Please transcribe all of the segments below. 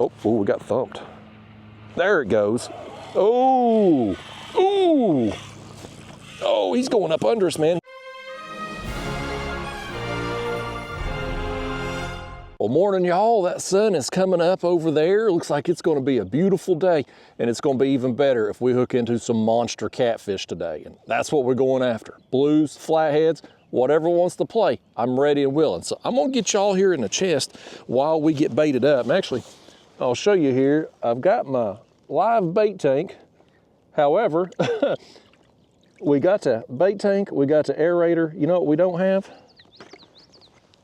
Oh, we got thumped. There it goes. Oh, ooh. Oh, he's going up under us, man. Well, morning, y'all. That sun is coming up over there. Looks like it's going to be a beautiful day, and it's going to be even better if we hook into some monster catfish today. And that's what we're going after. Blues, flatheads, whatever wants to play, I'm ready and willing. So I'm going to get y'all here in the chest while we get baited up. And actually, I'll show you here. I've got my live bait tank. However, we got the bait tank, we got the aerator. You know what we don't have?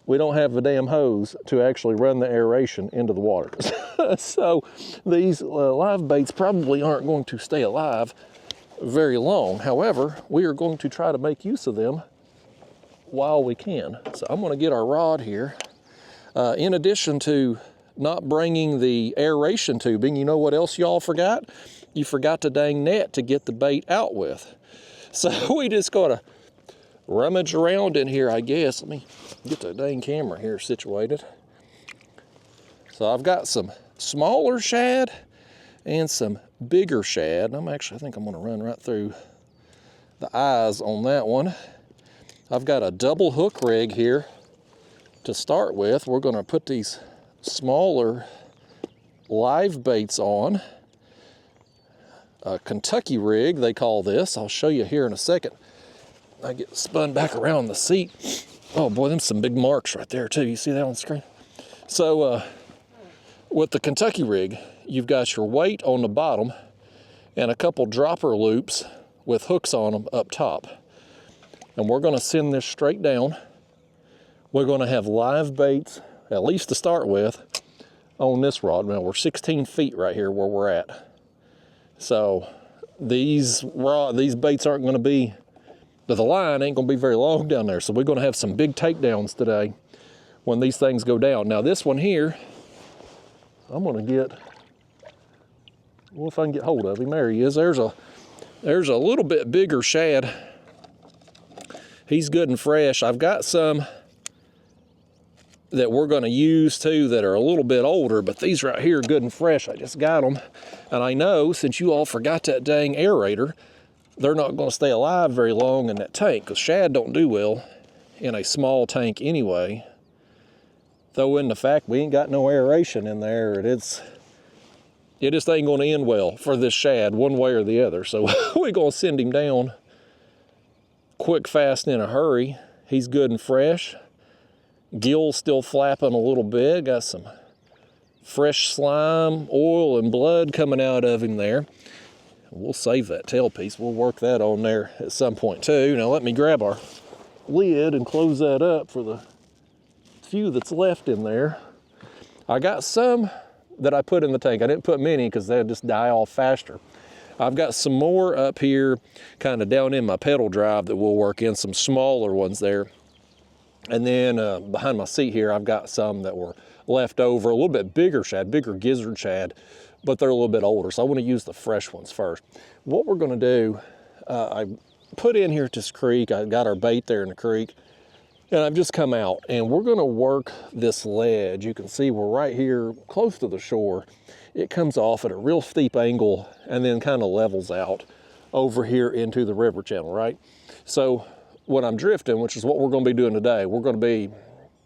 We don't have the damn hose to actually run the aeration into the water. So these live baits probably aren't going to stay alive very long. However, we are going to try to make use of them while we can. So I'm gonna get our rod here. In addition to not bringing the aeration tubing, you know what else y'all forgot? You forgot the dang net to get the bait out with. So we just gotta rummage around in here, I guess. Let me get the dang camera here situated. So I've got some smaller shad and some bigger shad. I think I'm gonna run right through the eyes on that one. I've got a double hook rig here to start with. We're gonna put these smaller live baits on. A Kentucky rig, they call this. I'll show you here in a second. I get spun back around the seat. Oh boy, them some big marks right there too. You see that on the screen? So with the Kentucky rig, you've got your weight on the bottom and a couple dropper loops with hooks on them up top. And we're gonna send this straight down. We're gonna have live baits, at least to start with, on this rod. Now we're 16 feet right here where we're at. So these baits aren't gonna be, the line ain't gonna be very long down there. So we're gonna have some big takedowns today when these things go down. Now this one here, I'm gonna get, well, if I can get hold of him, there he is. There's a little bit bigger shad. He's good and fresh. I've got some that we're gonna use too that are a little bit older, but these right here are good and fresh. I just got them. And I know since you all forgot that dang aerator, they're not gonna stay alive very long in that tank, because shad don't do well in a small tank anyway. Throw in the fact we ain't got no aeration in there, and it just ain't gonna end well for this shad one way or the other. So we're gonna send him down quick, fast, and in a hurry. He's good and fresh. Gill's still flapping a little bit. Got some fresh slime, oil, and blood coming out of him there. We'll save that tail piece. We'll work that on there at some point too. Now let me grab our lid and close that up for the few that's left in there. I got some that I put in the tank. I didn't put many because they'll just die off faster. I've got some more up here kind of down in my pedal drive that we'll work in, some smaller ones there. And then behind my seat here, I've got some that were left over, a little bit bigger shad, bigger gizzard shad, but they're a little bit older. So I want to use the fresh ones first. What we're going to do, I put in here at this creek. I got our bait there in the creek, and I've just come out, and we're going to work this ledge. You can see we're right here close to the shore. It comes off at a real steep angle and then kind of levels out over here into the river channel, right? So when I'm drifting, which is what we're going to be doing today, we're going to be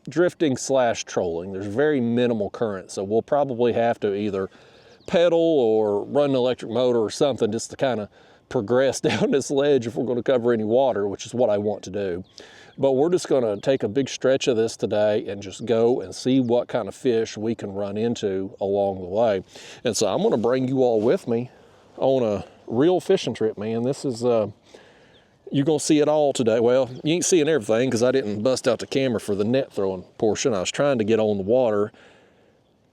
drifting / trolling. There's very minimal current, so we'll probably have to either pedal or run an electric motor or something just to kind of progress down this ledge if we're going to cover any water, which is what I want to do. But we're just going to take a big stretch of this today and just go and see what kind of fish we can run into along the way. And so I'm going to bring you all with me on a real fishing trip, man. This is you're gonna see it all today. Well, you ain't seeing everything because I didn't bust out the camera for the net throwing portion. I was trying to get on the water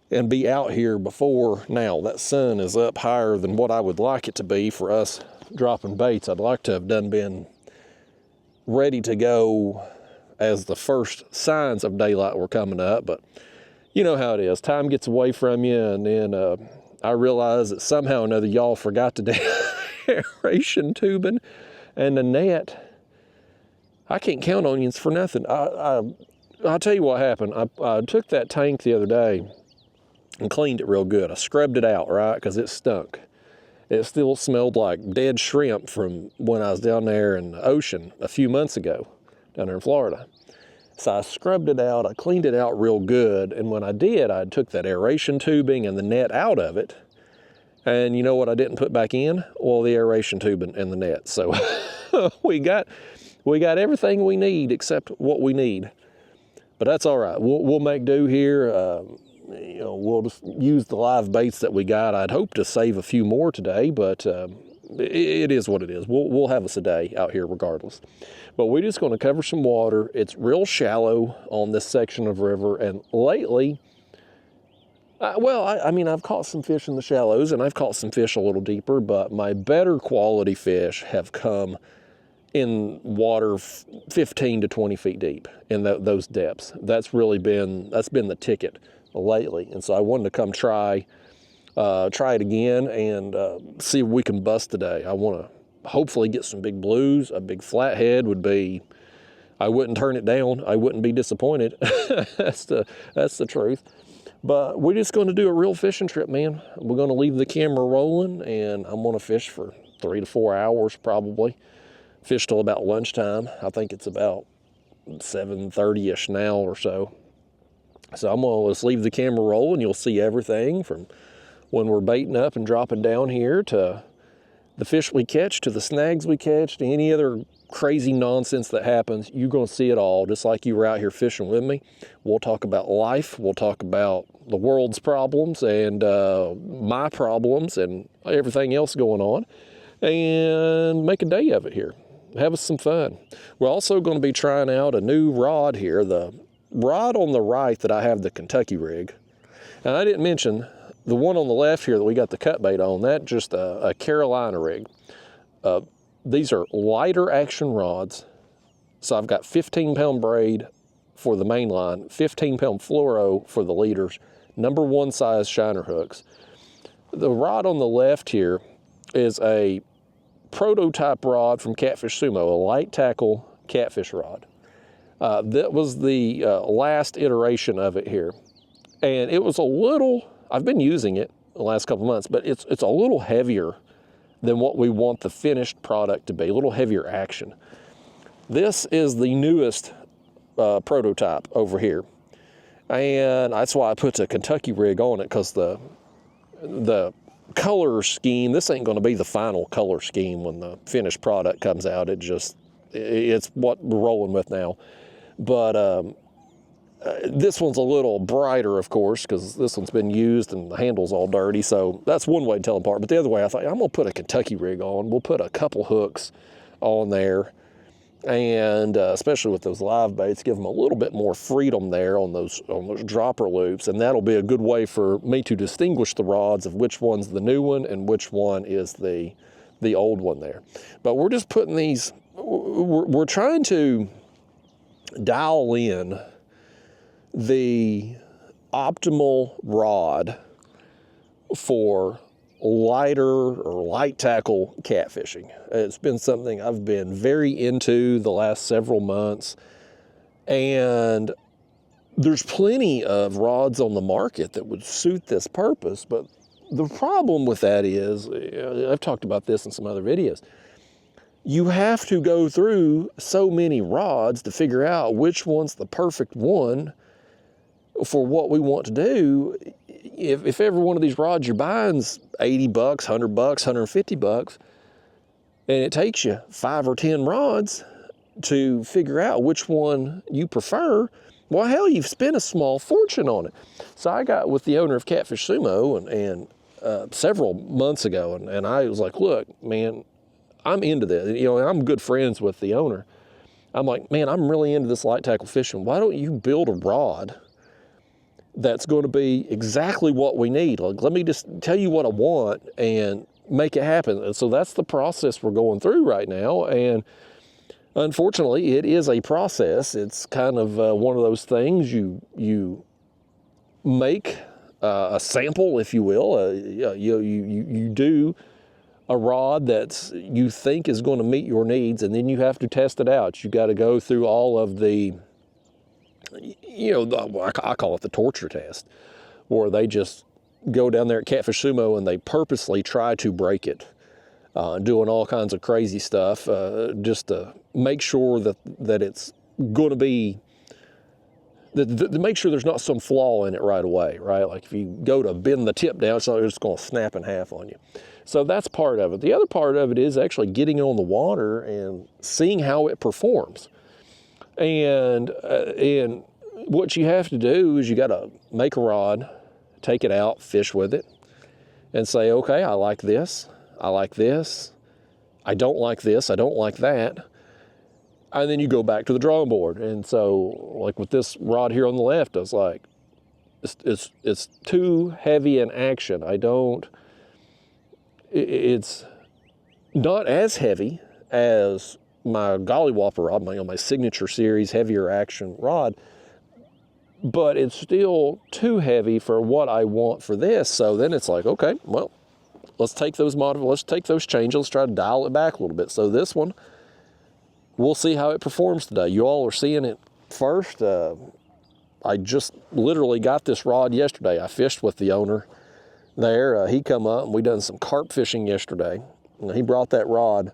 and be out here before now. That sun is up higher than what I would like it to be for us dropping baits. I'd like to have been ready to go as the first signs of daylight were coming up, but you know how it is. Time gets away from you, and then I realized that somehow or another y'all forgot the aeration tubing and the net. I can't count onions for nothing. I'll tell you what happened. I took that tank the other day and cleaned it real good. I scrubbed it out, right, because it stunk. It still smelled like dead shrimp from when I was down there in the ocean a few months ago, down there in Florida. So I scrubbed it out, I cleaned it out real good, and when I did, I took that aeration tubing and the net out of it, and you know what I didn't put back in? Well, the aeration tube and the net. So we got everything we need except what we need. But that's all right. We'll make do here. You know, we'll just use the live baits that we got. I'd hope to save a few more today, but it is what it is. We'll have us a day out here regardless. But we're just going to cover some water. It's real shallow on this section of river, and lately, I mean, I've caught some fish in the shallows, and I've caught some fish a little deeper, but my better quality fish have come in water 15 to 20 feet deep in those depths. That's been the ticket lately, and so I wanted to come try it again and see if we can bust today. I want to hopefully get some big blues. A big flathead would be, I wouldn't turn it down. I wouldn't be disappointed. That's the truth. But we're just going to do a real fishing trip, man. We're going to leave the camera rolling, and I'm going to fish for 3 to 4 hours probably. Fish till about lunchtime. I think it's about 7:30ish now or so. So I'm going to just leave the camera rolling. You'll see everything from when we're baiting up and dropping down here to the fish we catch, to the snags we catch, to any other crazy nonsense that happens. You're going to see it all, just like you were out here fishing with me. We'll talk about life. We'll talk about the world's problems and my problems and everything else going on, and make a day of it here. Have us some fun. We're also going to be trying out a new rod here. The rod on the right that I have, the Kentucky rig. And I didn't mention the one on the left here that we got the cut bait on, that just a Carolina rig. These are lighter action rods. So I've got 15-pound braid for the main line, 15-pound fluoro for the leaders, #1 size shiner hooks. The rod on the left here is a prototype rod from Catfish SUMO, a light tackle catfish rod. That was the last iteration of it here. And it was a little, I've been using it the last couple months, but it's a little heavier than what we want the finished product to be, a little heavier action. This is the newest prototype over here. And that's why I put the Kentucky rig on it, because the color scheme, this ain't going to be the final color scheme when the finished product comes out. It's what we're rolling with now. But this one's a little brighter, of course, because this one's been used and the handle's all dirty. So that's one way to tell them apart. But the other way, I thought, I'm going to put a Kentucky rig on. We'll put a couple hooks on there. And especially with those live baits, give them a little bit more freedom there on those dropper loops. And that'll be a good way for me to distinguish the rods of which one's the new one and which one is the old one there. But we're just putting these, we're trying to dial in the optimal rod for lighter or light tackle catfishing. It's been something I've been very into the last several months, and there's plenty of rods on the market that would suit this purpose. But the problem with that is, I've talked about this in some other videos, you have to go through so many rods to figure out which one's the perfect one for what we want to do. If every one of these rods you're buying's $80, $100, $150, and it takes you 5 or 10 rods to figure out which one you prefer, well, hell, you've spent a small fortune on it. So I got with the owner of Catfish SUMO and several months ago, and I was like, look, man, I'm into this. You know, I'm good friends with the owner. I'm like, man, I'm really into this light tackle fishing. Why don't you build a rod that's going to be exactly what we need? Like, let me just tell you what I want and make it happen. And so that's the process we're going through right now. And unfortunately, it is a process. It's kind of one of those things you make a sample, if you will. You do a rod that you think is going to meet your needs, and then you have to test it out. You got to go through all of I call it the torture test, where they just go down there at Catfish SUMO and they purposely try to break it, doing all kinds of crazy stuff just to make sure that it's going to be, to make sure there's not some flaw in it right away, right? Like if you go to bend the tip down, it's just going to snap in half on you. So that's part of it. The other part of it is actually getting on the water and seeing how it performs. And what you have to do is you got to make a rod, take it out, fish with it, and say, okay, I like this, I like this, I don't like this, I don't like that. And then you go back to the drawing board. And so, like with this rod here on the left, I was like, it's too heavy in action. It's not as heavy as my Golly Whopper rod, my signature series heavier action rod, but it's still too heavy for what I want for this. So then it's like, okay, well, let's take those changes, let's try to dial it back a little bit. So this one, we'll see how it performs today. You all are seeing it first. I just literally got this rod yesterday. I fished with the owner there. He come up and we done some carp fishing yesterday. And he brought that rod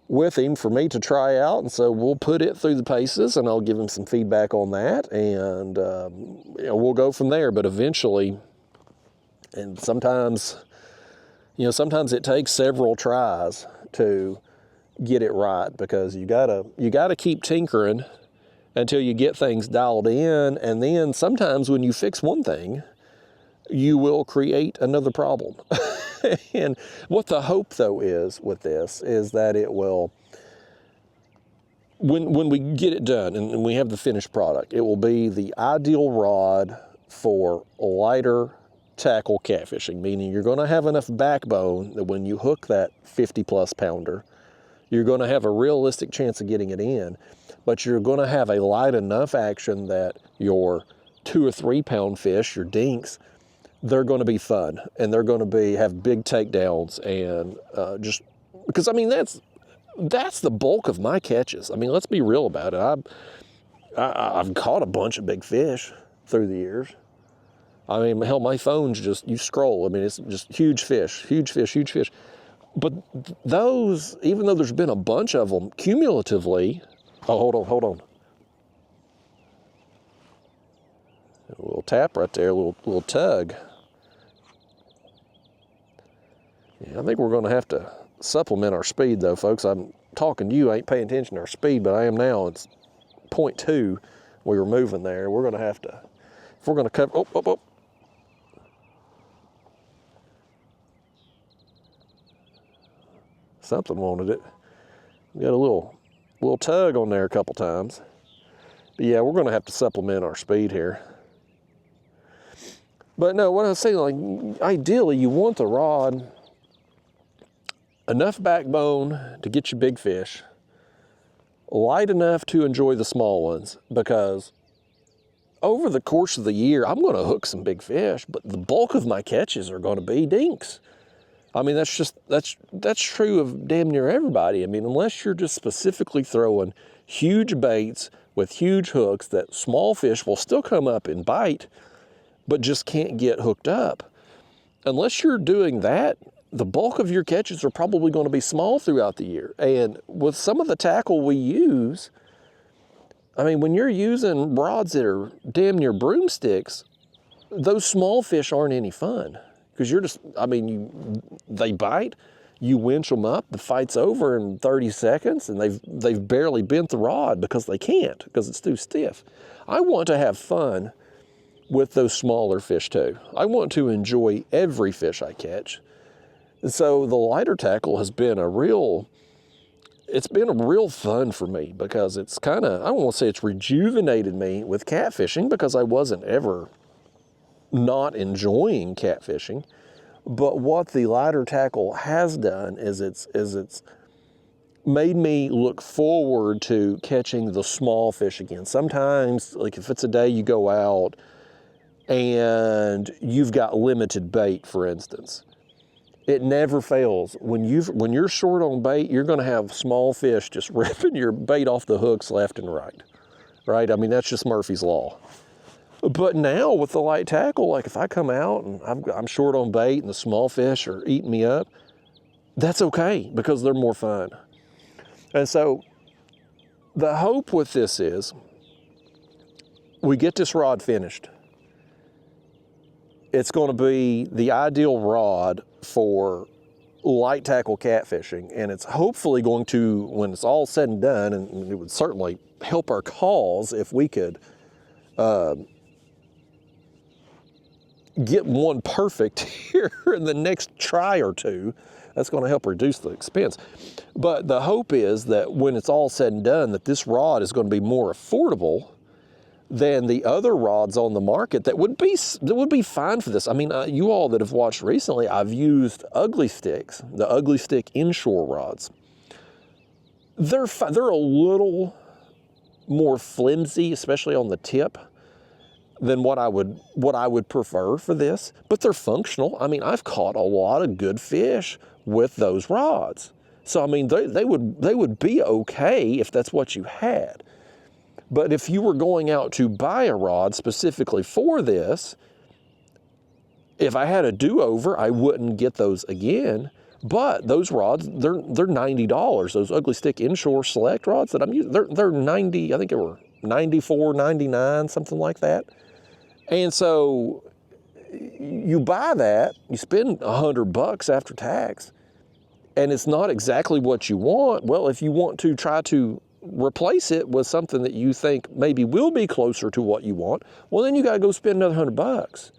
with him for me to try out. And so we'll put it through the paces and I'll give him some feedback on that. And we'll go from there. But eventually, and sometimes it takes several tries to get it right, because you gotta keep tinkering until you get things dialed in, and then sometimes when you fix one thing, you will create another problem. And what the hope though is with this is that it will, when we get it done and we have the finished product, it will be the ideal rod for lighter tackle catfishing, meaning you're going to have enough backbone that when you hook that 50+ pounder, you're going to have a realistic chance of getting it in, but you're going to have a light enough action that your 2 or 3 pound fish, your dinks, they're going to be fun and they're going to have big takedowns. And just because, I mean, that's the bulk of my catches. I mean, let's be real about it. I've caught a bunch of big fish through the years. I mean, hell, my phone's just, you scroll. I mean, it's just huge fish, huge fish, huge fish. But those, even though there's been a bunch of them, cumulatively, oh, hold on. A little tap right there, a little tug. Yeah, I think we're going to have to supplement our speed though, folks. I'm talking to you, I ain't paying attention to our speed, but I am now. It's 0.2 we were moving there. We're going to have to, if we're going to cover, oh. Something wanted it. We got a little tug on there a couple times. But yeah, we're going to have to supplement our speed here. But no, what I was saying, like, ideally you want the rod enough backbone to get you big fish, light enough to enjoy the small ones, because over the course of the year, I'm going to hook some big fish, but the bulk of my catches are going to be dinks. I mean, that's true of damn near everybody. I mean, unless you're just specifically throwing huge baits with huge hooks that small fish will still come up and bite, but just can't get hooked up. Unless you're doing that, the bulk of your catches are probably going to be small throughout the year. And with some of the tackle we use, I mean, when you're using rods that are damn near broomsticks, those small fish aren't any fun. Because you're just, I mean, they bite, you winch them up, the fight's over in 30 seconds, and they've barely bent the rod because they can't, because it's too stiff. I want to have fun with those smaller fish too. I want to enjoy every fish I catch. And so the lighter tackle has been it's been a real fun for me, because it's kind of, I don't want to say it's rejuvenated me with catfishing, because I wasn't ever not enjoying catfishing, but what the lighter tackle has done is it's made me look forward to catching the small fish again. Sometimes, like if it's a day you go out and you've got limited bait, for instance, it never fails. When you're short on bait, you're going to have small fish just ripping your bait off the hooks left and right. I mean, that's just Murphy's Law. But now with the light tackle, like if I come out and I'm short on bait and the small fish are eating me up, that's okay because they're more fun. And so the hope with this is we get this rod finished. It's going to be the ideal rod for light tackle catfishing, and it's hopefully going to, when it's all said and done, and it would certainly help our cause if we could get one perfect here in the next try or two. That's going to help reduce the expense. But the hope is that when it's all said and done, that this rod is going to be more affordable than the other rods on the market that would be fine for this. I mean, you all that have watched recently, I've used Ugly Sticks, the Ugly Stick inshore rods. They're a little more flimsy, especially on the tip, than what I would prefer for this, but they're functional. I mean, I've caught a lot of good fish with those rods. So I mean, they would be okay if that's what you had. But if you were going out to buy a rod specifically for this, if I had a do-over, I wouldn't get those again. But those rods, they're $90. Those Ugly Stick inshore select rods that I'm using, they're 90, I think they were 94, 99, something like that. And so you buy that, you spend $100 after tax, and it's not exactly what you want. Well, if you want to try to replace it with something that you think maybe will be closer to what you want, well, then you got to go spend another $100.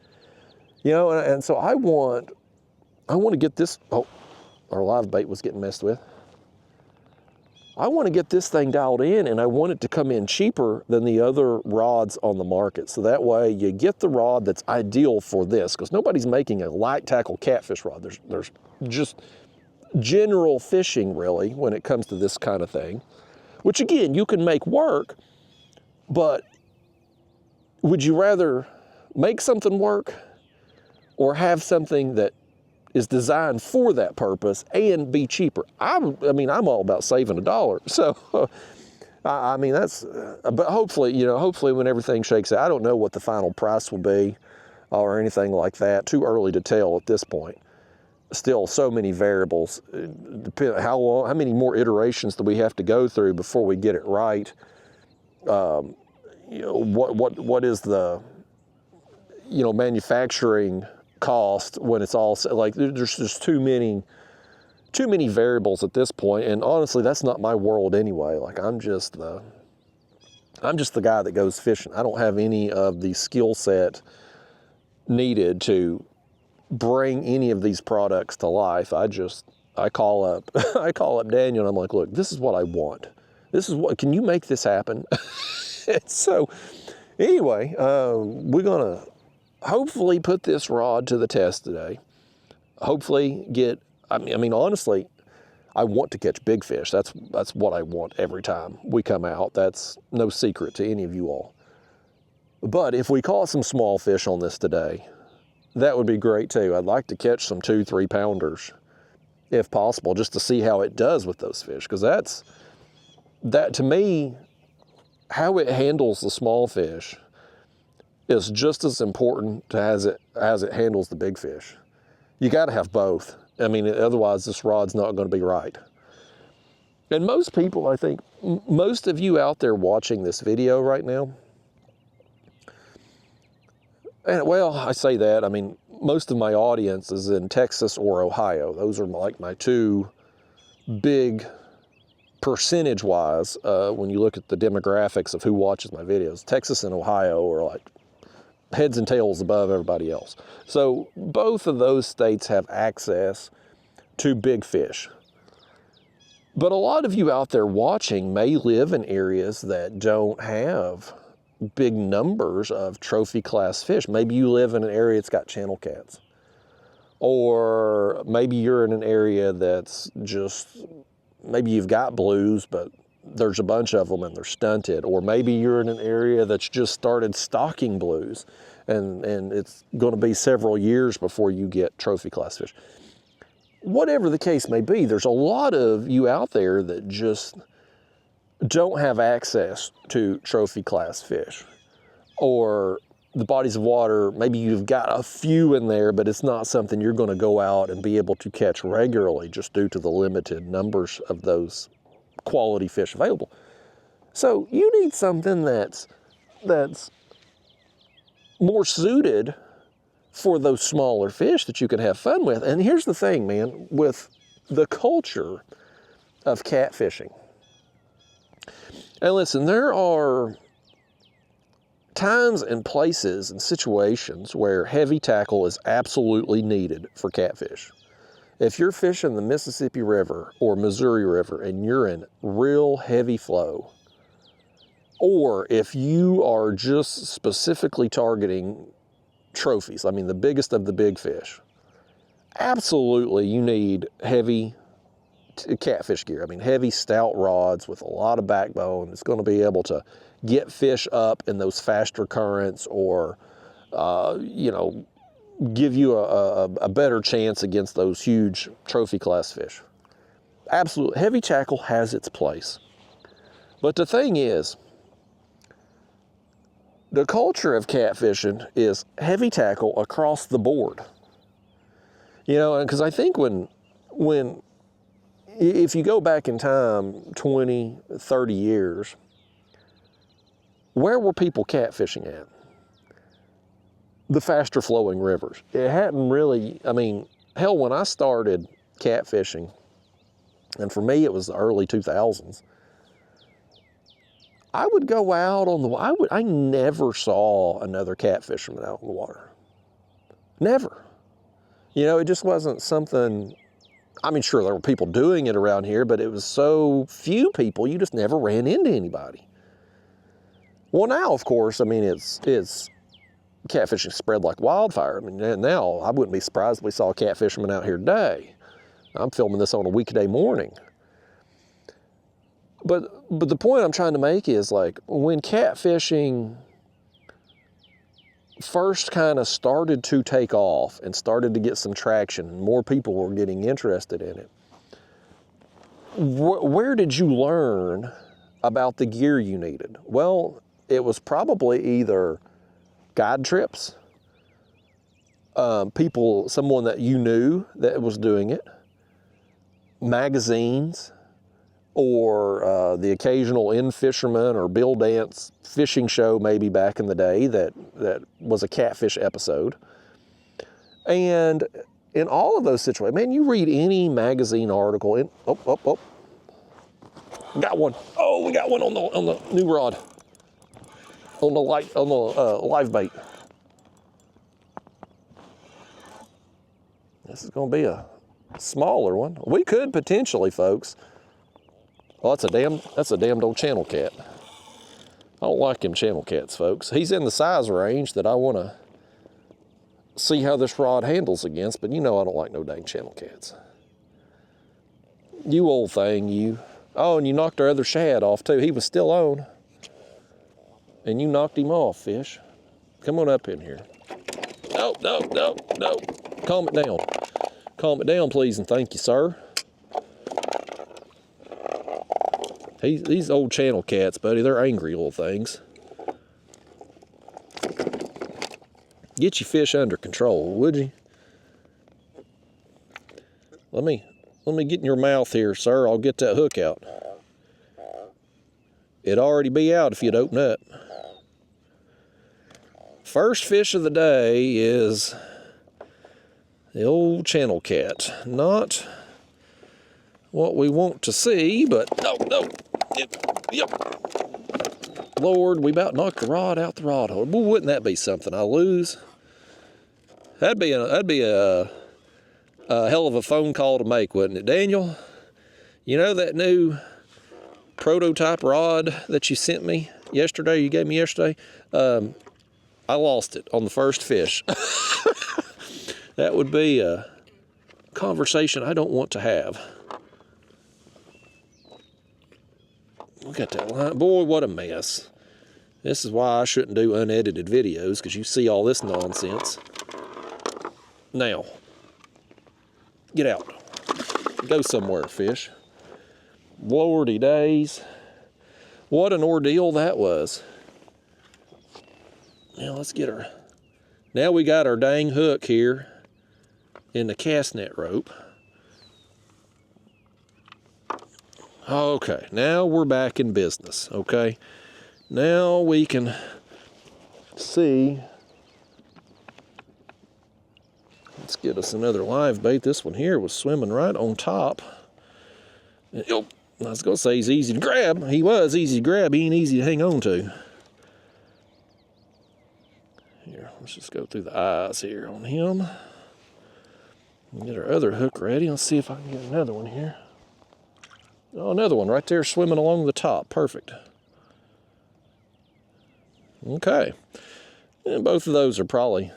You know, and so I want to get this. Oh, our live bait was getting messed with. I want to get this thing dialed in, and I want it to come in cheaper than the other rods on the market. So that way you get the rod that's ideal for this, because nobody's making a light tackle catfish rod. There's just general fishing really when it comes to this kind of thing, which again, you can make work, but would you rather make something work or have something that is designed for that purpose and be cheaper? I mean, I'm all about saving $1. So, I mean, that's, but hopefully, you know, hopefully when everything shakes out, I don't know what the final price will be or anything like that. Too early to tell at this point. Still so many variables. Depend how many more iterations do we have to go through before we get it right? You know, what is the, you know, manufacturing cost when it's all like, there's just too many variables at this point, and honestly that's not my world anyway. Like I'm just the guy that goes fishing. I don't have any of the skill set needed to bring any of these products to life. I call up Daniel and I'm like, look, this is what I want. This is what, can you make this happen? So anyway, we're gonna hopefully put this rod to the test today. Hopefully get, I mean, honestly, I want to catch big fish. That's what I want every time we come out. That's no secret to any of you all. But if we caught some small fish on this today, that would be great too. I'd like to catch some 2-3 pounders if possible, just to see how it does with those fish. Because that to me, how it handles the small fish is just as important as it handles the big fish. You got to have both. I mean, otherwise this rod's not going to be right. And most people, I think, most of you out there watching this video right now, and well, I say that, I mean, most of my audience is in Texas or Ohio. Those are like my two big percentage-wise, when you look at the demographics of who watches my videos. Texas and Ohio are like heads and tails above everybody else. So both of those states have access to big fish. But a lot of you out there watching may live in areas that don't have big numbers of trophy class fish. Maybe you live in an area that's got channel cats. Or maybe you're in an area that's just, maybe you've got blues, but there's a bunch of them and they're stunted. Or maybe you're in an area that's just started stocking blues and it's going to be several years before you get trophy class fish. Whatever the case may be, there's a lot of you out there that just don't have access to trophy class fish, or the bodies of water, maybe you've got a few in there, but it's not something you're going to go out and be able to catch regularly just due to the limited numbers of those quality fish available. So you need something that's more suited for those smaller fish that you can have fun with. And here's the thing, man, with the culture of catfishing. And listen, there are times and places and situations where heavy tackle is absolutely needed for catfish. If you're fishing the Mississippi River or Missouri River and you're in real heavy flow, or if you are just specifically targeting trophies, I mean the biggest of the big fish, absolutely you need heavy catfish gear. I mean heavy stout rods with a lot of backbone. It's going to be able to get fish up in those faster currents, or you know, give you a better chance against those huge trophy class fish. Absolutely, heavy tackle has its place. But the thing is, the culture of catfishing is heavy tackle across the board. You know, because I think if you go back in time 20, 30 years, where were people catfishing at? The faster flowing rivers. It hadn't really, I mean, hell, when I started catfishing, and for me it was the early 2000s, I would go out on the, I never saw another catfisherman out on the water. Never. You know, it just wasn't something, I mean, sure, there were people doing it around here, but it was so few people, you just never ran into anybody. Well, now, of course, I mean, it's catfishing spread like wildfire. I mean, now I wouldn't be surprised if we saw a catfisherman out here today. I'm filming this on a weekday morning. But the point I'm trying to make is, like, when catfishing first kind of started to take off and started to get some traction and more people were getting interested in it, where did you learn about the gear you needed? Well, it was probably either guide trips, someone that you knew that was doing it, magazines, or the occasional in-fisherman or Bill Dance fishing show maybe back in the day that was a catfish episode. And in all of those situations, man, you read any magazine article, got one. Oh, we got one on the new rod. On the live bait. This is going to be a smaller one. We could potentially, folks. Well, that's a damned old channel cat. I don't like them channel cats, folks. He's in the size range that I want to see how this rod handles against, but you know I don't like no dang channel cats. You old thing, you. Oh, and you knocked our other shad off too. He was still on. And you knocked him off, fish. Come on up in here. No. Calm it down. Calm it down, please, and thank you, sir. These old channel cats, buddy, they're angry little things. Get your fish under control, would you? Let me get in your mouth here, sir. I'll get that hook out. It'd already be out if you'd open up. First fish of the day is the old channel cat. Not what we want to see, but no. Yep. Lord, we about knocked the rod out the rod hole. Boy, wouldn't that be something? I lose. That'd be a hell of a phone call to make, wouldn't it, Daniel? You know that new prototype rod that you sent me yesterday? You gave me yesterday. I lost it on the first fish. That would be a conversation I don't want to have. Look at that line. Boy, what a mess. This is why I shouldn't do unedited videos, because you see all this nonsense. Now, get out. Go somewhere, fish. Lordy days. What an ordeal that was. Now let's get her. Now we got our dang hook here in the cast net rope. Okay, now we're back in business, okay? Now we can see. Let's get us another live bait. This one here was swimming right on top. Oh, I was gonna say he's easy to grab. He was easy to grab. He ain't easy to hang on to. Here, let's just go through the eyes here on him. Get our other hook ready. Let's see if I can get another one here. Oh, another one right there swimming along the top. Perfect. Okay. And both of those are probably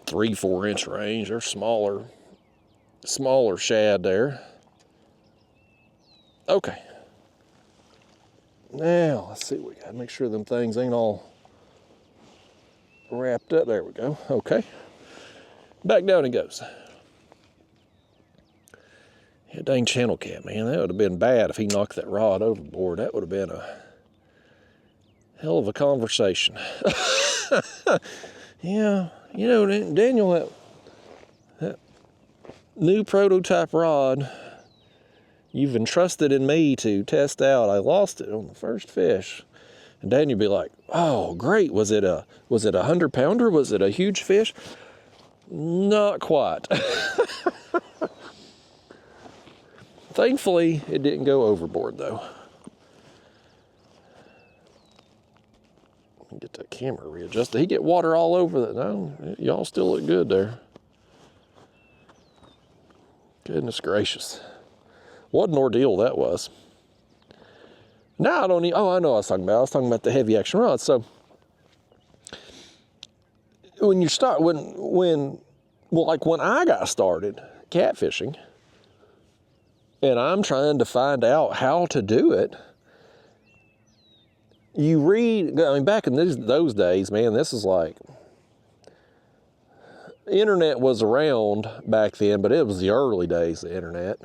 3-4 inch range. They're smaller shad there. Okay. Now, let's see, we gotta make sure them things ain't all wrapped up. There we go. Okay. Back down it goes. Yeah, dang channel cat, man. That would have been bad if he knocked that rod overboard. That would have been a hell of a conversation. Yeah, you know, Daniel, that new prototype rod you've entrusted in me to test out, I lost it on the first fish. And Daniel would be like, oh, great. Was it a 100-pounder? Was it a huge fish? Not quite. Thankfully, it didn't go overboard, though. Get that camera readjusted. Did he get water all over that? No, y'all still look good there. Goodness gracious. What an ordeal that was. Now I don't need, oh, I know what I was talking about. I was talking about the heavy action rods. So when you start, well, like when I got started catfishing, and I'm trying to find out how to do it, you read, I mean, back in those days, man, this is like, internet was around back then, but it was the early days of the internet.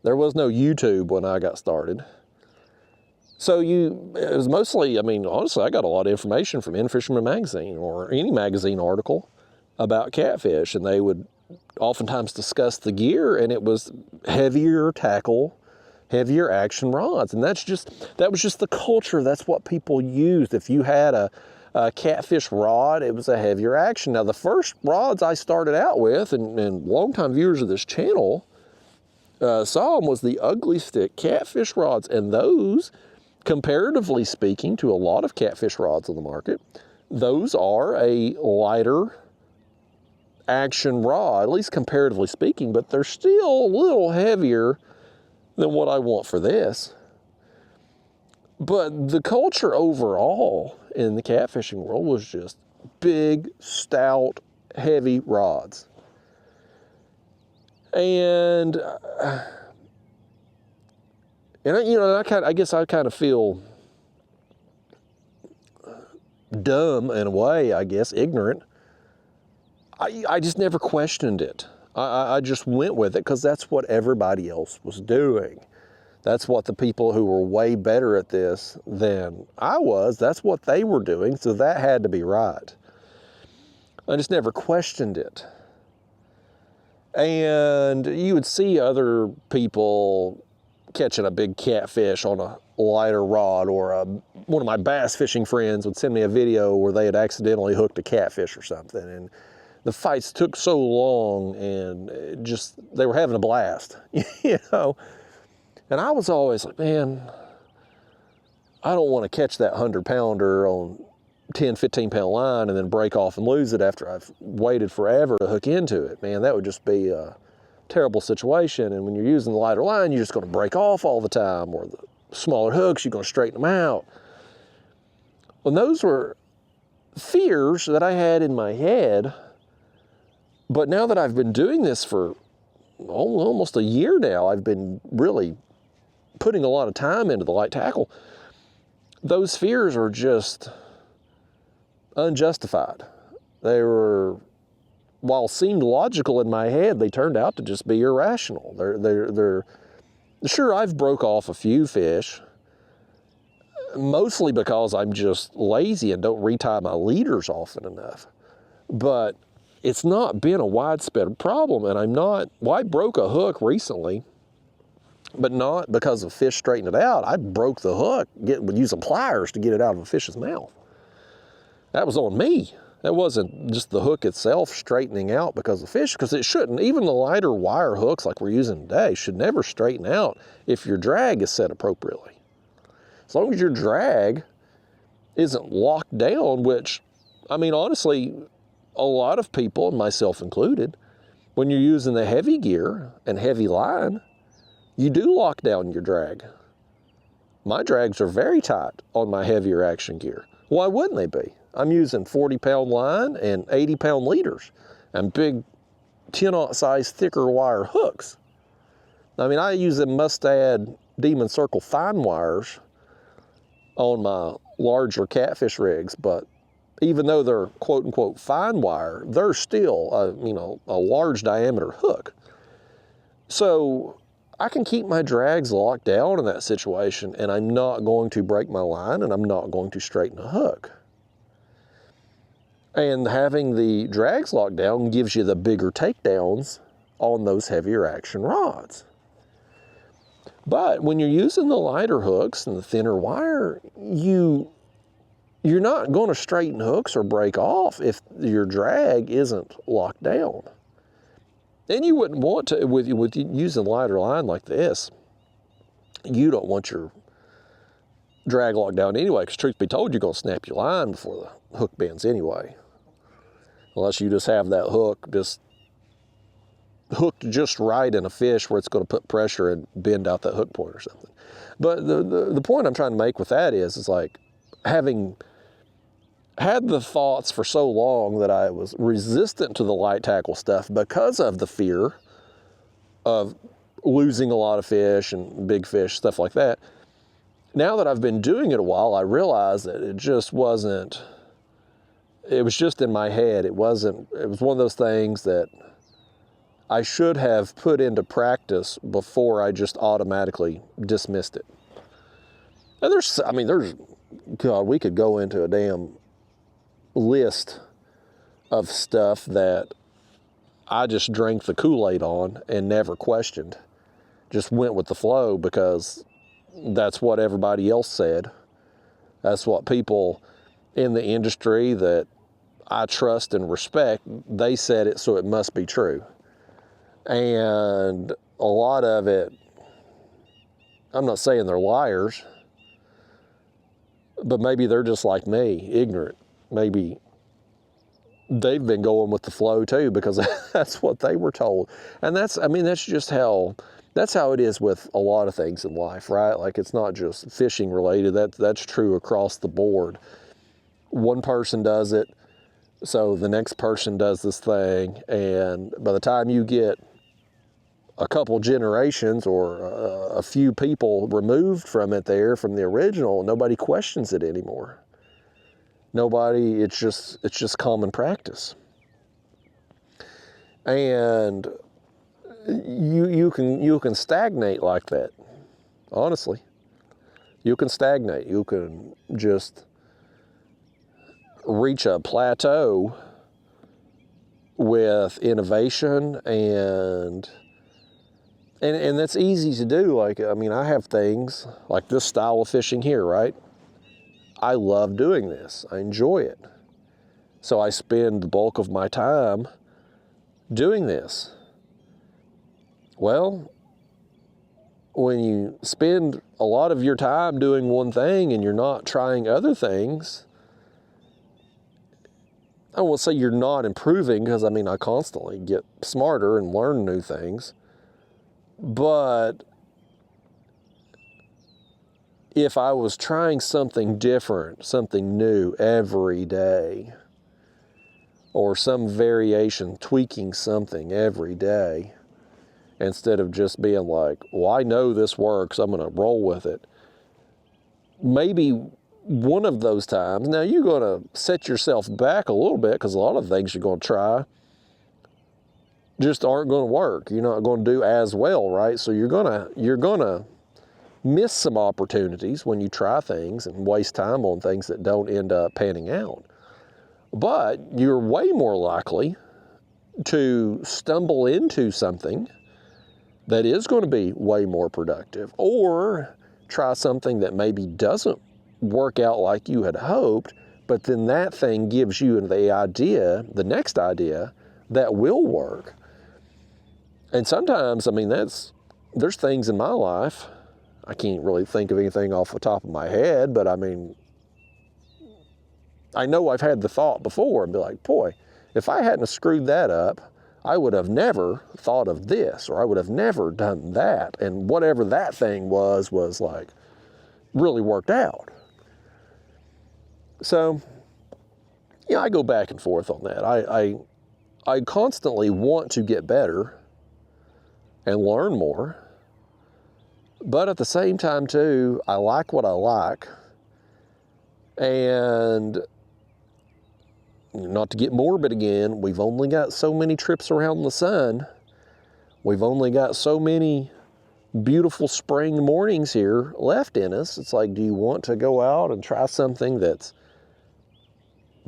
There was no YouTube when I got started. So it was mostly, I mean, honestly, I got a lot of information from In-Fisherman Magazine or any magazine article about catfish, and they would oftentimes discuss the gear, and it was heavier tackle, heavier action rods. And that was just the culture. That's what people used. If you had a catfish rod, it was a heavier action. Now, the first rods I started out with, and longtime viewers of this channel saw them, was the ugly stick catfish rods. And those, comparatively speaking to a lot of catfish rods on the market, those are a lighter action rod, at least comparatively speaking, but they're still a little heavier than what I want for this. But the culture overall in the catfishing world was just big, stout, heavy rods. And you know, I guess I kind of feel dumb in a way, I guess, ignorant. I just never questioned it. I just went with it because that's what everybody else was doing. That's what the people who were way better at this than I was, that's what they were doing, so that had to be right. I just never questioned it. And you would see other people catching a big catfish on a lighter rod, or one of my bass fishing friends would send me a video where they had accidentally hooked a catfish or something, and the fights took so long, and they were having a blast, you know. And I was always like, man, I don't want to catch that 100-pounder on 10, 15-pound line and then break off and lose it after I've waited forever to hook into it. Man, that would just be a terrible situation. And when you're using the lighter line, you're just going to break off all the time, or the smaller hooks, you're going to straighten them out. Well, those were fears that I had in my head. But now that I've been doing this for almost a year now, I've been really putting a lot of time into the light tackle. Those fears are just unjustified. They were, while seemed logical in my head, they turned out to just be irrational. They're sure, I've broke off a few fish, mostly because I'm just lazy and don't retie my leaders often enough. But it's not been a widespread problem, and I broke a hook recently, but not because of fish straightening it out. I broke the hook using pliers to get it out of a fish's mouth. That was on me. That wasn't just the hook itself straightening out because of fish, because it shouldn't. Even the lighter wire hooks like we're using today should never straighten out if your drag is set appropriately. As long as your drag isn't locked down, which, I mean, honestly, a lot of people, myself included, when you're using the heavy gear and heavy line, you do lock down your drag. My drags are very tight on my heavier action gear. Why wouldn't they be? I'm using 40-pound line and 80-pound leaders and big 10-aught size thicker wire hooks. I mean, I use the Mustad Demon Circle fine wires on my larger catfish rigs, but even though they're quote-unquote fine wire, they're still a large diameter hook. So I can keep my drags locked down in that situation, and I'm not going to break my line, and I'm not going to straighten a hook. And having the drags locked down gives you the bigger takedowns on those heavier action rods. But when you're using the lighter hooks and the thinner wire, you're not going to straighten hooks or break off if your drag isn't locked down. And you wouldn't want to, with using lighter line like this, you don't want your drag locked down anyway, because truth be told, you're going to snap your line before the hook bends anyway. Unless you just have that hook just hooked just right in a fish where it's going to put pressure and bend out that hook point or something. But the point I'm trying to make with that is like, having had the thoughts for so long that I was resistant to the light tackle stuff because of the fear of losing a lot of fish and big fish, stuff like that. Now that I've been doing it a while, I realize that it was just in my head. It was one of those things that I should have put into practice before I just automatically dismissed it. And God, we could go into a damn list of stuff that I just drank the Kool-Aid on and never questioned. Just went with the flow because that's what everybody else said. That's what people in the industry that I trust and respect, they said it, so it must be true. And a lot of it, I'm not saying they're liars, but maybe they're just like me, ignorant. Maybe they've been going with the flow too because that's what they were told. And that's just how it is with a lot of things in life, right? Like, it's not just fishing related. That's true across the board. One person does it, so the next person does this thing, and by the time you get a couple generations or a few people removed from it there, from the original, nobody questions it anymore. Nobody, it's just common practice. And you can stagnate like that, honestly. You can stagnate. You can just reach a plateau with innovation, and that's easy to do. Like, I mean, I have things like this style of fishing here, right? I love doing this. I enjoy it. So I spend the bulk of my time doing this. Well, when you spend a lot of your time doing one thing and you're not trying other things, I won't say you're not improving, because I mean, I constantly get smarter and learn new things. But if I was trying something different, something new every day, or some variation, tweaking something every day, instead of just being like, well, I know this works, I'm going to roll with it. Maybe one of those times, now you're going to set yourself back a little bit, because a lot of things you're going to try just aren't going to work. You're not going to do as well, right? So you're gonna miss some opportunities when you try things and waste time on things that don't end up panning out. But you're way more likely to stumble into something that is going to be way more productive, or try something that maybe doesn't work out like you had hoped, but then that thing gives you the idea, the next idea, that will work. And sometimes, I mean, there's things in my life, I can't really think of anything off the top of my head, but I mean, I know I've had the thought before and be like, boy, if I hadn't screwed that up, I would have never thought of this, or I would have never done that. And whatever that thing was like, really worked out. So, yeah, I go back and forth on that. I constantly want to get better and learn more. But at the same time, too, I like what I like. And not to get morbid again, we've only got so many trips around the sun. We've only got so many beautiful spring mornings here left in us. It's like, do you want to go out and try something that's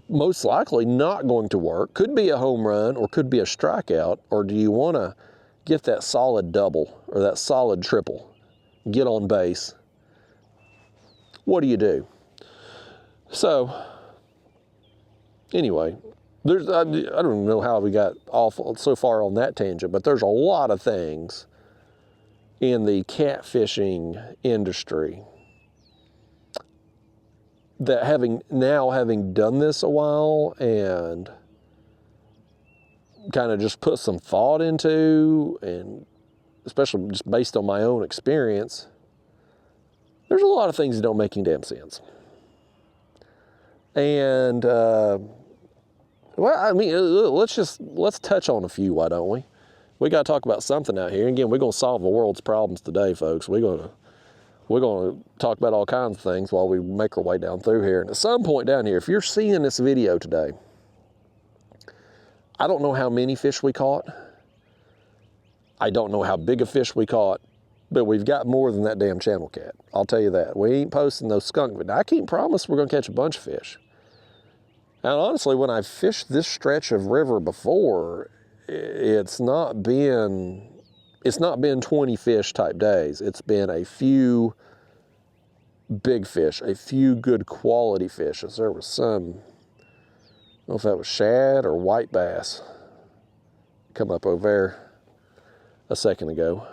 most likely not going to work? Could be a home run or could be a strikeout. Or do you want to get that solid double or that solid triple? Get on base. What do you do? So, anyway, I don't know how we got off so far on that tangent, but there's a lot of things in the catfishing industry that having done this a while and kind of just put some thought into, and especially just based on my own experience, there's a lot of things that don't make any damn sense. And, well, I mean, let's touch on a few, why don't we? We got to talk about something out here. And again, we're going to solve the world's problems today, folks. We're going to talk about all kinds of things while we make our way down through here. And at some point down here, if you're seeing this video today, I don't know how many fish we caught. I don't know how big a fish we caught, but we've got more than that damn channel cat. I'll tell you that. We ain't posting those skunk videos. I can't promise we're going to catch a bunch of fish. And honestly, when I've fished this stretch of river before, it's not been 20 fish type days. It's been a few big fish, a few good quality fish. As there was some, I don't know if that was shad or white bass, come up over there a second ago.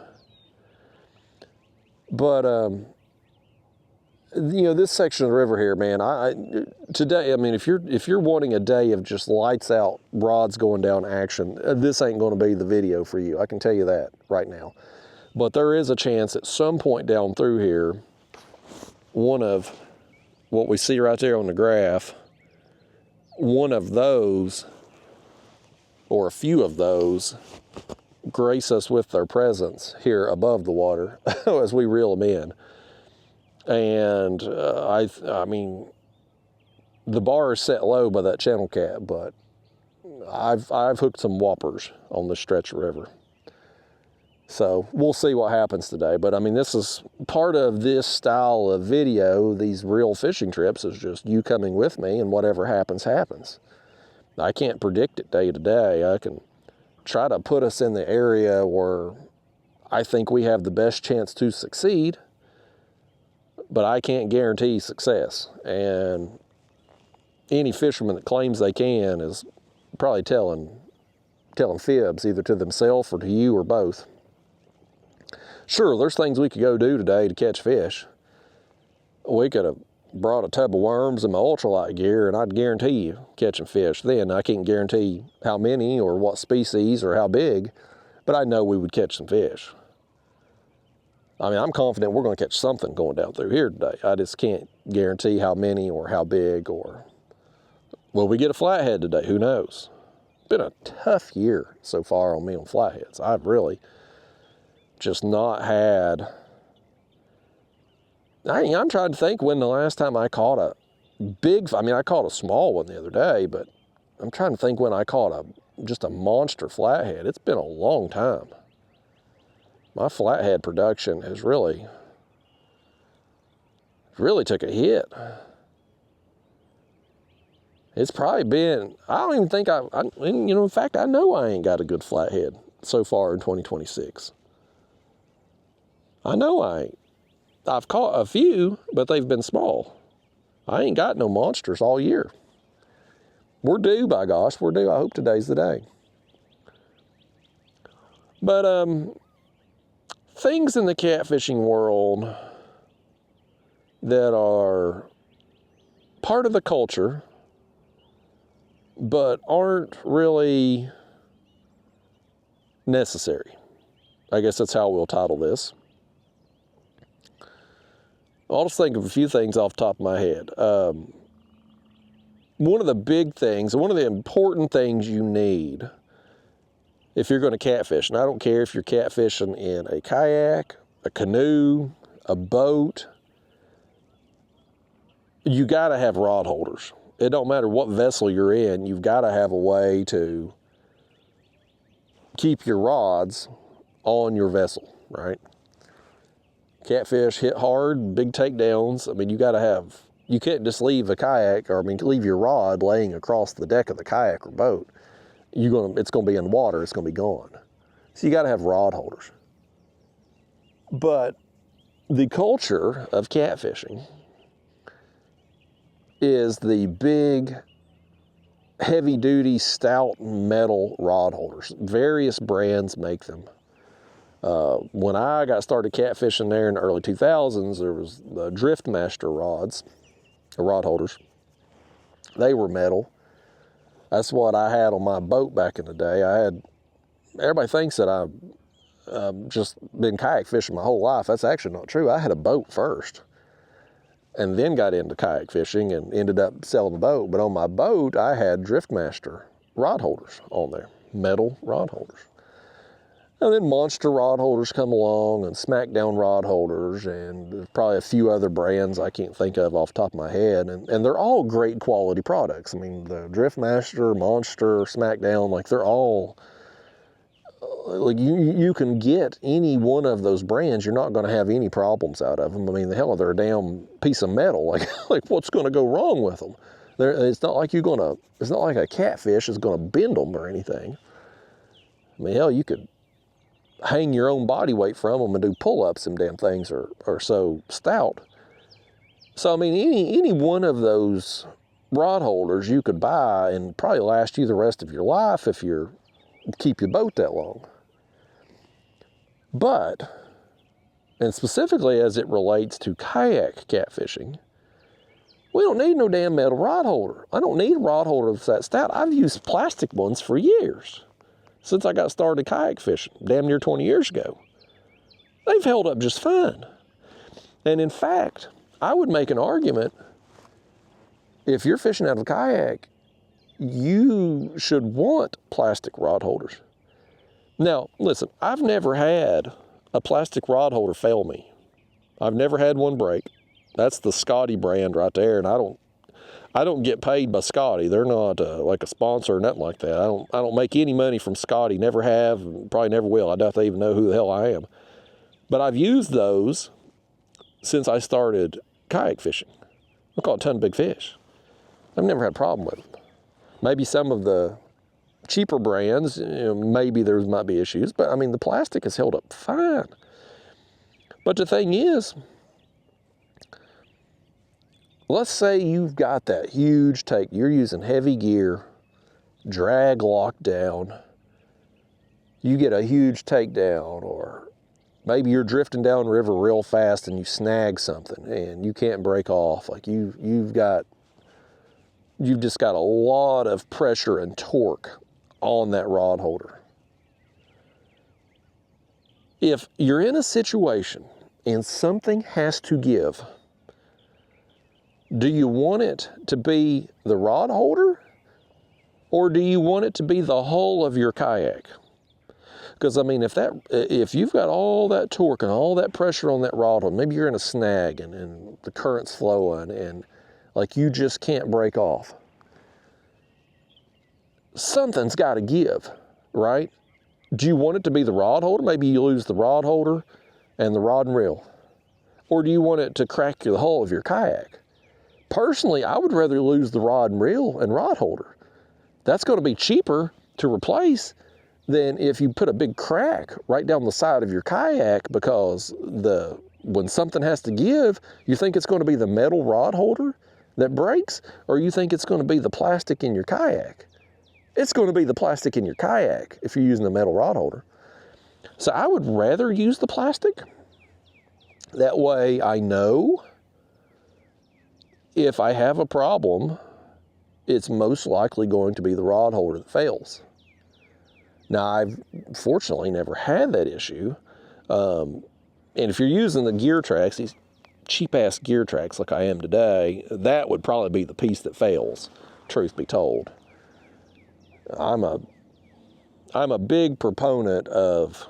But, you know, this section of the river here, man, today, I mean, if you're wanting a day of just lights out, rods going down action, this ain't going to be the video for you. I can tell you that right now. But there is a chance at some point down through here, one of what we see right there on the graph, one of those, or a few of those, grace us with their presence here above the water as we reel them in. And I mean, the bar is set low by that channel cat, but I've hooked some whoppers on this stretch of river. So we'll see what happens today. But I mean, this is part of this style of video, these real fishing trips, is just you coming with me, and whatever happens, happens. I can't predict it day to day. I can try to put us in the area where I think we have the best chance to succeed, but I can't guarantee success. And any fisherman that claims they can is probably telling fibs, either to themselves or to you or both. Sure, there's things we could go do today to catch fish. We could have brought a tub of worms and my ultralight gear, and I'd guarantee you catching fish then. I can't guarantee how many or what species or how big, but I know we would catch some fish. I mean, I'm confident we're going to catch something going down through here today. I just can't guarantee how many or how big, or will we get a flathead today? Who knows? It's been a tough year so far on me on flatheads. I've really just not had... I'm trying to think when the last time I caught a big... I mean, I caught a small one the other day, but I'm trying to think when I caught just a monster flathead. It's been a long time. My flathead production has really really took a hit. It's probably been, I don't even think in fact, I know I ain't got a good flathead so far in 2026. I know I ain't. I've caught a few, but they've been small. I ain't got no monsters all year. We're due, by gosh, we're due. I hope today's the day. But things in the catfishing world that are part of the culture, but aren't really necessary. I guess that's how we'll title this. I'll just think of a few things off the top of my head. One of the big things, one of the important things you need if you're going to catfish, and I don't care if you're catfishing in a kayak, a canoe, a boat, you got to have rod holders. It don't matter what vessel you're in, you've got to have a way to keep your rods on your vessel, right? Catfish hit hard, big takedowns. I mean, you can't just leave a kayak, or leave your rod laying across the deck of the kayak or boat. It's going to be in water, it's going to be gone. So you got to have rod holders. But the culture of catfishing is the big, heavy-duty, stout metal rod holders. Various brands make them. When I got started catfishing there in the early 2000s, there was the Driftmaster rods, the rod holders. They were metal. That's what I had on my boat back in the day. Everybody thinks that I've just been kayak fishing my whole life. That's actually not true. I had a boat first, and then got into kayak fishing and ended up selling the boat. But on my boat, I had Driftmaster rod holders on there, metal rod holders. And then monster rod holders come along, and Smackdown rod holders, and there's probably a few other brands I can't think of off the top of my head. And they're all great quality products. I mean, the Driftmaster, Monster, Smackdown, they're all, you can get any one of those brands. You're not going to have any problems out of them. I mean, the hell, they're a damn piece of metal. Like what's going to go wrong with them? It's not like a catfish is going to bend them or anything. I mean, hell, you could hang your own body weight from them and do pull-ups. Them damn things are so stout. So I mean, any one of those rod holders you could buy and probably last you the rest of your life if you keep your boat that long. But, and specifically as it relates to kayak catfishing, we don't need no damn metal rod holder. I don't need a rod holder that's that stout. I've used plastic ones for years. Since I got started kayak fishing, damn near 20 years ago. They've held up just fine. And in fact, I would make an argument, if you're fishing out of a kayak, you should want plastic rod holders. Now, listen, I've never had a plastic rod holder fail me. I've never had one break. That's the Scotty brand right there, and I don't get paid by Scotty. They're not like a sponsor or nothing like that. I don't make any money from Scotty. Never have, probably never will. I doubt they even know who the hell I am. But I've used those since I started kayak fishing. I caught a ton of big fish. I've never had a problem with them. Maybe some of the cheaper brands, maybe there might be issues, but I mean, the plastic has held up fine. But the thing is, let's say you've got that huge take, you're using heavy gear, drag locked down, you get a huge takedown, or maybe you're drifting down river real fast and you snag something and you can't break off. Like you've just got a lot of pressure and torque on that rod holder. If you're in a situation and something has to give, do you want it to be the rod holder, or do you want it to be the hull of your kayak? Because I mean, if you've got all that torque and all that pressure on that rod holder, maybe you're in a snag and the current's flowing and like you just can't break off. Something's got to give, right? Do you want it to be the rod holder? Maybe you lose the rod holder and the rod and reel. Or do you want it to crack the hull of your kayak? Personally, I would rather lose the rod and reel and rod holder. That's going to be cheaper to replace than if you put a big crack right down the side of your kayak, because when something has to give, you think it's going to be the metal rod holder that breaks, or you think it's going to be the plastic in your kayak. It's going to be the plastic in your kayak if you're using the metal rod holder. So I would rather use the plastic. That way I know if I have a problem, it's most likely going to be the rod holder that fails. Now, I've fortunately never had that issue. And if you're using the gear tracks, these cheap-ass gear tracks like I am today, that would probably be the piece that fails, truth be told. I'm a big proponent of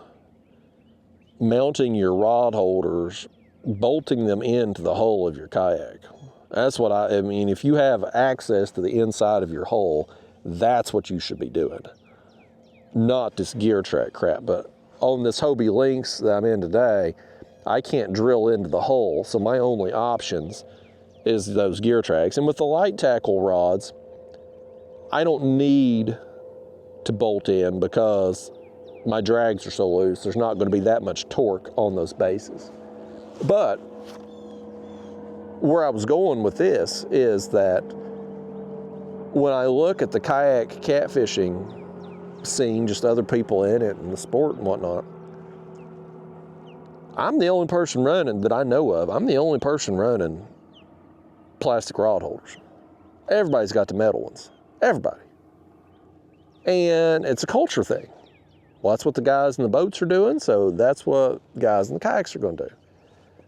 mounting your rod holders, bolting them into the hull of your kayak. That's what I mean, if you have access to the inside of your hull, that's what you should be doing. Not this gear track crap. But on this Hobie Lynx that I'm in today, I can't drill into the hull, so my only options is those gear tracks. And with the light tackle rods, I don't need to bolt in because my drags are so loose, there's not going to be that much torque on those bases. But where I was going with this is that when I look at the kayak catfishing scene, just other people in it and the sport and whatnot, I'm the only person running that I know of. I'm the only person running plastic rod holders. Everybody's got the metal ones. Everybody. And it's a culture thing. Well, that's what the guys in the boats are doing, so that's what guys in the kayaks are going to do.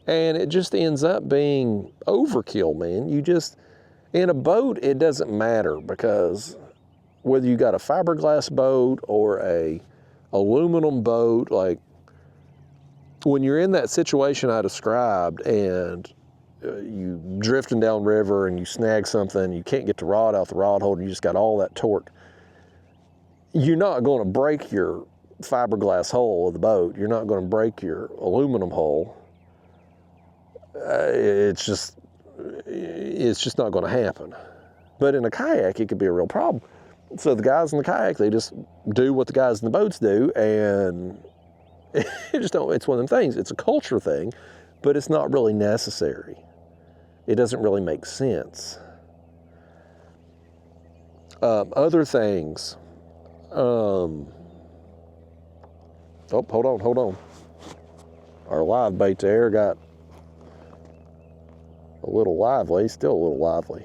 And it just ends up being overkill, man. In a boat, it doesn't matter, because whether you got a fiberglass boat or a aluminum boat, like when you're in that situation I described and you drifting down river and you snag something, you can't get the rod out the rod holder, you just got all that torque, you're not going to break your fiberglass hull of the boat. You're not going to break your aluminum hull. It's just not going to happen. But in a kayak, it could be a real problem. So the guys in the kayak, they just do what the guys in the boats do, and it's one of them things. It's a culture thing, but it's not really necessary. It doesn't really make sense. Other things. Oh, hold on. Our live bait there got a little lively, still a little lively.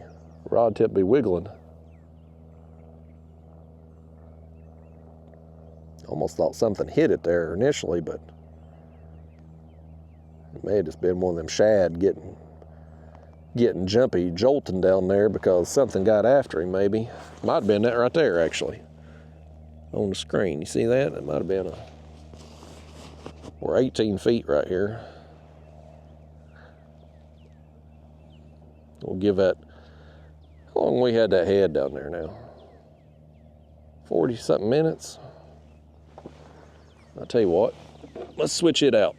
Rod tip be wiggling. Almost thought something hit it there initially, but it may have just been one of them shad getting jumpy, jolting down there because something got after him, maybe. Might have been that right there, actually, on the screen. You see that? It might have been we're 18 feet right here. We'll give that, how long we had that head down there now? 40-something minutes. I'll tell you what, let's switch it out.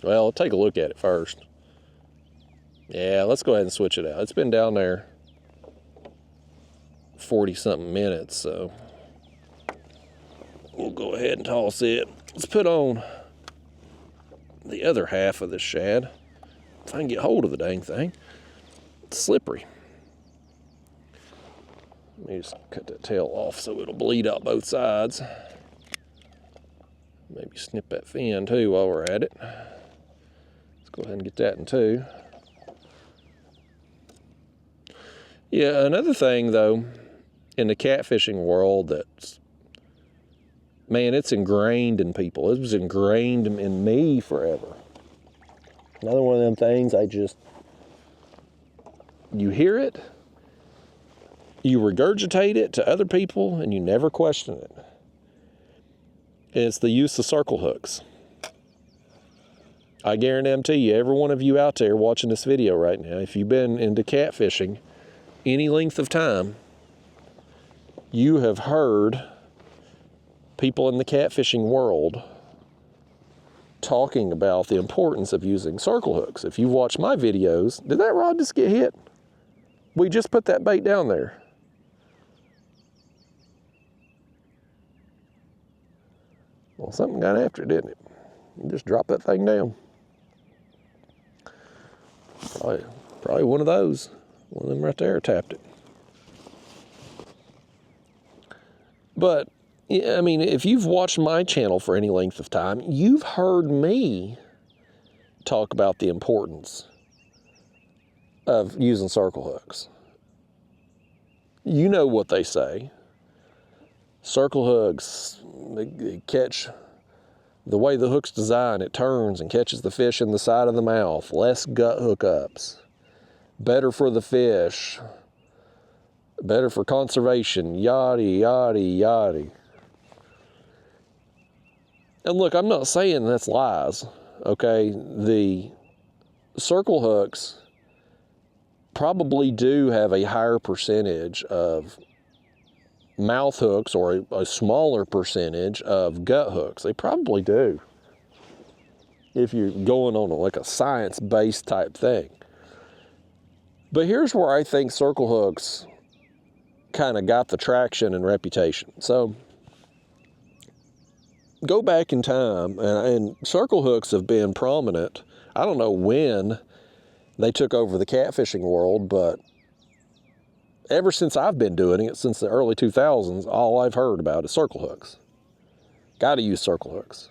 Well, take a look at it first. Yeah, let's go ahead and switch it out. It's been down there 40-something minutes, so we'll go ahead and toss it. Let's put on the other half of this shad. If I can get hold of the dang thing. It's slippery. Let me just cut that tail off so it'll bleed out both sides. Maybe snip that fin too while we're at it. Let's go ahead and get that in too. Yeah, another thing though, in the catfishing world that's, man, it's ingrained in people. It was ingrained in me forever. Another one of them things you hear it, you regurgitate it to other people, and you never question it. It's the use of circle hooks. I guarantee you, every one of you out there watching this video right now, if you've been into catfishing any length of time, you have heard people in the catfishing world talking about the importance of using circle hooks. If you've watched my videos, did that rod just get hit? We just put that bait down there. Well, something got after it, didn't it? You just dropped that thing down. Probably one of those. One of them right there tapped it. But, I mean, if you've watched my channel for any length of time, you've heard me talk about the importance of using circle hooks. You know what they say. Circle hooks, they catch, the way the hook's designed, it turns and catches the fish in the side of the mouth. Less gut hookups. Better for the fish. Better for conservation. Yaddy, yaddy, yaddy. And look, I'm not saying that's lies, okay? The circle hooks probably do have a higher percentage of mouth hooks or a smaller percentage of gut hooks. They probably do, if you're going on like a science-based type thing. But here's where I think circle hooks kind of got the traction and reputation. So go back in time, and circle hooks have been prominent. I don't know when they took over the catfishing world, but ever since I've been doing it, since the early 2000s, all I've heard about is circle hooks. Got to use circle hooks.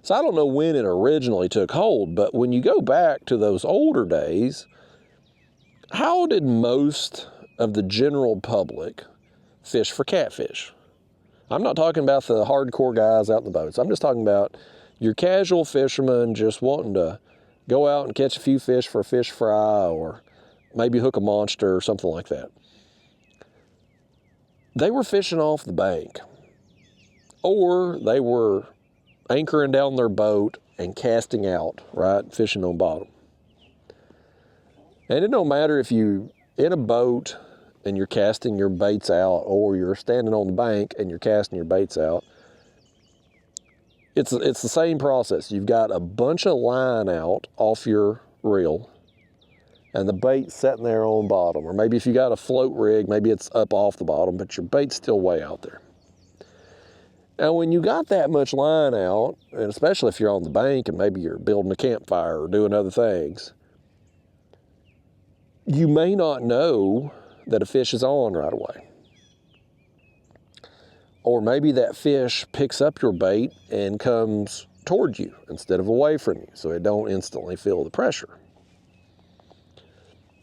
So I don't know when it originally took hold, but when you go back to those older days, how did most of the general public fish for catfish? I'm not talking about the hardcore guys out in the boats. I'm just talking about your casual fisherman just wanting to go out and catch a few fish for a fish fry, or maybe hook a monster or something like that. They were fishing off the bank, or they were anchoring down their boat and casting out, right? Fishing on bottom. And it don't matter if you're in a boat and you're casting your baits out, or you're standing on the bank and you're casting your baits out. It's the same process. You've got a bunch of line out off your reel, and the bait's sitting there on bottom. Or maybe if you got a float rig, maybe it's up off the bottom, but your bait's still way out there. Now, when you got that much line out, and especially if you're on the bank and maybe you're building a campfire or doing other things, you may not know that a fish is on right away. Or maybe that fish picks up your bait and comes toward you instead of away from you, so it don't instantly feel the pressure.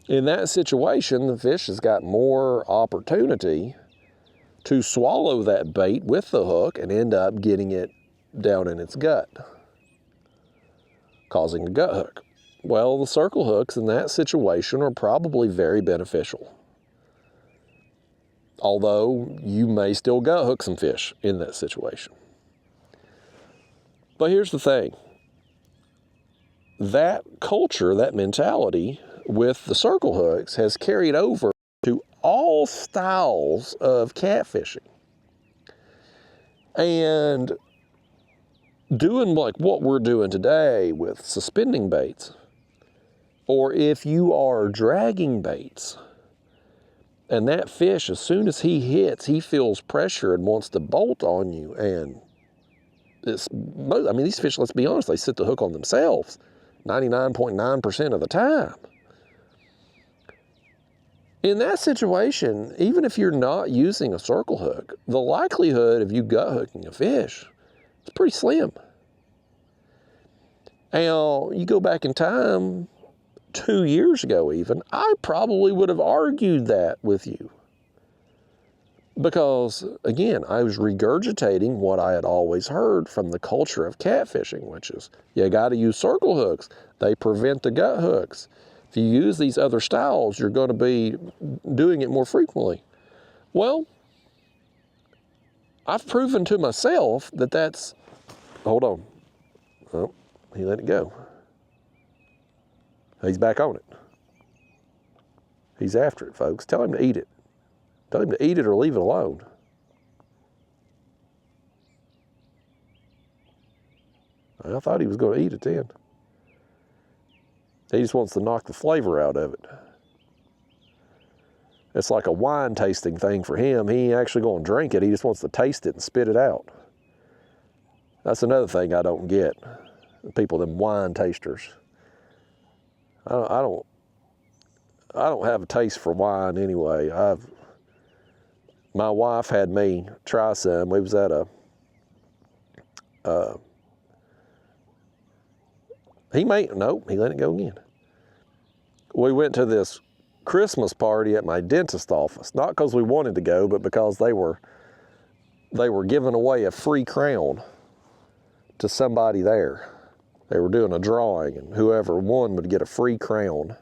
In that situation, the fish has got more opportunity to swallow that bait with the hook and end up getting it down in its gut, causing a gut hook. Well, the circle hooks in that situation are probably very beneficial, although you may still gut hook some fish in that situation. But here's the thing. That culture, that mentality with the circle hooks has carried over to all styles of catfishing. And doing like what we're doing today with suspending baits, or if you are dragging baits, and that fish, as soon as he hits, he feels pressure and wants to bolt on you. And I mean, these fish, let's be honest, they sit the hook on themselves 99.9% of the time. In that situation, even if you're not using a circle hook, the likelihood of you gut hooking a fish is pretty slim. Now, you go back in time, 2 years ago even, I probably would have argued that with you. Because, again, I was regurgitating what I had always heard from the culture of catfishing, which is, you got to use circle hooks. They prevent the gut hooks. If you use these other styles, you're going to be doing it more frequently. Well, I've proven to myself that that's, hold on. Oh, he let it go. He's back on it. He's after it, folks. Tell him to eat it. Tell him to eat it or leave it alone. I thought he was going to eat it then. He just wants to knock the flavor out of it. It's like a wine tasting thing for him. He ain't actually going to drink it. He just wants to taste it and spit it out. That's another thing I don't get. People, them wine tasters. I don't have a taste for wine anyway. My wife had me try some. We was at he let it go again. We went to this Christmas party at my dentist office, not because we wanted to go, but because they were giving away a free crown to somebody there. They were doing a drawing, and whoever won would get a free crown.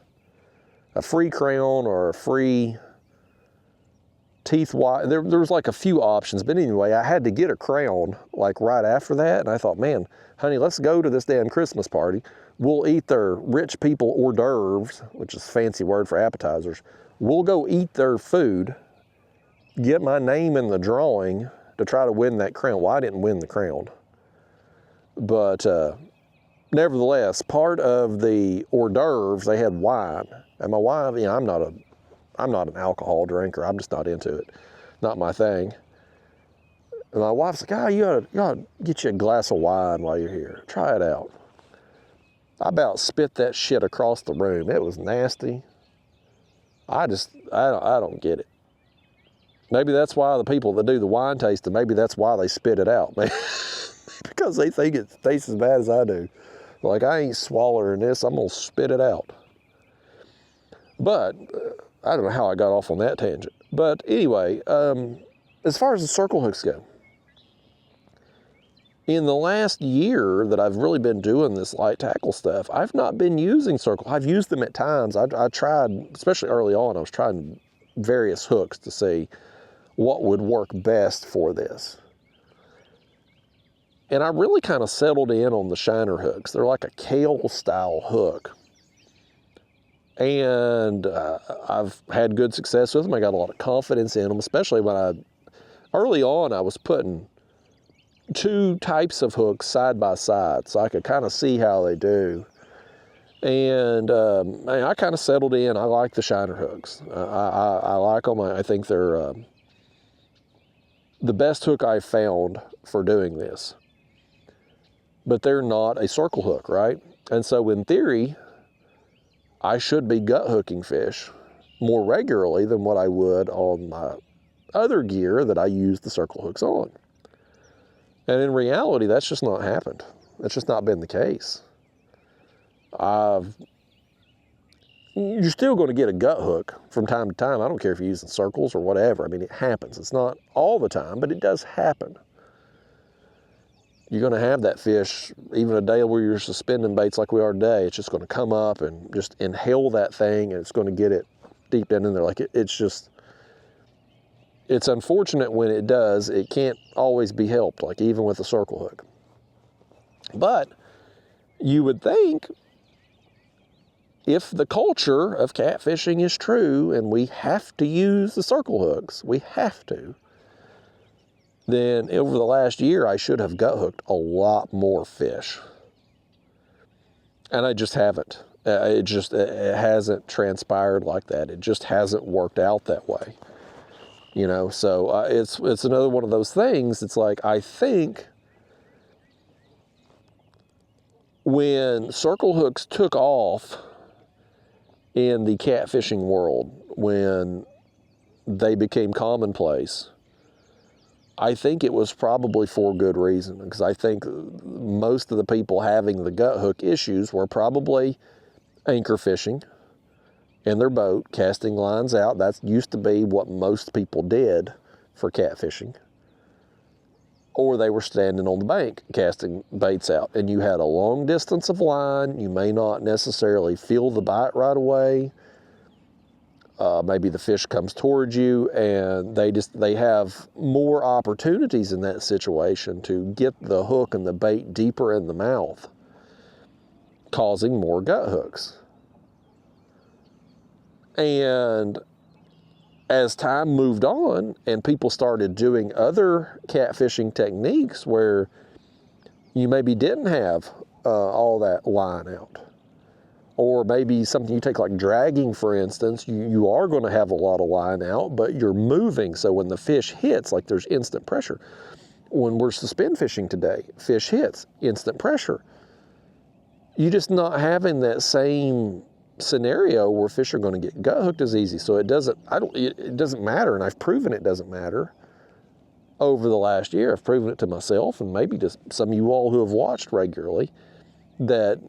A free crown or a free teeth white. There was like a few options, but anyway, I had to get a crown like right after that, and I thought, man, honey, let's go to this damn Christmas party. We'll eat their rich people hors d'oeuvres, which is a fancy word for appetizers. We'll go eat their food, get my name in the drawing to try to win that crown. Well, I didn't win the crown. But nevertheless, part of the hors d'oeuvres, they had wine. And my wife, you know, I'm not an alcohol drinker. I'm just not into it. Not my thing. And my wife's like, you ought to get you a glass of wine while you're here. Try it out. I about spit that shit across the room. It was nasty. I don't get it. Maybe that's why the people that do the wine tasting, maybe that's why they spit it out. Because they think it tastes as bad as I do. Like, I ain't swallowing this, I'm gonna spit it out. But, I don't know how I got off on that tangent. But anyway, as far as the circle hooks go, in the last year that I've really been doing this light tackle stuff, I've not been using circle. I've used them at times. I tried, especially early on, I was trying various hooks to see what would work best for this. And I really kind of settled in on the shiner hooks. They're like a kale style hook. And I've had good success with them. I got a lot of confidence in them, especially when early on I was putting two types of hooks side by side so I could kind of see how they do. And I kind of settled in. I like the shiner hooks. I like them. I think they're the best hook I've found for doing this. But they're not a circle hook, right? And so in theory, I should be gut hooking fish more regularly than what I would on my other gear that I use the circle hooks on. And in reality, that's just not happened. That's just not been the case. You're still going to get a gut hook from time to time. I don't care if you're using circles or whatever. I mean, it happens. It's not all the time, but it does happen. You're going to have that fish, even a day where you're suspending baits like we are today, it's just going to come up and just inhale that thing, and it's going to get it deep in there. Like it's unfortunate when it does. It can't always be helped, like even with a circle hook. But you would think if the culture of catfishing is true and we have to use the circle hooks, we have to, then over the last year, I should have gut hooked a lot more fish. And I just haven't. It hasn't transpired like that. It just hasn't worked out that way. You know, so it's another one of those things. It's like, I think when circle hooks took off in the catfishing world, when they became commonplace, I think it was probably for good reason, because I think most of the people having the gut hook issues were probably anchor fishing in their boat, casting lines out. That used to be what most people did for catfishing. Or they were standing on the bank casting baits out, and you had a long distance of line. You may not necessarily feel the bite right away. Maybe the fish comes towards you, and they have more opportunities in that situation to get the hook and the bait deeper in the mouth, causing more gut hooks. And as time moved on and people started doing other catfishing techniques where you maybe didn't have all that line out. Or maybe something you take like dragging, for instance, you are going to have a lot of line out, but you're moving. So when the fish hits, like there's instant pressure. When we're suspend fishing today, fish hits, instant pressure. You're just not having that same scenario where fish are going to get gut hooked as easy. So it doesn't matter, and I've proven it doesn't matter over the last year. I've proven it to myself and maybe just some of you all who have watched regularly, that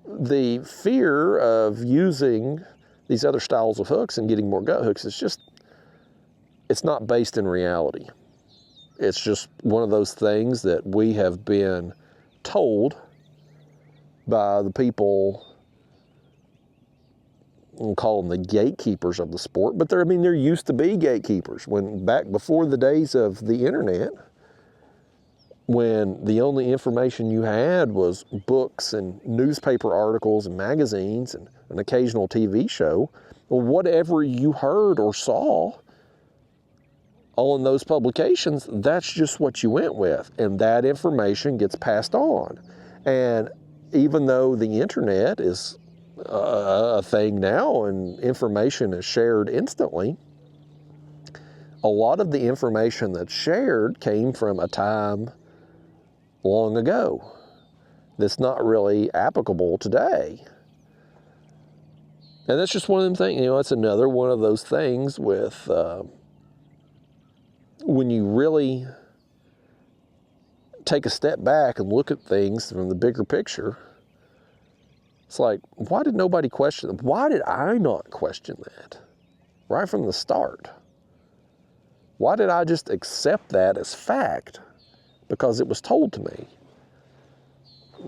the fear of using these other styles of hooks and getting more gut hooks is just, it's not based in reality. It's just one of those things that we have been told by the people, we'll call them the gatekeepers of the sport, but there used to be gatekeepers when back before the days of the internet, when the only information you had was books and newspaper articles and magazines and an occasional TV show. Well, whatever you heard or saw on those publications, that's just what you went with, and that information gets passed on. And even though the internet is a thing now and information is shared instantly, a lot of the information that's shared came from a time long ago that's not really applicable today. And that's just one of them things, it's another one of those things with when you really take a step back and look at things from the bigger picture, it's like, why did nobody question them? Why did I not question that right from the start? Why did I just accept that as fact? Because it was told to me.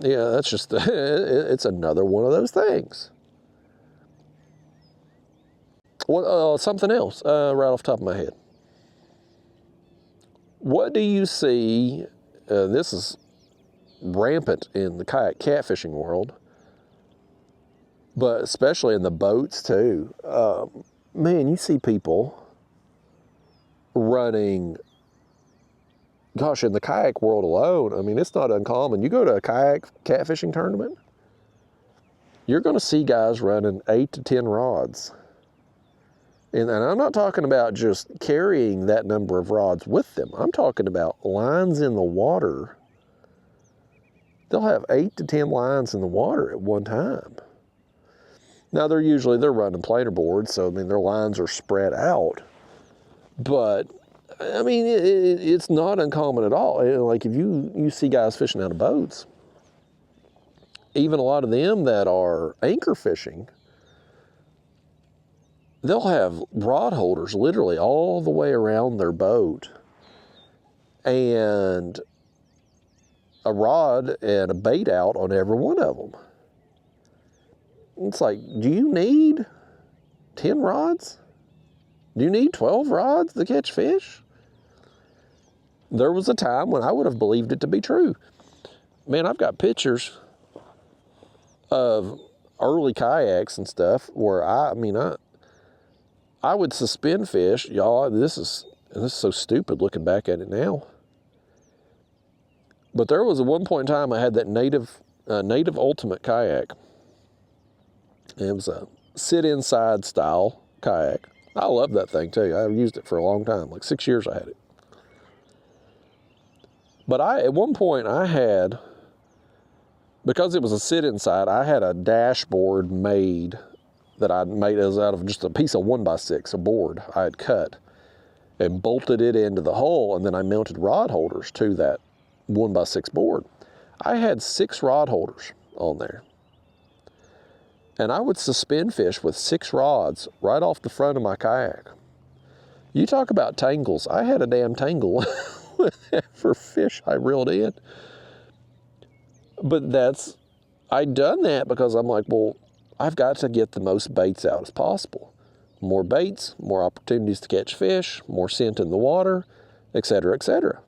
Yeah, that's just, it's another one of those things. Something else right off the top of my head. What do you see, this is rampant in the kayak catfishing world, but especially in the boats too. Man, you see people running, gosh, in the kayak world alone, it's not uncommon. You go to a kayak catfishing tournament, you're going to see guys running 8 to 10 rods. And I'm not talking about just carrying that number of rods with them. I'm talking about lines in the water. They'll have 8 to 10 lines in the water at one time. Now, they're running planer boards, so their lines are spread out. But it's not uncommon at all. Like if you see guys fishing out of boats, even a lot of them that are anchor fishing, they'll have rod holders literally all the way around their boat and a rod and a bait out on every one of them. It's like, do you need 10 rods? Do you need 12 rods to catch fish? There was a time when I would have believed it to be true. Man, I've got pictures of early kayaks and stuff where I would suspend fish. Y'all, this is so stupid looking back at it now. But there was at one point in time I had that native ultimate kayak. It was a sit inside style kayak. I love that thing too. I've used it for a long time, like 6 years I had it. But at one point I had, because it was a sit inside, I had a dashboard made that I'd made as out of just a piece of 1x6, a board I had cut and bolted it into the hole, and then I mounted rod holders to that 1x6 board. I had 6 rod holders on there. And I would suspend fish with 6 rods right off the front of my kayak. You talk about tangles. I had a damn tangle for fish I reeled in. But I'd done that because I'm like, well, I've got to get the most baits out as possible. More baits, more opportunities to catch fish, more scent in the water, etc., etc.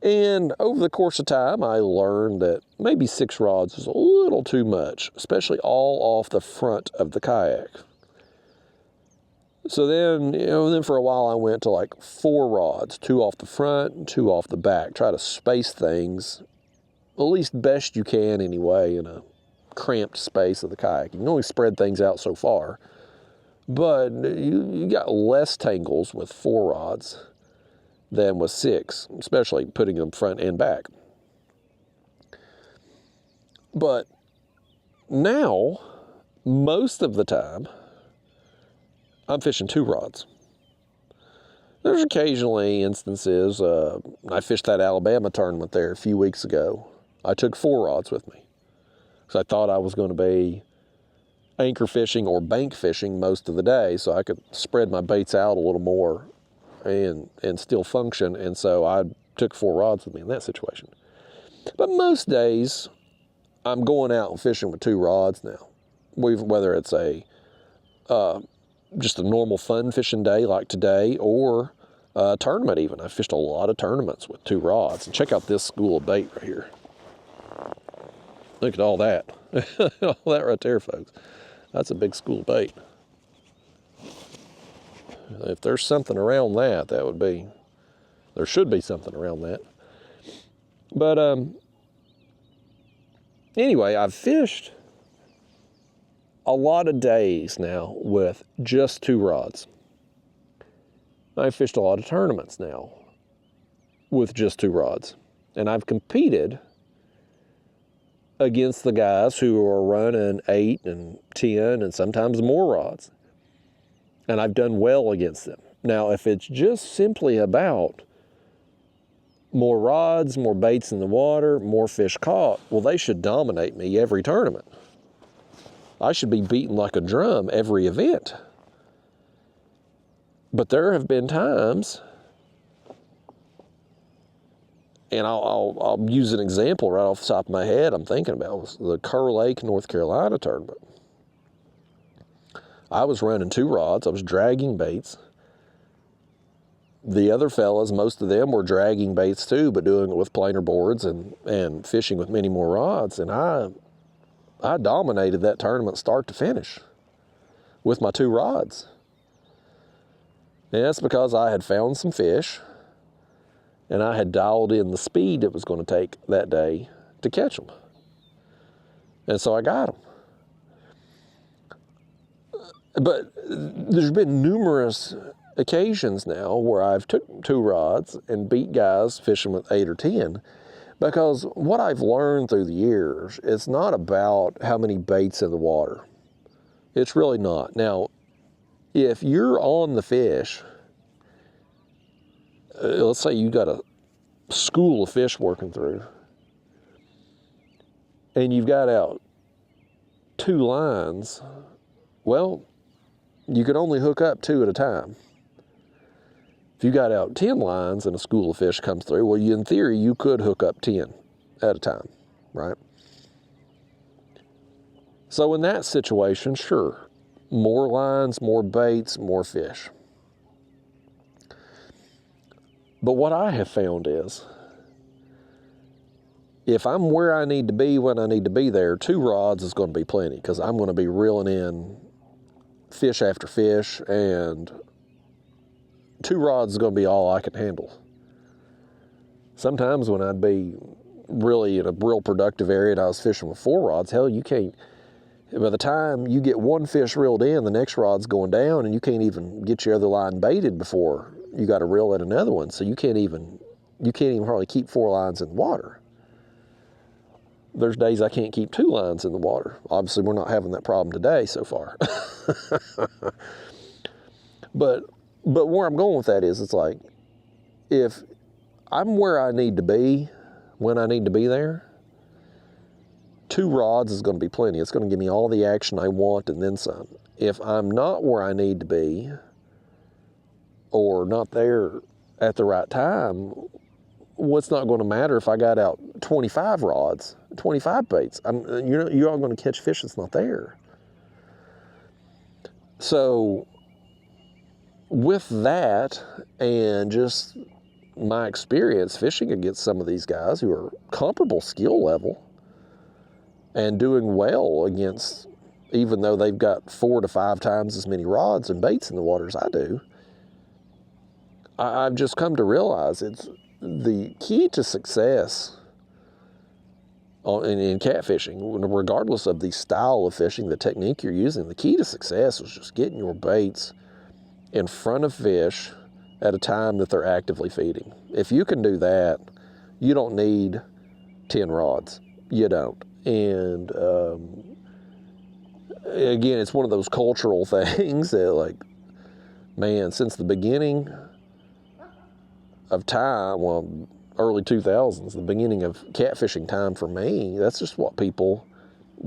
And over the course of time, I learned that maybe 6 rods was a little too much, especially all off the front of the kayak. So then, then for a while I went to like 4 rods, 2 off the front and 2 off the back. Try to space things, at least best you can anyway, in a cramped space of the kayak. You can only spread things out so far, but you got less tangles with 4 rods than with 6, especially putting them front and back. But now, most of the time, I'm fishing 2 rods. There's occasionally instances, I fished that Alabama tournament there a few weeks ago. I took 4 rods with me because I thought I was going to be anchor fishing or bank fishing most of the day, so I could spread my baits out a little more and still function. And so I took 4 rods with me in that situation. But most days, I'm going out and fishing with 2 rods now. Whether it's just a normal fun fishing day like today, or a tournament even. I fished a lot of tournaments with 2 rods. And check out this school of bait right here. Look at all that. All that right there, folks. That's a big school of bait. If there's something around that, there should be something around that. But anyway, I've fished a lot of days now with just 2 rods. I've fished a lot of tournaments now with just 2 rods. And I've competed against the guys who are running 8 and 10 and sometimes more rods. And I've done well against them. Now, if it's just simply about more rods, more baits in the water, more fish caught, well, they should dominate me every tournament. I should be beaten like a drum every event. But there have been times, and I'll use an example right off the top of my head I'm thinking about, was the Kerr Lake, North Carolina tournament. I was running 2 rods. I was dragging baits. The other fellas, most of them were dragging baits too, but doing it with planer boards and fishing with many more rods. And I dominated that tournament start to finish with my 2 rods. And that's because I had found some fish and I had dialed in the speed it was going to take that day to catch them. And so I got them. But there's been numerous occasions now where I've took 2 rods and beat guys fishing with 8 or 10, because what I've learned through the years, it's not about how many baits in the water. It's really not. Now, if you're on the fish, let's say you got a school of fish working through, and you've got out 2 lines, well, you can only hook up 2 at a time. If you got out 10 lines and a school of fish comes through, well, in theory, you could hook up 10 at a time, right? So in that situation, sure, more lines, more baits, more fish. But what I have found is, if I'm where I need to be when I need to be there, 2 rods is going to be plenty, because I'm going to be reeling in fish after fish, and 2 rods is going to be all I can handle. Sometimes when I'd be really in a real productive area and I was fishing with 4 rods, hell, you can't, by the time you get one fish reeled in, the next rod's going down, and you can't even get your other line baited before you got to reel in another one. So you can't even hardly keep 4 lines in the water. There's days I can't keep 2 lines in the water. Obviously, we're not having that problem today so far. But where I'm going with that is, it's like, if I'm where I need to be when I need to be there, 2 rods is going to be plenty. It's going to give me all the action I want and then some. If I'm not where I need to be, or not there at the right time, what's not going to matter if I got out 25 rods, 25 baits? You're all going to catch fish that's not there. So with that, and just my experience fishing against some of these guys who are comparable skill level and doing well against even though they've got 4 to 5 times as many rods and baits in the water as I do. I've just come to realize it's the key to success in catfishing, regardless of the style of fishing, the technique you're using. The key to success is just getting your baits in front of fish at a time that they're actively feeding. If you can do that, you don't need 10 rods. You don't. And again, it's one of those cultural things that, like, man, since the beginning of time, well, early 2000s, the beginning of catfishing time for me, that's just what people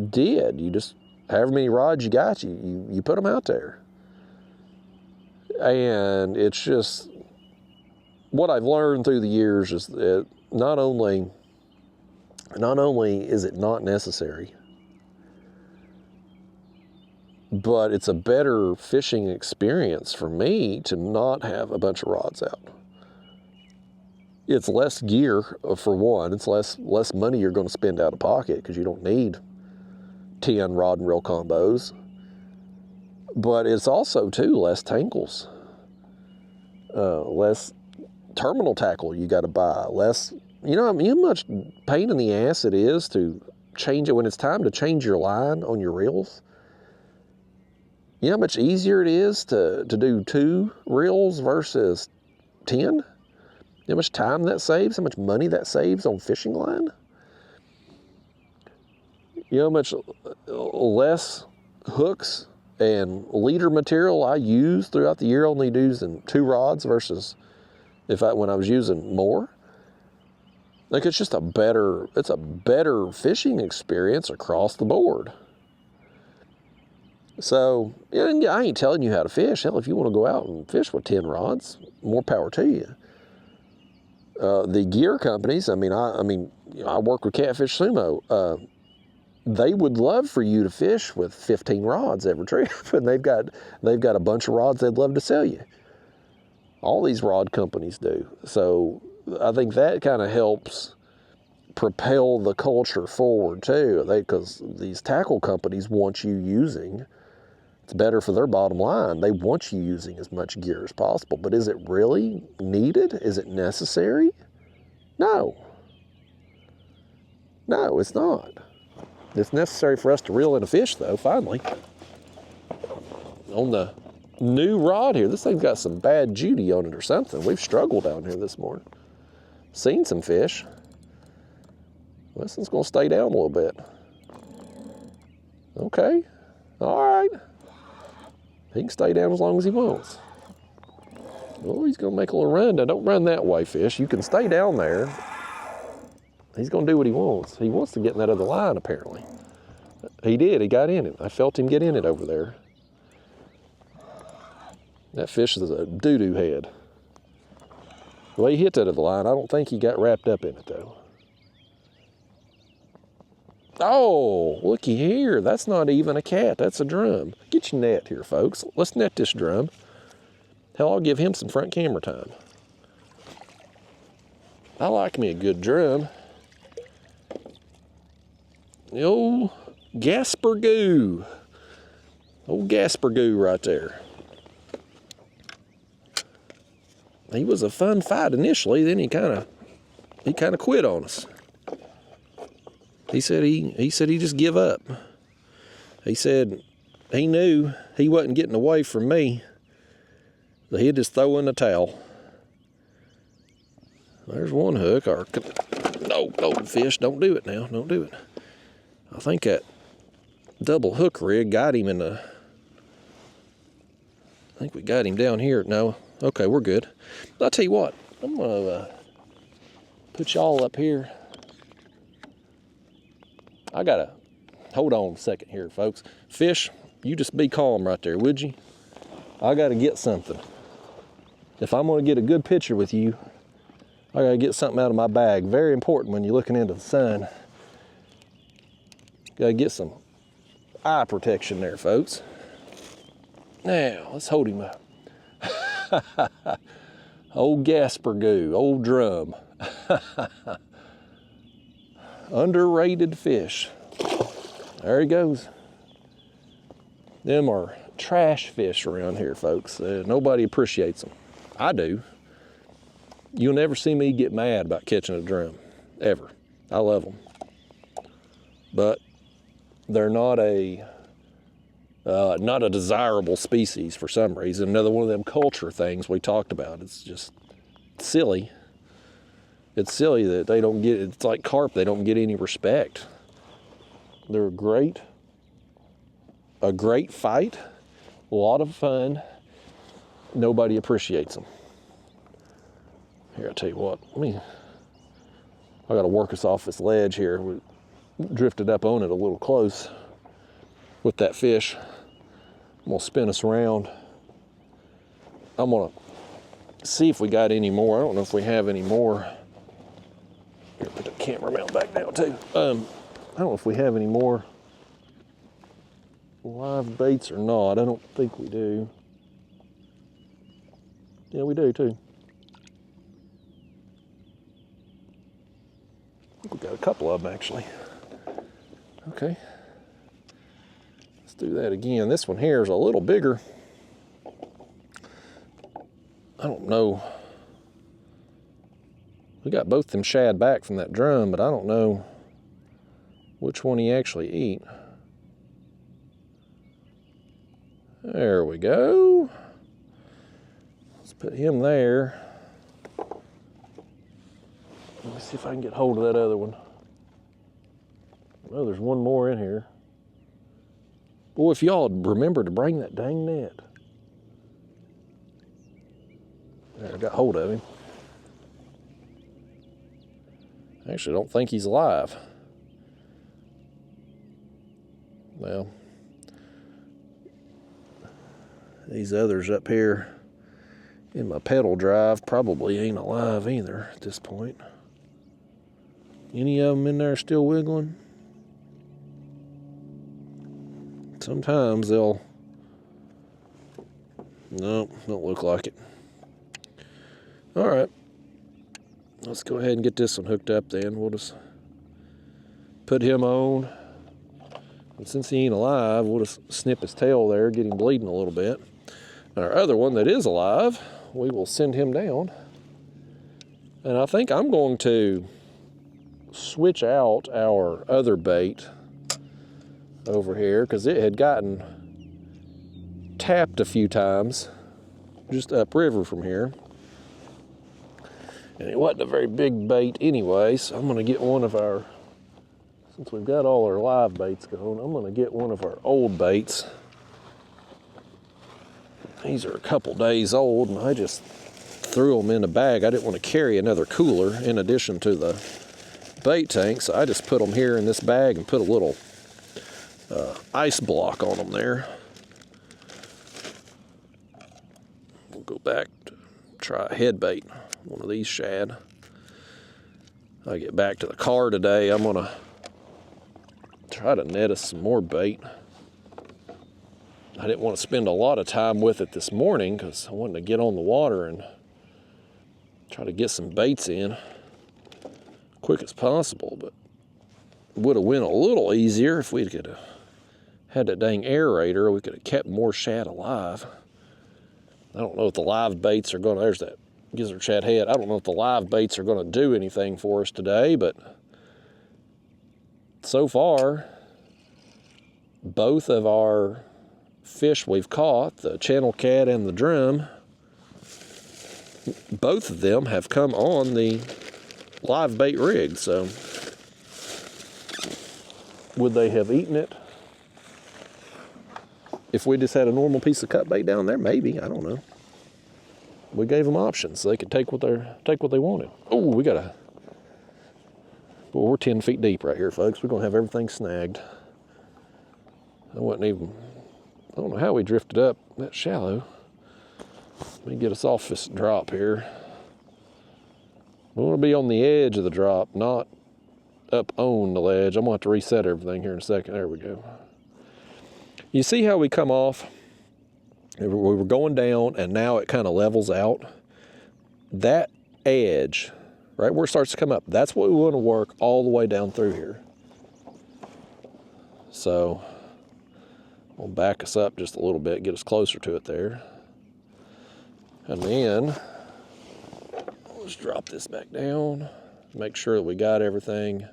did. You just, however many rods you got, you put them out there. And it's just, what I've learned through the years is that not only is it not necessary, but it's a better fishing experience for me to not have a bunch of rods out. It's less gear, for one. It's less money you're going to spend out of pocket because you don't need 10 rod and reel combos. But it's also, too, less tangles, less terminal tackle you got to buy, less, you know how much pain in the ass it is to change it when it's time to change your line on your reels. You know how much easier it is to do 2 reels versus 10? You know how much time that saves, how much money that saves on fishing line? You know how much less hooks and leader material I use throughout the year, only using 2 rods versus when I was using more? Like, it's just a better fishing experience across the board. So, and I ain't telling you how to fish. Hell, if you want to go out and fish with 10 rods, more power to you. The gear companies, I work with Catfish SUMO. They would love for you to fish with 15 rods every trip, and they've got a bunch of rods they'd love to sell you. All these rod companies do. So I think that kind of helps propel the culture forward too, because these tackle companies want you using. It's better for their bottom line. They want you using as much gear as possible. But is it really needed? Is it necessary? No. No, it's not. It's necessary for us to reel in a fish, though, finally. On the new rod here, this thing's got some bad Judy on it or something. We've struggled down here this morning. Seen some fish. This one's going to stay down a little bit. Okay. All right. He can stay down as long as he wants. Oh, he's going to make a little run. Now, don't run that way, fish. You can stay down there. He's going to do what he wants. He wants to get in that other line, apparently. He did. He got in it. I felt him get in it over there. That fish is a doo-doo head. The way he hit that other line, I don't think he got wrapped up in it, though. Oh, looky here. That's not even a cat. That's a drum. Get your net here, folks. Let's net this drum. Hell, I'll give him some front camera time. I like me a good drum. The old Gasper Goo. Old Gasper Goo right there. He was a fun fight initially, then he kind of quit on us. He said he just give up. He said he knew he wasn't getting away from me, so he'd just throw in the towel. There's one hook. No, fish, don't do it now. Don't do it. I think that double hook rig got him I think we got him down here. No, okay, we're good. I'll tell you what, I'm gonna put y'all up here. Hold on a second here, folks. Fish, you just be calm right there, would you? I gotta get something. If I'm gonna get a good picture with you, I gotta get something out of my bag. Very important when you're looking into the sun. Gotta get some eye protection there, folks. Now, let's hold him up. Old Gasper Goo, old drum. Underrated fish. There he goes. Them are trash fish around here, folks. Nobody appreciates them. I do. You'll never see me get mad about catching a drum, ever. I love them. But they're not a desirable species for some reason. Another one of them culture things we talked about. It's just silly. It's silly that they don't get, it's like carp, they don't get any respect. They're a great fight, a lot of fun. Nobody appreciates them. Here, I tell you what, I gotta work us off this ledge here. We drifted up on it a little close with that fish. I'm gonna spin us around. I'm gonna see if we got any more. I don't know if we have any more. Here, put the camera mount back down too. I don't know if we have any more live baits or not. I don't think we do. Yeah, we do too. I think we got a couple of them actually. Okay. Let's do that again. This one here is a little bigger. I don't know. We got both them shad back from that drum, but I don't know which one he actually eat. There we go. Let's put him there. Let me see if I can get hold of that other one. Oh, there's one more in here. Boy, if y'all remember to bring that dang net. There, I got hold of him. Actually, I don't think he's alive. Well, these others up here in my pedal drive probably ain't alive either at this point. Any of them in there still wiggling? Sometimes they'll... Nope, don't look like it. All right. Let's go ahead and get this one hooked up then. We'll just put him on. And since he ain't alive, we'll just snip his tail there, get him bleeding a little bit. And our other one that is alive, we will send him down. And I think I'm going to switch out our other bait over here because it had gotten tapped a few times just upriver from here. And it wasn't a very big bait anyway, so I'm going to get one of our, since we've got all our live baits going, I'm going to get one of our old baits. These are a couple days old, and I just threw them in a bag. I didn't want to carry another cooler in addition to the bait tank, so I just put them here in this bag and put a little ice block on them there. We'll go back to try a head bait, one of these shad. I get back to the car today, I'm gonna try to net us some more bait. I didn't want to spend a lot of time with it this morning because I wanted to get on the water and try to get some baits in quick as possible, but would have went a little easier if we could have had that dang aerator. We could have kept more shad alive. I don't know if the live baits are going to, there's that gizzard shad head. I don't know if the live baits are going to do anything for us today, but so far, both of our fish we've caught, the channel cat and the drum, both of them have come on the live bait rig. So would they have eaten it if we just had a normal piece of cut bait down there? Maybe, I don't know. We gave them options so they could take what they wanted. Oh, we got a, well, we're 10 feet deep right here, folks. We're gonna have everything snagged. I don't know how we drifted up that shallow. Let me get us off this drop here. We want to be on the edge of the drop, not up on the ledge. I'm going to have to reset everything here in a second. There we go. You see how we come off? We were going down, and now it kind of levels out. That edge, right where it starts to come up, that's what we want to work all the way down through here. So We'll back us up just a little bit, get us closer to it there. And then, let's drop this back down. Make sure that we got everything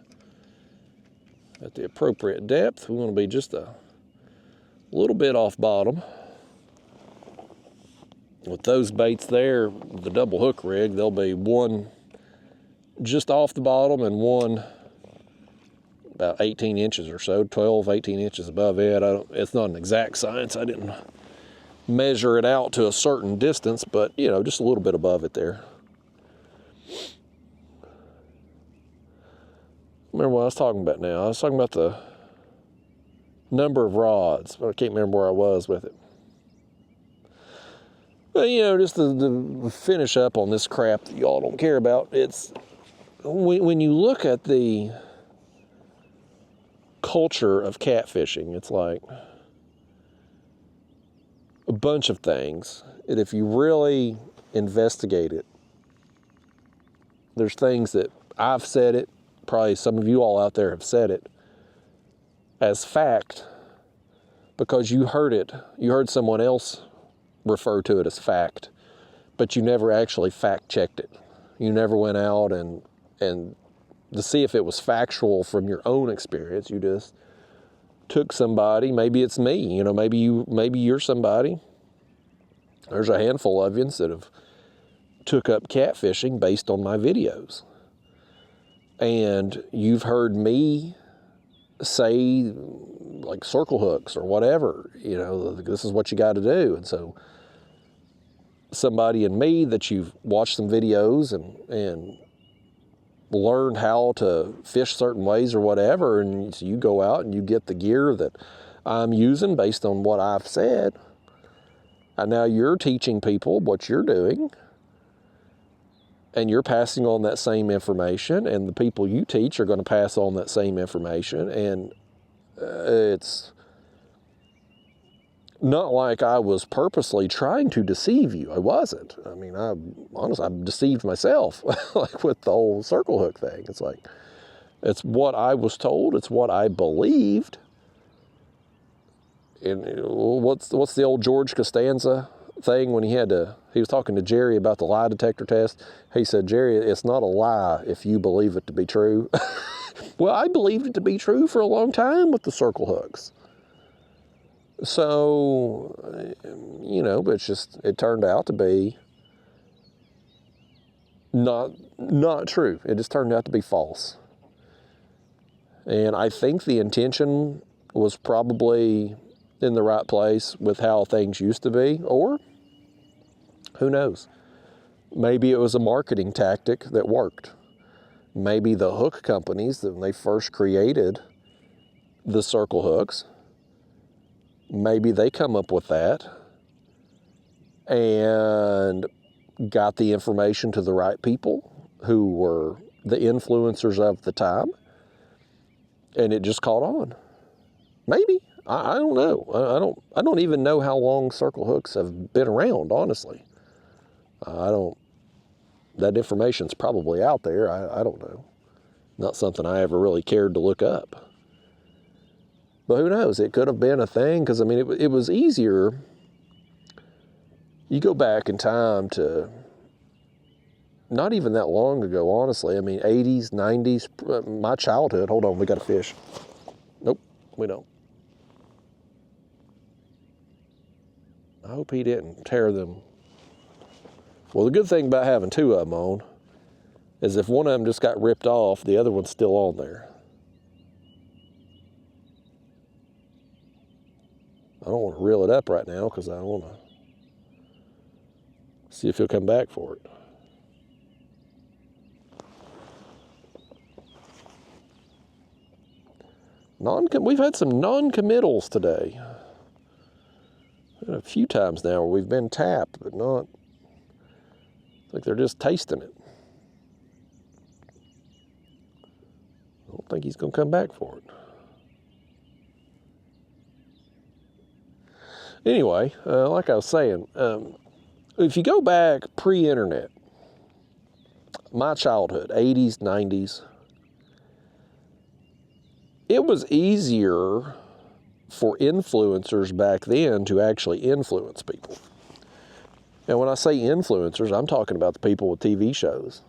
at the appropriate depth. We want to be just a little bit off bottom. With those baits there, the double hook rig, there'll be one just off the bottom and one about 18 inches or so, 12, 18 inches above it. It's not an exact science. I didn't measure it out to a certain distance, but you know, just a little bit above it there. Remember what I was talking about now? I was talking about the number of rods, but I can't remember where I was with it. But you know, just to finish up on this crap that y'all don't care about, it's when you look at the culture of catfishing, it's like a bunch of things. And if you really investigate it, there's things that I've said it, probably some of you all out there have said it as fact because you heard someone else refer to it as fact, but you never actually fact checked it. You never went out and to see if it was factual from your own experience. You just took somebody, maybe it's me, you know, maybe you're somebody. There's a handful of you that have took up catfishing based on my videos. And you've heard me say, like, circle hooks or whatever, you know, this is what you got to do. And so somebody in me that you've watched some videos and learned how to fish certain ways or whatever, and so you go out and you get the gear that I'm using based on what I've said. And now you're teaching people what you're doing. And you're passing on that same information, and the people you teach are going to pass on that same information. And it's not like I was purposely trying to deceive you. I wasn't. I mean, honestly, I deceived myself, like with the whole circle hook thing. It's like, it's what I was told. It's what I believed. And what's the old George Costanza thing when he was talking to Jerry about the lie detector test? He said, Jerry, it's not a lie if you believe it to be true. Well, I believed it to be true for a long time with the circle hooks. So, you know, but it turned out to be not true. It just turned out to be false. And I think the intention was probably in the right place with how things used to be, or who knows? Maybe it was a marketing tactic that worked. Maybe the hook companies, when they first created the circle hooks, maybe they come up with that and got the information to the right people who were the influencers of the time, and it just caught on. Maybe. I don't know. I don't even know how long circle hooks have been around, honestly. That information's probably out there. I don't know. Not something I ever really cared to look up. But who knows? It could have been a thing, because, I mean, it was easier. You go back in time to not even that long ago, honestly. I mean, 80s, 90s, my childhood. Hold on, we got a fish. Nope, we don't. I hope he didn't tear them. Well, the good thing about having two of them on is if one of them just got ripped off, the other one's still on there. I don't want to reel it up right now because I want to see if he'll come back for it. We've had some non-committals today. A few times now where we've been tapped, but not, like they're just tasting it. I don't think he's going to come back for it. Anyway, like I was saying, if you go back pre-internet, my childhood, 80s, 90s, it was easier for influencers back then to actually influence people. And when I say influencers, I'm talking about the people with TV shows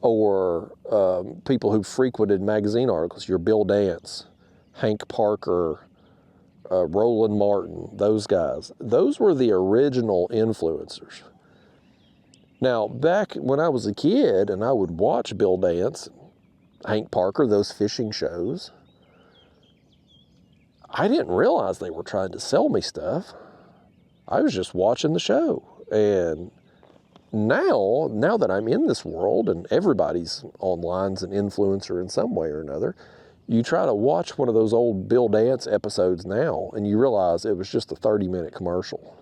or people who frequented magazine articles, your Bill Dance, Hank Parker, Roland Martin, those guys. Those were the original influencers. Now, back when I was a kid and I would watch Bill Dance, Hank Parker, those fishing shows, I didn't realize they were trying to sell me stuff. I was just watching the show. And now that I'm in this world and everybody's online's an influencer in some way or another, you try to watch one of those old Bill Dance episodes now and you realize it was just a 30-minute commercial.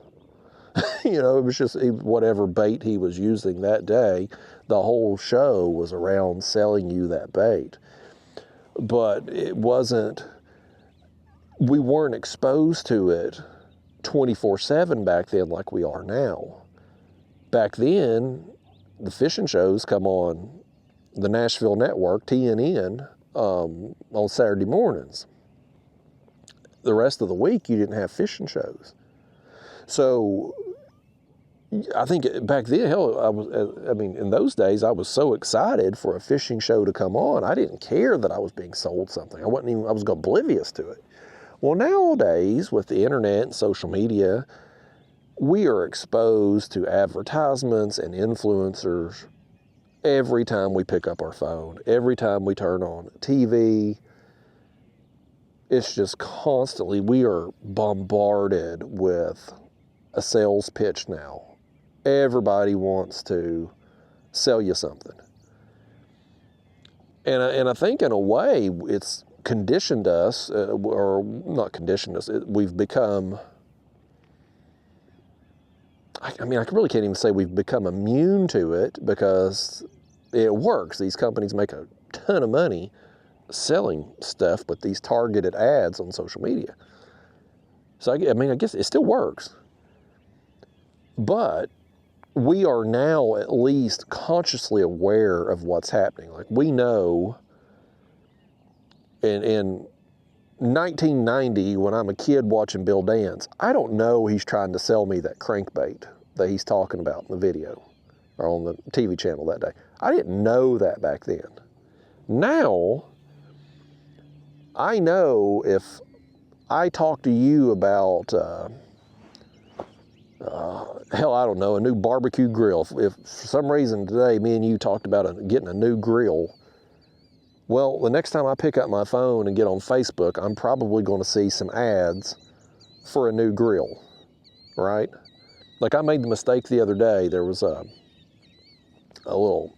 You know, it was just whatever bait he was using that day. The whole show was around selling you that bait. But it wasn't, we weren't exposed to it 24/7 back then like we are now. Back then, the fishing shows come on the Nashville network, TNN, on Saturday mornings. The rest of the week, you didn't have fishing shows. So I think back then, hell, I mean, in those days, I was so excited for a fishing show to come on. I didn't care that I was being sold something. I was oblivious to it. Well, nowadays, with the internet and social media, we are exposed to advertisements and influencers every time we pick up our phone, every time we turn on TV. It's just constantly, we are bombarded with a sales pitch now. Everybody wants to sell you something. And I think in a way it's conditioned us, or not conditioned us, we've become, I really can't even say we've become immune to it because it works. These companies make a ton of money selling stuff with these targeted ads on social media. So I guess it still works. But we are now at least consciously aware of what's happening. Like we know in 1990, when I'm a kid watching Bill Dance, I don't know he's trying to sell me that crankbait that he's talking about in the video or on the TV channel that day. I didn't know that back then. Now, I know if I talk to you about, hell, I don't know, a new barbecue grill. If for some reason today me and you talked about getting a new grill, well, the next time I pick up my phone and get on Facebook, I'm probably going to see some ads for a new grill, right? Like I made the mistake the other day. There was a little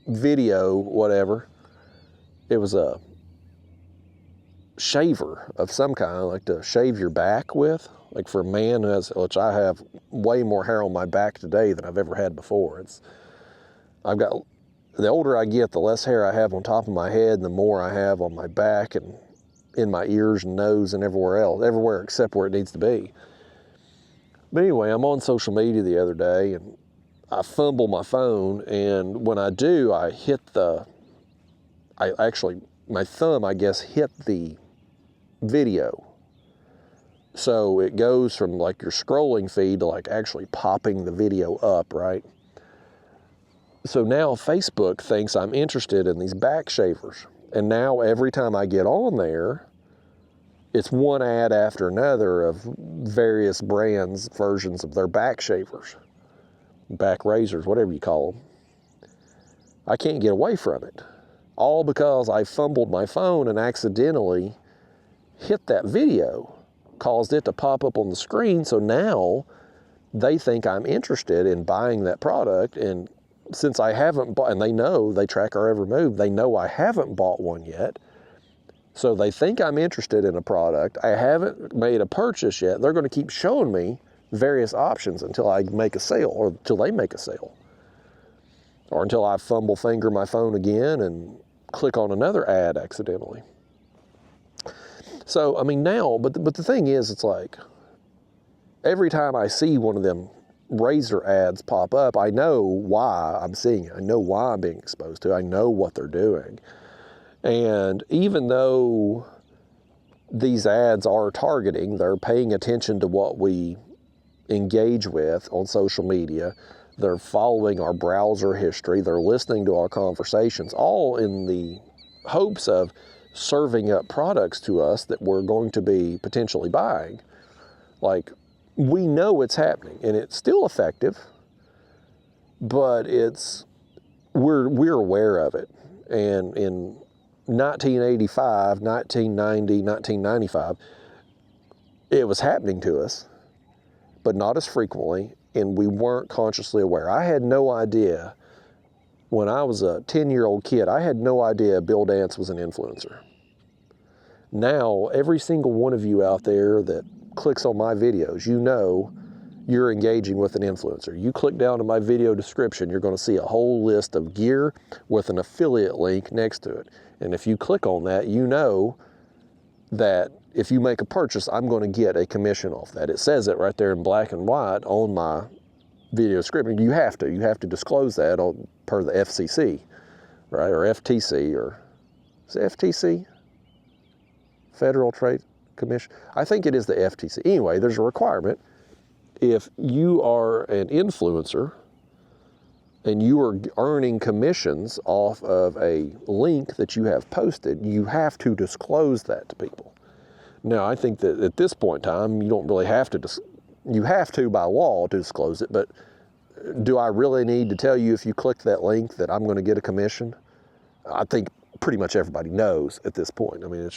video, whatever. It was a shaver of some kind, like to shave your back with. Like for a man who has, which I have way more hair on my back today than I've ever had before. The older I get, the less hair I have on top of my head and the more I have on my back and in my ears and nose and everywhere else, everywhere except where it needs to be. But anyway, I'm on social media the other day and I fumble my phone, and when I do, my thumb, I guess, hit the video. So it goes from like your scrolling feed to like actually popping the video up, right? So now Facebook thinks I'm interested in these back shavers. And now every time I get on there, it's one ad after another of various brands' versions of their back shavers, back razors, whatever you call them. I can't get away from it. All because I fumbled my phone and accidentally hit that video, caused it to pop up on the screen. So now they think I'm interested in buying that product. And since I haven't bought, and they know, they track our every move, they know I haven't bought one yet. So they think I'm interested in a product. I haven't made a purchase yet. They're going to keep showing me various options until I make a sale or until they make a sale. Or until I fumble finger my phone again and click on another ad accidentally. So, now, but the thing is, it's like, every time I see one of them razor ads pop up, I know why I'm seeing it. I know why I'm being exposed to it. I know what they're doing. And even though these ads are targeting. They're paying attention to what we engage with on social media. They're following our browser history. They're listening to our conversations, all in the hopes of serving up products to us that we're going to be potentially buying. Like, we know it's happening, and it's still effective, but we're aware of it. And in 1985, 1990, 1995, it was happening to us, but not as frequently, and we weren't consciously aware. I had no idea, when I was a 10-year-old kid, I had no idea Bill Dance was an influencer. Now, every single one of you out there that clicks on my videos, you know you're engaging with an influencer. You click down to my video description, you're going to see a whole list of gear with an affiliate link next to it. And if you click on that, you know that if you make a purchase, I'm going to get a commission off that. It says it right there in black and white on my video description. You have to disclose that per the FCC, right? Or FTC, or is it FTC? Federal Trade Commission? I think it is the FTC. Anyway, there's a requirement. If you are an influencer and you are earning commissions off of a link that you have posted, you have to disclose that to people. Now, I think that at this point in time, you don't really have to, you have to by law to disclose it, but do I really need to tell you if you click that link that I'm going to get a commission? I think pretty much everybody knows at this point. I mean,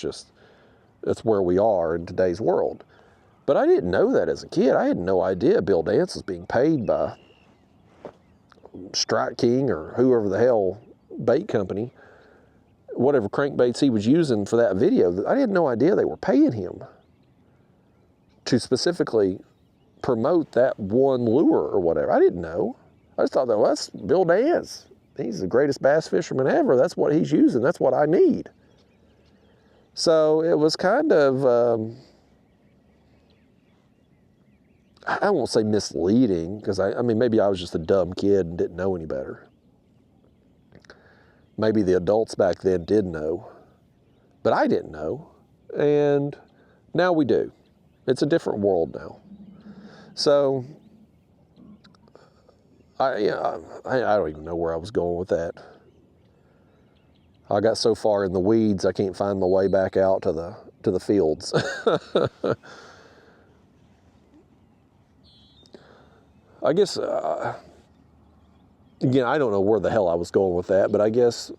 that's where we are in today's world. But I didn't know that as a kid. I had no idea Bill Dance was being paid by Strike King or whoever the hell bait company, whatever crankbaits he was using for that video. I had no idea they were paying him to specifically promote that one lure or whatever. I didn't know. I just thought, well, that's Bill Dance. He's the greatest bass fisherman ever. That's what he's using. That's what I need. So it was kind of, I won't say misleading, because I mean, maybe I was just a dumb kid and didn't know any better. Maybe the adults back then did know, but I didn't know, and now we do. It's a different world now. So I don't even know where I was going with that. I got so far in the weeds, I can't find my way back out to the fields. I guess, again, I don't know where the hell I was going with that, but I guess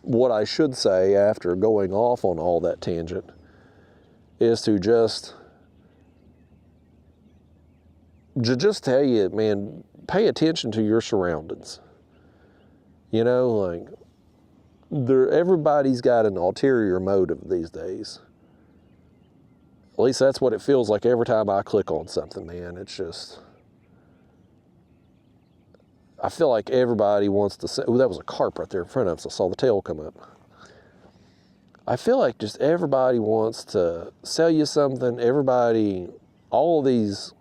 what I should say after going off on all that tangent is to just tell you, man, pay attention to your surroundings. You know, like, everybody's got an ulterior motive these days. At least that's what it feels like every time I click on something, man. It's just, I feel like everybody wants to say, oh, that was a carp right there in front of us. I saw the tail come up. I feel like just everybody wants to sell you something. Everybody, all of these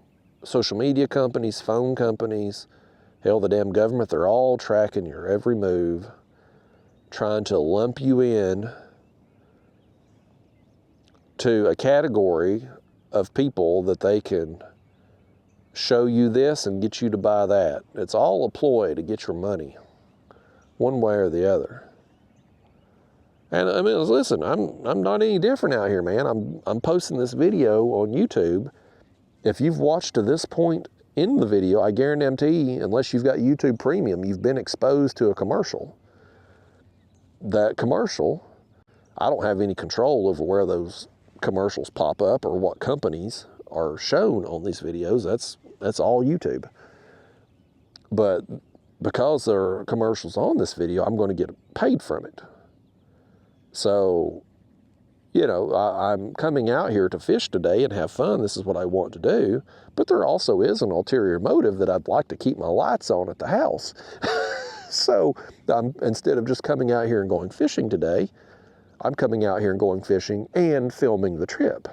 social media companies, phone companies, hell, the damn government, they're all tracking your every move, trying to lump you in to a category of people that they can show you this and get you to buy that. It's all a ploy to get your money, one way or the other. And I mean, listen, I'm not any different out here, man. I'm posting this video on YouTube. If you've watched to this point in the video, I guarantee, unless you've got YouTube Premium, you've been exposed to a commercial. That commercial, I don't have any control over where those commercials pop up or what companies are shown on these videos. That's all YouTube. But because there are commercials on this video, I'm going to get paid from it. So, you know, I'm coming out here to fish today and have fun. This is what I want to do. But there also is an ulterior motive that I'd like to keep my lights on at the house. So instead of just coming out here and going fishing today, I'm coming out here and going fishing and filming the trip,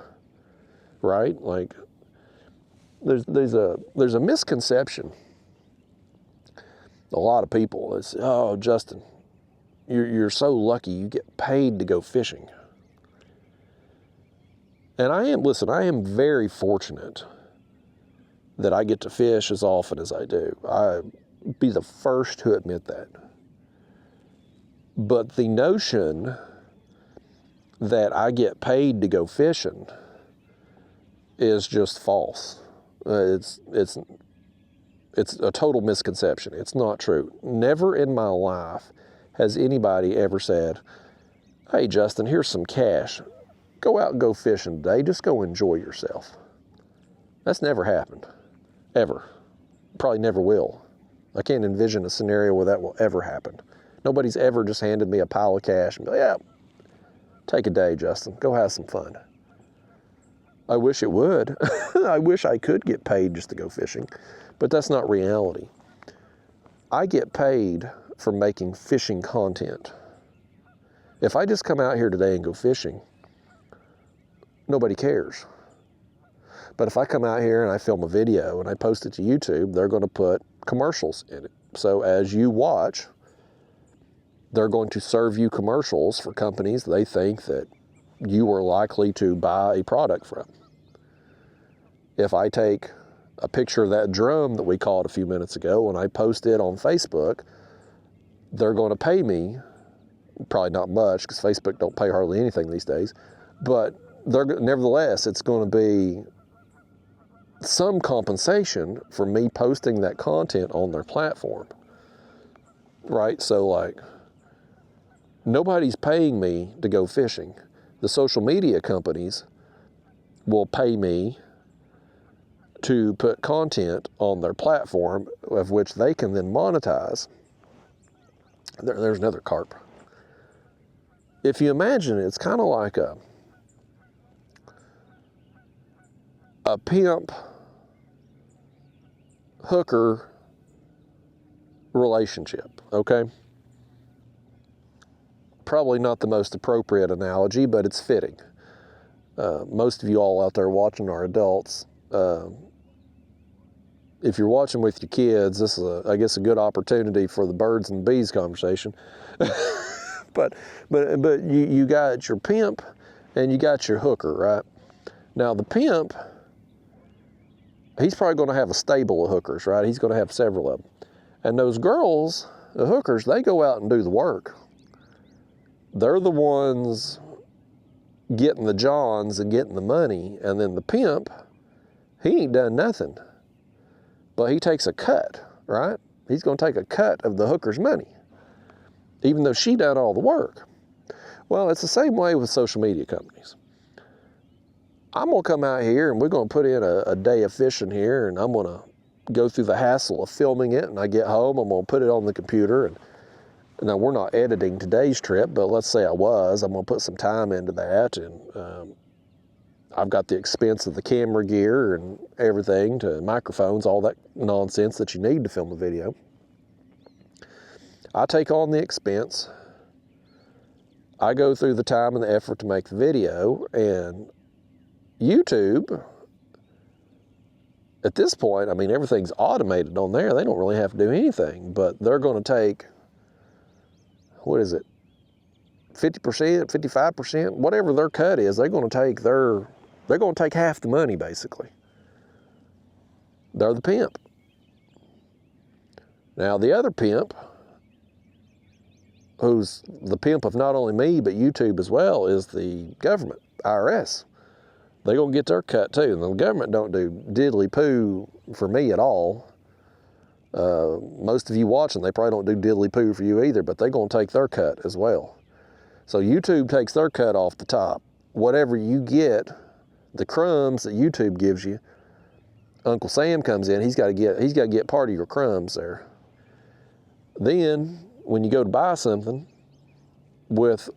right? Like, there's a misconception. A lot of people say, oh, Justin, you're so lucky you get paid to go fishing. And I am very fortunate that I get to fish as often as I do. I'd be the first to admit that. But the notion that I get paid to go fishing is just false. It's a total misconception. It's not true. Never in my life has anybody ever said, hey, Justin, here's some cash. Go out and go fishing today. Just go enjoy yourself. That's never happened, ever. Probably never will. I can't envision a scenario where that will ever happen. Nobody's ever just handed me a pile of cash and be like, yeah, take a day, Justin. Go have some fun. I wish it would. I wish I could get paid just to go fishing, but that's not reality. I get paid for making fishing content. If I just come out here today and go fishing, nobody cares. But if I come out here and I film a video and I post it to YouTube, they're going to put commercials in it. So as you watch, they're going to serve you commercials for companies they think that you are likely to buy a product from. If I take a picture of that drum that we caught a few minutes ago and I post it on Facebook, they're going to pay me, probably not much because Facebook don't pay hardly anything these days, but nevertheless, it's going to be some compensation for me posting that content on their platform, right? So like, nobody's paying me to go fishing. The social media companies will pay me to put content on their platform of which they can then monetize. There's another carp. If you imagine it, it's kind of like a pimp hooker relationship, okay? Probably not the most appropriate analogy, but it's fitting. Most of you all out there watching are adults. If you're watching with your kids, this is, I guess, a good opportunity for the birds and bees conversation. but you got your pimp and you got your hooker, right? Now the pimp, he's probably going to have a stable of hookers, right? He's going to have several of them. And those girls, the hookers, they go out and do the work. They're the ones getting the johns and getting the money, and then the pimp, he ain't done nothing. But he takes a cut, right? He's going to take a cut of the hooker's money, even though she done all the work. Well, it's the same way with social media companies. I'm going to come out here and we're going to put in a day of fishing here, and I'm going to go through the hassle of filming it, and I get home, I'm going to put it on the computer, and now we're not editing today's trip, but let's say I was, I'm going to put some time into that, and I've got the expense of the camera gear and everything, to microphones, all that nonsense that you need to film a video. I take on the expense. I go through the time and the effort to make the video, and YouTube, at this point, I mean, everything's automated on there. They don't really have to do anything, but they're going to take, what is it, 50%, 55%, whatever their cut is, they're going to take half the money, basically. They're the pimp. Now, the other pimp, who's the pimp of not only me, but YouTube as well, is the government, IRS. They're going to get their cut too. And the government don't do diddly poo for me at all. Most of you watching, they probably don't do diddly poo for you either, but they're going to take their cut as well. So YouTube takes their cut off the top. Whatever you get, the crumbs that YouTube gives you, Uncle Sam comes in, he's got to get part of your crumbs there. Then, when you go to buy something, with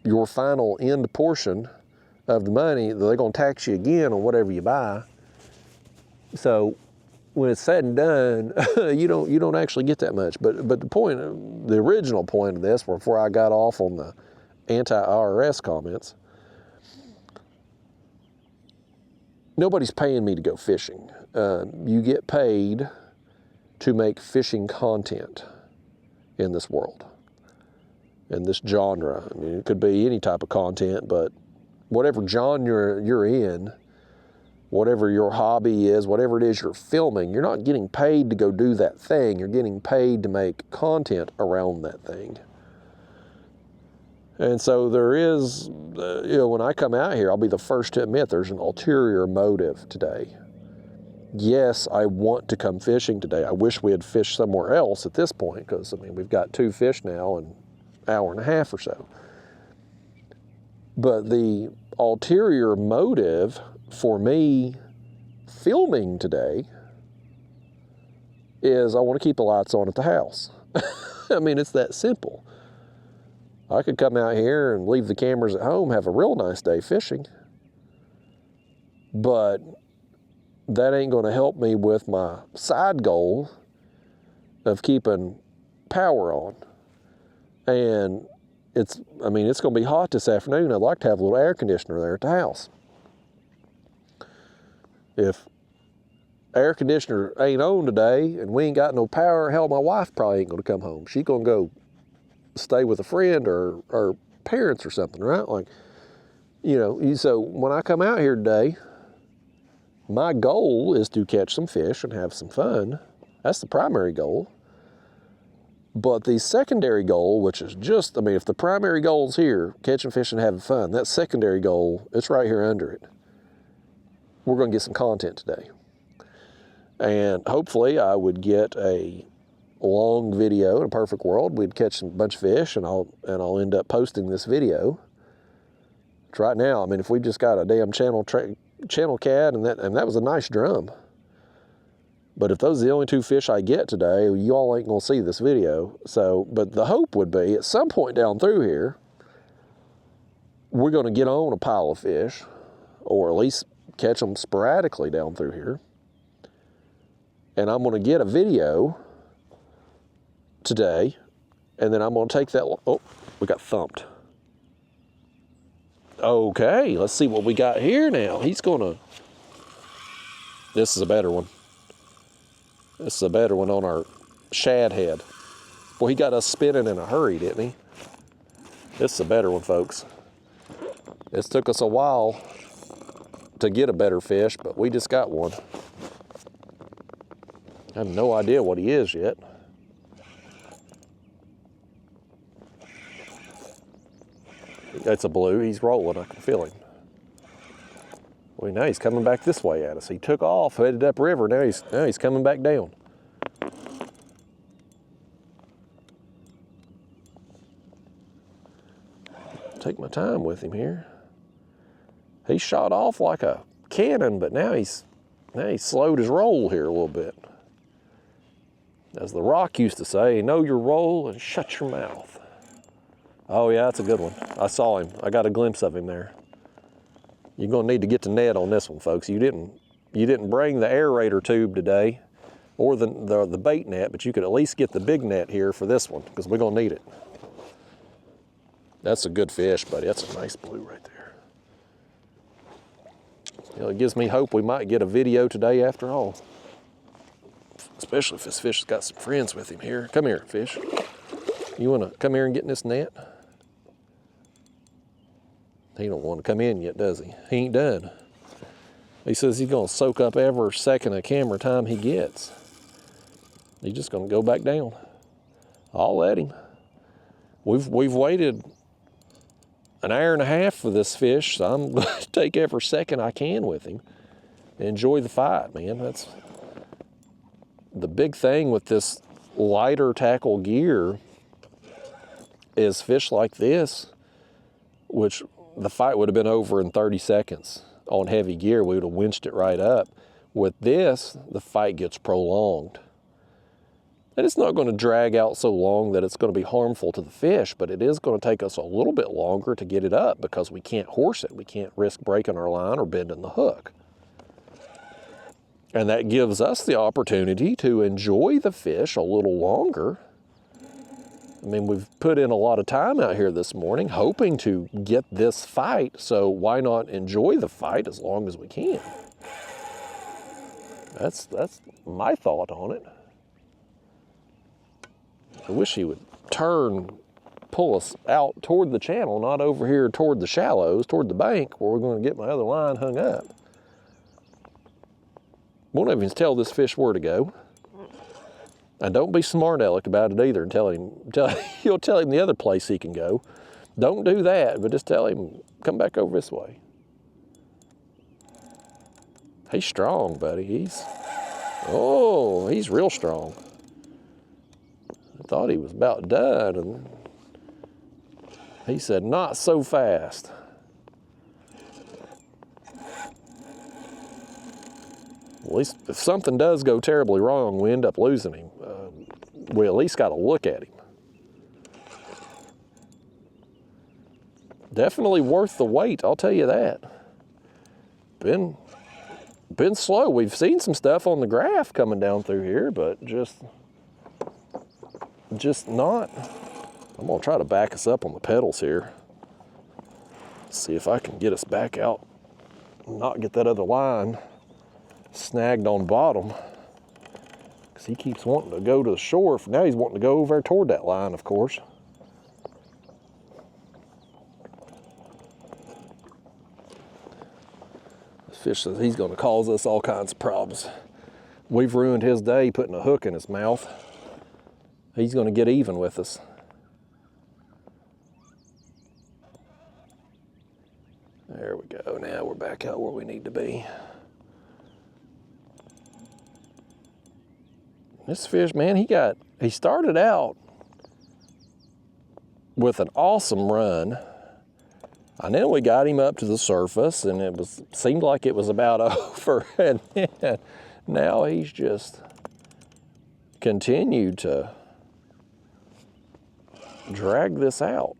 your final end portion of the money, they're going to tax you again on whatever you buy. So when it's said and done, you don't actually get that much. But the original point of this, before I got off on the anti-IRS comments, nobody's paying me to go fishing. You get paid to make fishing content in this world, in this genre. I mean, it could be any type of content, but whatever genre you're in, whatever your hobby is, whatever it is you're filming, you're not getting paid to go do that thing. You're getting paid to make content around that thing. And so there is, you know, when I come out here, I'll be the first to admit there's an ulterior motive today. Yes, I want to come fishing today. I wish we had fished somewhere else at this point, because, I mean, we've got 2 fish now in an hour and a half or so. But the ulterior motive for me filming today is I want to keep the lights on at the house. I mean, it's that simple. I could come out here and leave the cameras at home, have a real nice day fishing, but that ain't going to help me with my side goal of keeping power on. And it's going to be hot this afternoon. I'd like to have a little air conditioner there at the house. If air conditioner ain't on today and we ain't got no power, hell, my wife probably ain't going to come home. She's going to go stay with a friend or parents or something, right? Like, you know, so when I come out here today, my goal is to catch some fish and have some fun. That's the primary goal. But the secondary goal, which is just, I mean, if the primary goal is here, catching fish and having fun, that secondary goal, it's right here under it. We're going to get some content today. And hopefully I would get a long video. In a perfect world, we'd catch a bunch of fish, and I'll end up posting this video. But right now, I mean, if we just got a damn channel cat, and that was a nice drum. But if those are the only 2 fish I get today, you all ain't gonna see this video. So, but the hope would be at some point down through here, we're gonna get on a pile of fish, or at least catch them sporadically down through here. And I'm gonna get a video today, and then I'm going to take that. Oh, we got thumped. Okay, let's see what we got here now. He's going to. This is a better one. This is a better one on our shad head. Boy, he got us spinning in a hurry, didn't he? This is a better one, folks. It's took us a while to get a better fish, but we just got one. I have no idea what he is yet. That's a blue. He's rolling. I can feel him. Well, now he's coming back this way at us. He took off, headed upriver. Now he's coming back down. Take my time with him here. He shot off like a cannon, but now he's slowed his roll here a little bit. As The Rock used to say, know your roll and shut your mouth. Oh yeah, that's a good one. I saw him. I got a glimpse of him there. You're gonna need to get the net on this one, folks. You didn't bring the aerator tube today, or the bait net, but you could at least get the big net here for this one, because we're gonna need it. That's a good fish, buddy. That's a nice blue right there. You know, it gives me hope we might get a video today after all. Especially if this fish has got some friends with him here. Come here, fish. You wanna come here and get in this net? He don't want to come in yet, does he? He ain't done. He says he's gonna soak up every second of camera time he gets. He's just gonna go back down. I'll let him. We've waited an hour and a half for this fish, so I'm going to take every second I can with him. Enjoy the fight, man. That's the big thing with this lighter tackle gear is fish like this, which the fight would have been over in 30 seconds. On heavy gear, we would have winched it right up. With this, the fight gets prolonged. And it's not going to drag out so long that it's going to be harmful to the fish, but it is going to take us a little bit longer to get it up because we can't horse it. We can't risk breaking our line or bending the hook. And that gives us the opportunity to enjoy the fish a little longer. I mean, we've put in a lot of time out here this morning hoping to get this fight, so why not enjoy the fight as long as we can? That's my thought on it. I wish he would turn pull us out toward the channel, not over here toward the shallows, toward the bank where we're going to get my other line hung up. Won't even tell this fish where to go. And don't be smart aleck about it either and you'll tell him the other place he can go. Don't do that, but just tell him, come back over this way. He's strong, buddy. He's real strong. I thought he was about done, and he said, not so fast. At least if something does go terribly wrong, we end up losing him. We at least got to look at him. Definitely worth the wait, I'll tell you that. Been slow. We've seen some stuff on the graph coming down through here, but just not. I'm gonna try to back us up on the pedals here. See if I can get us back out and not get that other line snagged on bottom. Because he keeps wanting to go to the shore. For now he's wanting to go over there toward that line, of course. This fish says he's gonna cause us all kinds of problems. We've ruined his day putting a hook in his mouth. He's gonna get even with us. There we go. Now we're back out where we need to be. This fish, man, he started out with an awesome run. And then we got him up to the surface and seemed like it was about over. And then, now he's just continued to drag this out.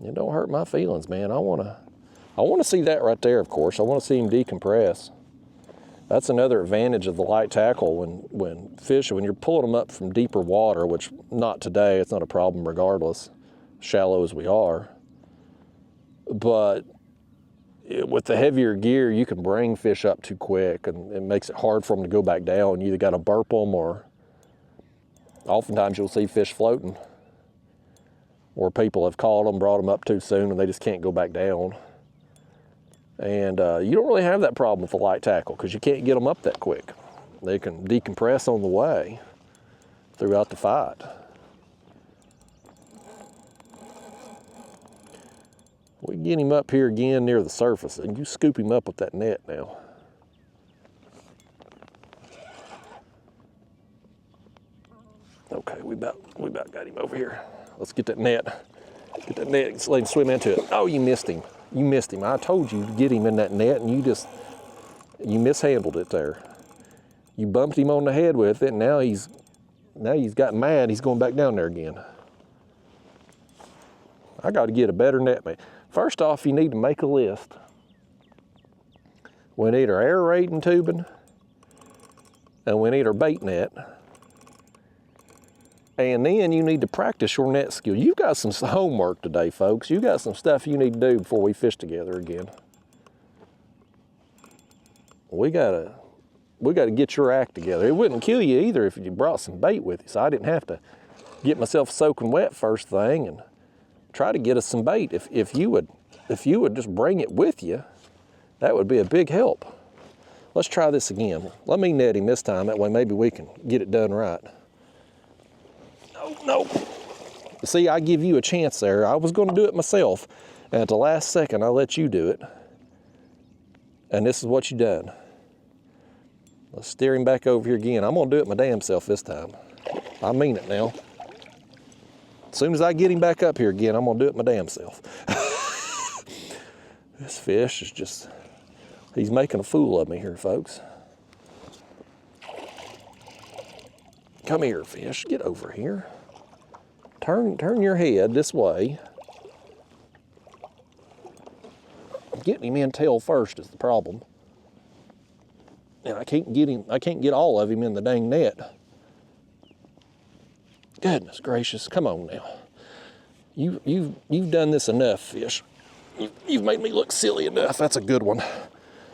It don't hurt my feelings, man. I wanna see that right there, of course. I wanna see him decompress. That's another advantage of the light tackle when you're pulling them up from deeper water, which not today, it's not a problem regardless, shallow as we are. But with the heavier gear, you can bring fish up too quick and it makes it hard for them to go back down. You either gotta burp them or oftentimes you'll see fish floating or people have caught them, brought them up too soon and they just can't go back down. And you don't really have that problem with a light tackle because you can't get them up that quick. They can decompress on the way throughout the fight. We get him up here again near the surface and you scoop him up with that net now. Okay, we about got him over here. Let's get that net. Get that net, let him swim into it. Oh, you missed him. You missed him. I told you to get him in that net and you mishandled it there. You bumped him on the head with it and now he's got mad. He's going back down there again. I got to get a better net mate. First off, you need to make a list. We need our aerating tubing and we need our bait net. And then you need to practice your net skill. You've got some homework today, folks. You got some stuff you need to do before we fish together again. We gotta get your act together. It wouldn't kill you either if you brought some bait with you. So I didn't have to get myself soaking wet first thing and try to get us some bait. If you would just bring it with you, that would be a big help. Let's try this again. Let me net him this time. That way maybe we can get it done right. No. See, I give you a chance there. I was going to do it myself. And at the last second, I let you do it. And this is what you done. Let's steer him back over here again. I'm going to do it my damn self this time. I mean it now. As soon as I get him back up here again, I'm going to do it my damn self. This fish is just, he's making a fool of me here, folks. Come here, fish. Get over here. Turn your head this way. Getting him in tail first is the problem. And I can't get all of him in the dang net. Goodness gracious, come on now. You've done this enough, fish. You've made me look silly enough. That's a good one.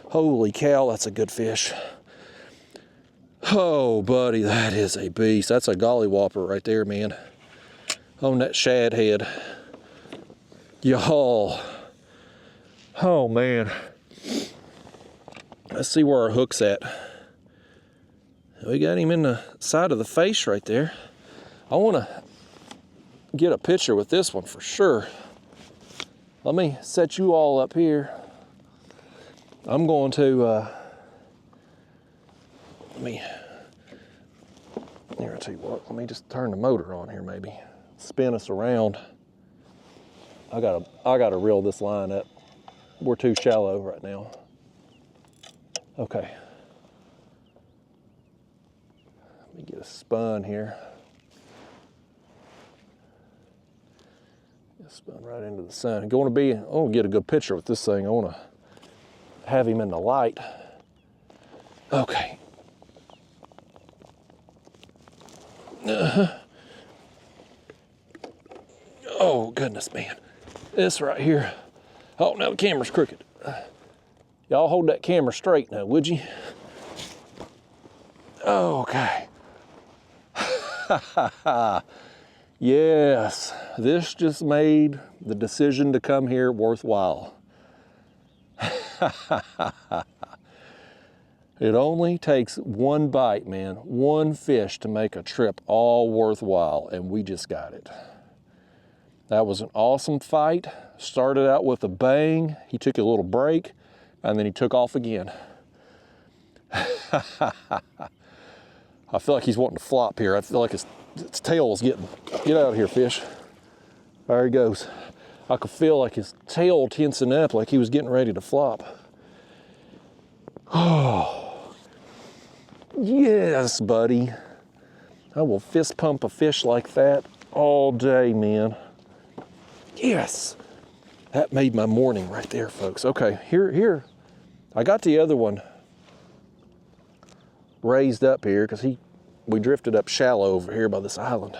Holy cow, that's a good fish. Oh, buddy, that is a beast. That's a golly whopper right there, man. On that shad head. Y'all. Oh, man. Let's see where our hook's at. We got him in the side of the face right there. I want to get a picture with this one for sure. Let me set you all up here. I'm going to, here, I'll tell you what, let me just turn the motor on here maybe. Spin us around. I gotta reel this line up. We're too shallow right now. Okay. Let me get a spun here. Get spun right into the sun. I want to get a good picture with this thing. I want to have him in the light. Okay. Oh, goodness, man. This right here. Oh, now the camera's crooked. Y'all hold that camera straight now, would you? Okay. Yes, this just made the decision to come here worthwhile. It only takes one bite, man, one fish to make a trip all worthwhile, and we just got it. That was an awesome fight. Started out with a bang. He took a little break, and then he took off again. I feel like he's wanting to flop here. I feel like his tail is get out of here, fish. There he goes. I could feel like his tail tensing up like he was getting ready to flop. Oh, yes, buddy. I will fist pump a fish like that all day, man. Yes. That made my morning right there, folks. Okay, here. I got the other one raised up here because we drifted up shallow over here by this island.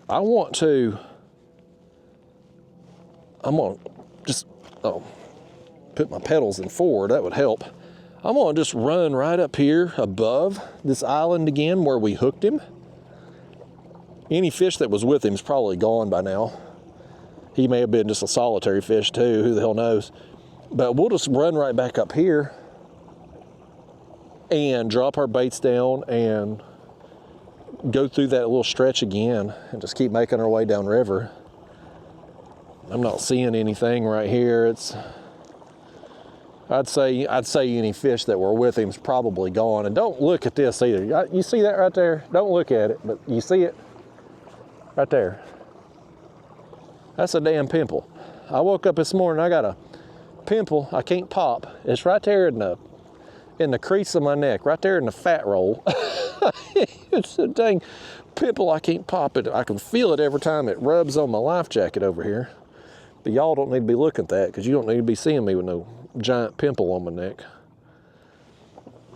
I'm gonna just put my pedals in forward. That would help. I'm gonna just run right up here above this island again where we hooked him. Any fish that was with him is probably gone by now. He may have been just a solitary fish too, who the hell knows. But we'll just run right back up here and drop our baits down and go through that little stretch again and just keep making our way downriver. I'm not seeing anything right here. I'd say any fish that were with him is probably gone. And don't look at this either. You see that right there? Don't look at it, but you see it right there. That's a damn pimple. I woke up this morning, I got a pimple I can't pop. It's right there in the crease of my neck, right there in the fat roll. It's a dang pimple I can't pop it. I can feel it every time it rubs on my life jacket over here. But y'all don't need to be looking at that because you don't need to be seeing me with no giant pimple on my neck.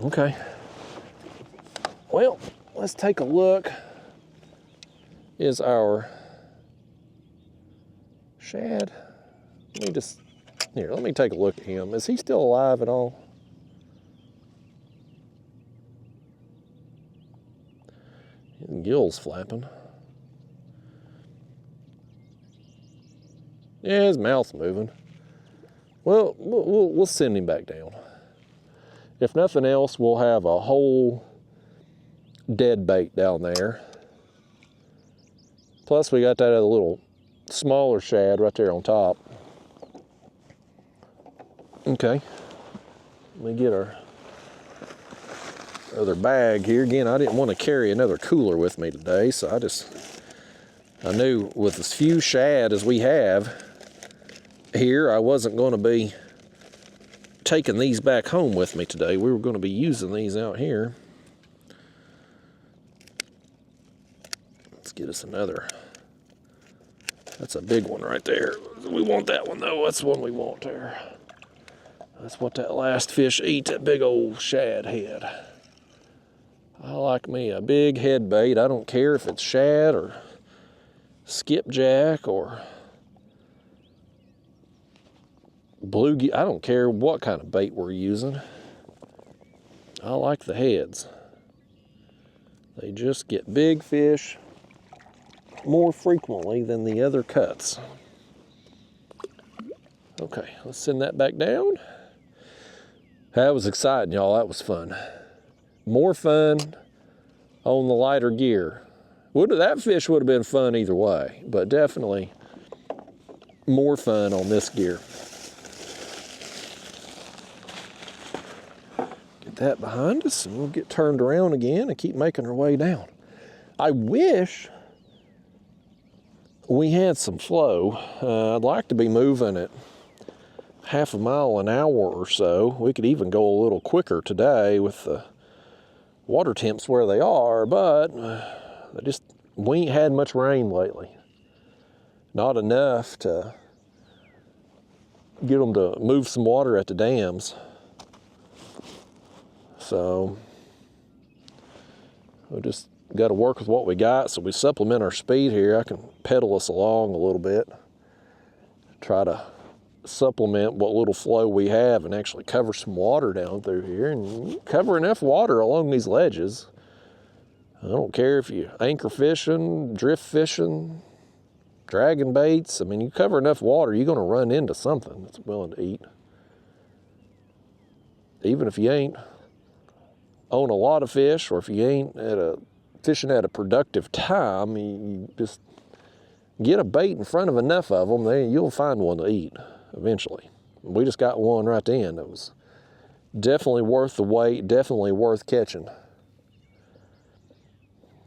Okay. Well, let's take a look. Is our shad? Let me take a look at him. Is he still alive at all? His gills flapping. Yeah, his mouth's moving. Well, we'll send him back down. If nothing else, we'll have a whole dead bait down there. Plus, we got that other little smaller shad right there on top. Okay. Let me get our other bag here. Again, I didn't want to carry another cooler with me today, so I knew with as few shad as we have here, I wasn't going to be taking these back home with me today. We were going to be using these out here. Let's get us another. That's a big one right there. We want that one though. That's the one we want there. That's what that last fish ate, that big old shad head. I like me a big head bait. I don't care if it's shad or skipjack or bluegill. I don't care what kind of bait we're using. I like the heads. They just get big fish more frequently than the other cuts. Okay, let's send that back down. That was exciting, y'all. That was fun. More fun on the lighter gear. That fish would have been fun either way, but definitely more fun on this gear. Get that behind us and we'll get turned around again and keep making our way down. I wish we had some flow. I'd like to be moving at half a mile an hour or so. We could even go a little quicker today with the water temps where they are, but we ain't had much rain lately. Not enough to get them to move some water at the dams. So we just got to work with what we got. So we supplement our speed here. I can pedal us along a little bit, try to supplement what little flow we have and actually cover some water down through here and cover enough water along these ledges. I don't care if you anchor fishing, drift fishing, dragging baits. I mean, you cover enough water, you're going to run into something that's willing to eat. Even if you ain't on a lot of fish, or if you ain't fishing at a productive time, you just get a bait in front of enough of them, then you'll find one to eat eventually. We just got one right then that was definitely worth the wait, definitely worth catching.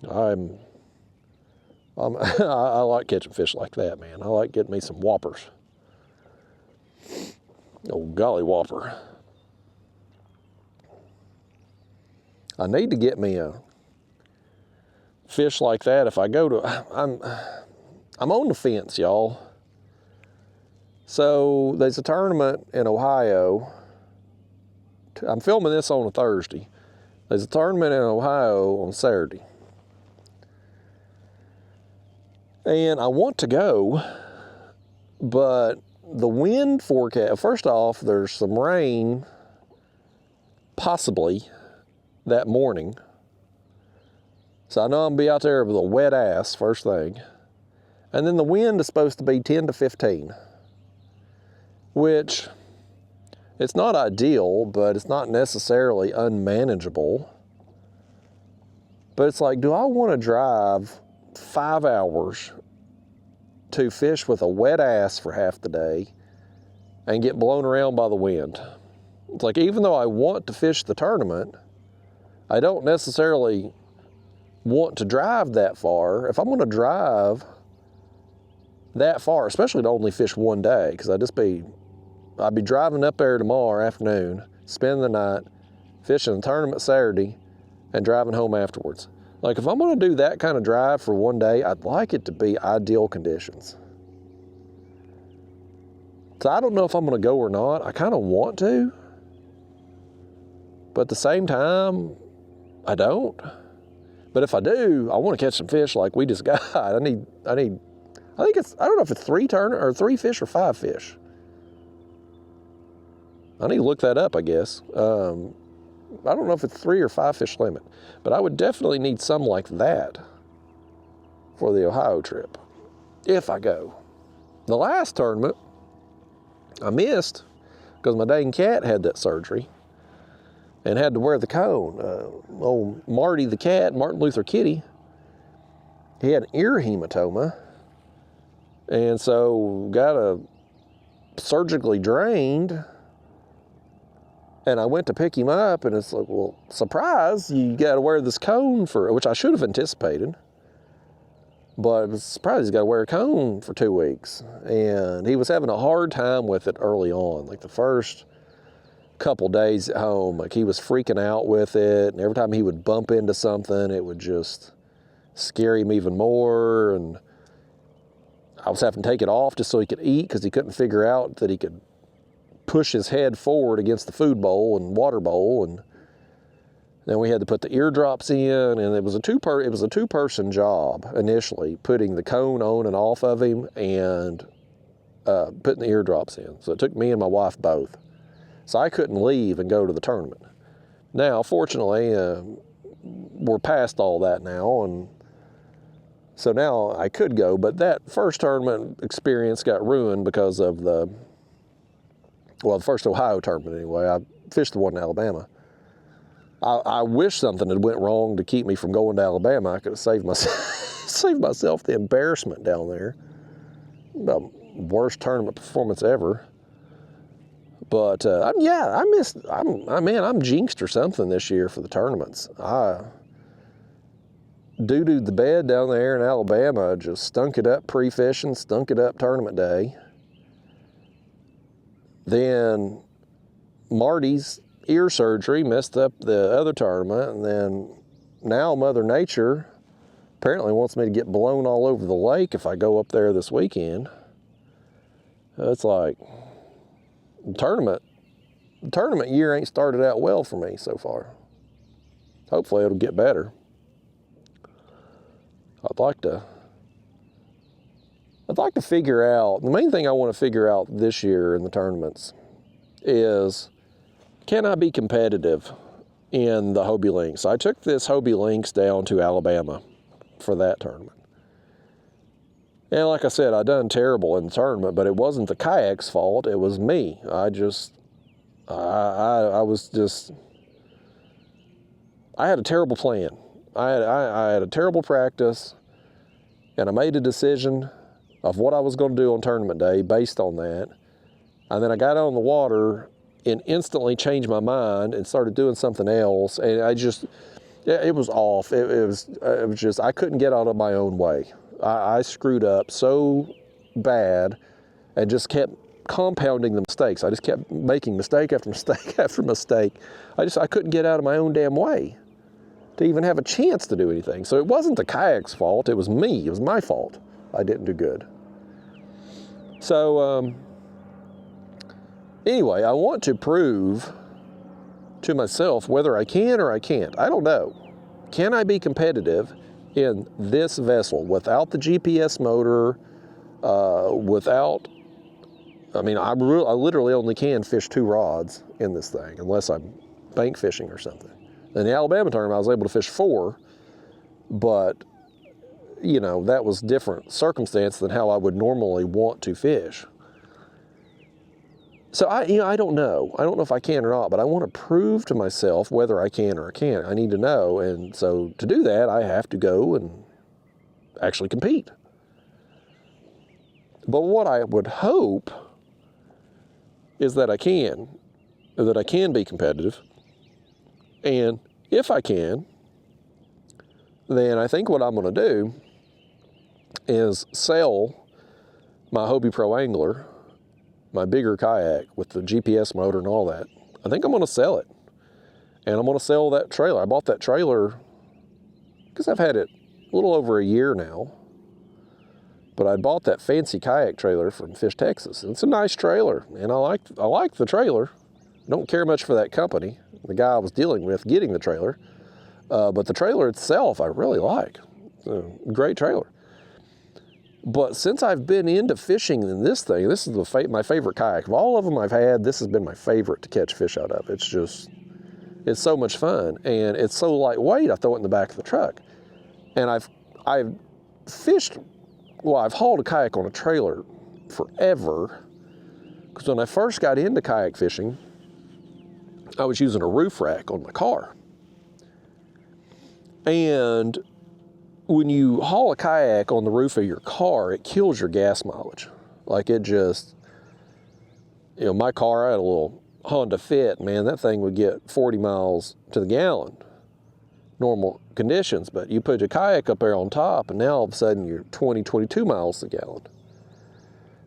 I like catching fish like that, man. I like getting me some whoppers. Oh, golly whopper. I need to get me a fish like that if I go to, I'm on the fence, y'all. So there's a tournament in Ohio. I'm filming this on a Thursday. There's a tournament in Ohio on Saturday. And I want to go, but the wind forecast, first off, there's some rain, possibly, that morning. So I know I'm gonna be out there with a wet ass, first thing. And then the wind is supposed to be 10 to 15, which it's not ideal, but it's not necessarily unmanageable. But it's like, do I want to drive 5 hours to fish with a wet ass for half the day and get blown around by the wind? It's like, even though I want to fish the tournament, I don't necessarily want to drive that far. If I'm going to drive that far, especially to only fish one day, because I'd be driving up there tomorrow afternoon, spend the night, fishing the tournament Saturday, and driving home afterwards. Like, if I'm going to do that kind of drive for one day, I'd like it to be ideal conditions. So I don't know if I'm going to go or not. I kind of want to, but at the same time, I don't. But if I do, I want to catch some fish like we just got. I don't know if it's 3 fish or 5 fish. I need to look that up, I guess. I don't know if it's 3 or 5 fish limit, but I would definitely need some like that for the Ohio trip, if I go. The last tournament, I missed because my dang cat had that surgery and had to wear the cone. Old Marty the cat, Martin Luther Kitty, he had an ear hematoma, and so got surgically drained. And I went to pick him up, and it's like, well, surprise, you got to wear this cone which I should have anticipated. But I was surprised he's got to wear a cone for 2 weeks. And he was having a hard time with it early on. Like the first couple days at home, like he was freaking out with it. And every time he would bump into something, it would just scare him even more. And I was having to take it off just so he could eat, because he couldn't figure out that he could push his head forward against the food bowl and water bowl, and then we had to put the eardrops in, and it was a two-person job initially, putting the cone on and off of him and putting the eardrops in. So it took me and my wife both. So I couldn't leave and go to the tournament. Now, fortunately, we're past all that now, and so now I could go, but that first tournament experience got ruined because of the first Ohio tournament anyway. I fished the one in Alabama. I wish something had went wrong to keep me from going to Alabama. I could have saved myself the embarrassment down there. The worst tournament performance ever. But I'm jinxed or something this year for the tournaments. Doo-dooed the bed down there in Alabama, just stunk it up pre-fishing, stunk it up tournament day. Then Marty's ear surgery messed up the other tournament, and then now Mother Nature apparently wants me to get blown all over the lake if I go up there this weekend. It's like, the tournament year ain't started out well for me so far. Hopefully it'll get better. I'd like to figure out, the main thing I want to figure out this year in the tournaments is, can I be competitive in the Hobie Lynx? I took this Hobie Lynx down to Alabama for that tournament. And like I said, I done terrible in the tournament, but it wasn't the kayak's fault, it was me. I had a terrible plan. I had a terrible practice, and I made a decision of what I was going to do on tournament day based on that. And then I got on the water and instantly changed my mind and started doing something else. And it was off. It was just, I couldn't get out of my own way. I screwed up so bad and just kept compounding the mistakes. I just kept making mistake after mistake after mistake. I couldn't get out of my own damn way to even have a chance to do anything. So it wasn't the kayak's fault, it was me, it was my fault. I didn't do good. So, anyway, I want to prove to myself whether I can or I can't. I don't know. Can I be competitive in this vessel without the GPS motor, I literally only can fish 2 rods in this thing unless I'm bank fishing or something. In the Alabama tournament, I was able to fish 4, but, you know, that was different circumstance than how I would normally want to fish. So I don't know. I don't know if I can or not, but I want to prove to myself whether I can or I can't. I need to know, and so to do that, I have to go and actually compete. But what I would hope is that I can be competitive. And if I can, then I think what I'm going to do is sell my Hobie Pro Angler, my bigger kayak with the GPS motor and all that. I think I'm going to sell it. And I'm going to sell that trailer. I bought that trailer because I've had it a little over a year now. But I bought that fancy kayak trailer from Fish, Texas. And it's a nice trailer, and I like the trailer. I don't care much for that company, the guy I was dealing with getting the trailer. But the trailer itself, I really like. It's a great trailer. But since I've been into fishing in this thing, this is my favorite kayak. Of all of them I've had, this has been my favorite to catch fish out of. It's so much fun, and it's so lightweight, I throw it in the back of the truck. And I've fished, well, I've hauled a kayak on a trailer forever, because when I first got into kayak fishing, I was using a roof rack on my car. And when you haul a kayak on the roof of your car, it kills your gas mileage. Like it just, you know, my car, I had a little Honda Fit, man, that thing would get 40 miles to the gallon, normal conditions. But you put your kayak up there on top, and now all of a sudden you're 20, 22 miles to the gallon.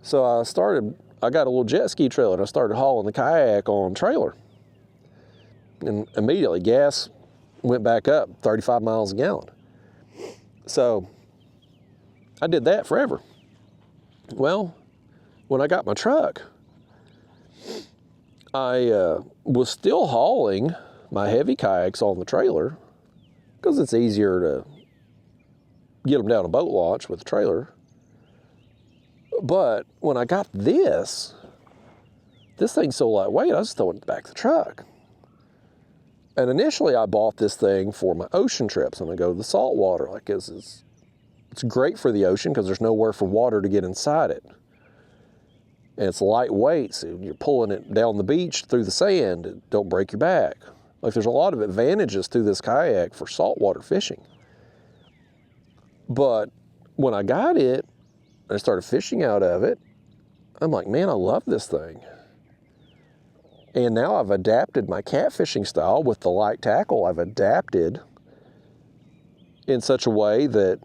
So I got a little jet ski trailer, and I started hauling the kayak on trailer. And immediately gas went back up 35 miles a gallon. So I did that forever. Well, when I got my truck, I was still hauling my heavy kayaks on the trailer because it's easier to get them down a boat launch with the trailer. But when I got this thing's so lightweight, I was throwing it back the truck. And initially I bought this thing for my ocean trips when I go to the salt water. Like it's great for the ocean because there's nowhere for water to get inside it. And it's lightweight, so you're pulling it down the beach through the sand, it don't break your back. Like there's a lot of advantages to this kayak for saltwater fishing. But when I got it, and I started fishing out of it, I'm like, man, I love this thing. And now I've adapted my catfishing style with the light tackle. I've adapted in such a way that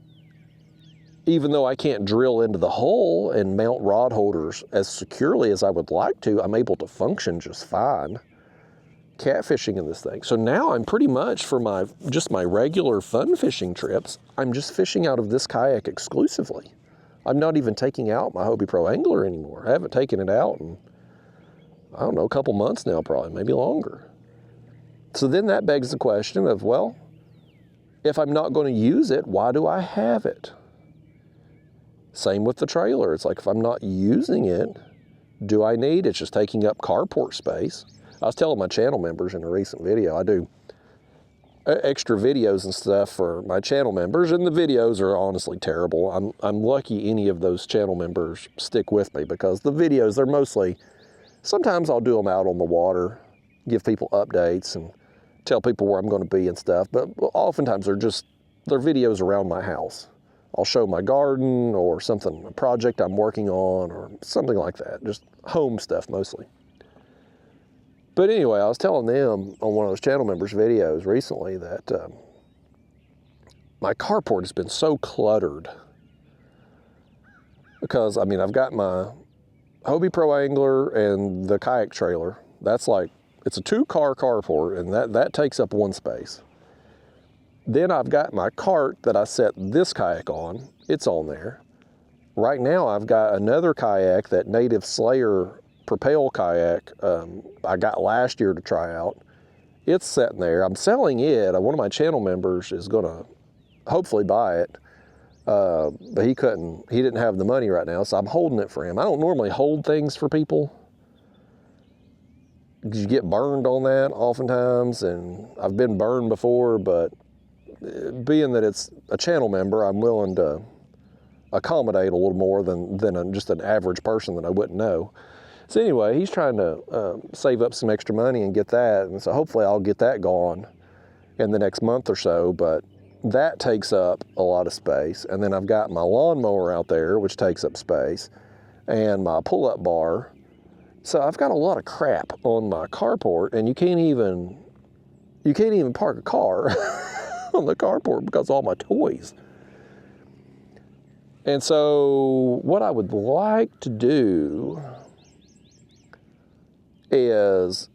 even though I can't drill into the hull and mount rod holders as securely as I would like to, I'm able to function just fine catfishing in this thing. So now I'm pretty much, for just my regular fun fishing trips, I'm just fishing out of this kayak exclusively. I'm not even taking out my Hobie Pro Angler anymore. I haven't taken it out in, I don't know, a couple months now probably, maybe longer. So then that begs the question of, well, if I'm not going to use it, why do I have it? Same with the trailer. It's like, if I'm not using it, do I need it? It's just taking up carport space. I was telling my channel members in a recent video, I do extra videos and stuff for my channel members, and the videos are honestly terrible. I'm lucky any of those channel members stick with me, because the videos, they're mostly, sometimes I'll do them out on the water, give people updates and tell people where I'm going to be and stuff, but oftentimes they're videos around my house. I'll show my garden or something, a project I'm working on or something like that, just home stuff mostly. But anyway, I was telling them on one of those channel members' videos recently that my carport has been so cluttered because, I mean, I've got my Hobie Pro Angler and the kayak trailer. That's like, it's a 2-car carport, and that takes up one space. Then I've got my cart that I set this kayak on. It's on there. Right now I've got another kayak, that Native Slayer Propel kayak I got last year to try out. It's sitting there. I'm selling it. One of my channel members is going to hopefully buy it, but he didn't have the money right now, so I'm holding it for him. I don't normally hold things for people because you get burned on that oftentimes, and I've been burned before, but being that it's a channel member, I'm willing to accommodate a little more than just an average person that I wouldn't know. So anyway, he's trying to save up some extra money and get that, and so hopefully I'll get that gone in the next month or so, but that takes up a lot of space. And then I've got my lawnmower out there, which takes up space, and my pull-up bar. So I've got a lot of crap on my carport, and you can't even park a car on the carport because of all my toys. And so what I would like to do is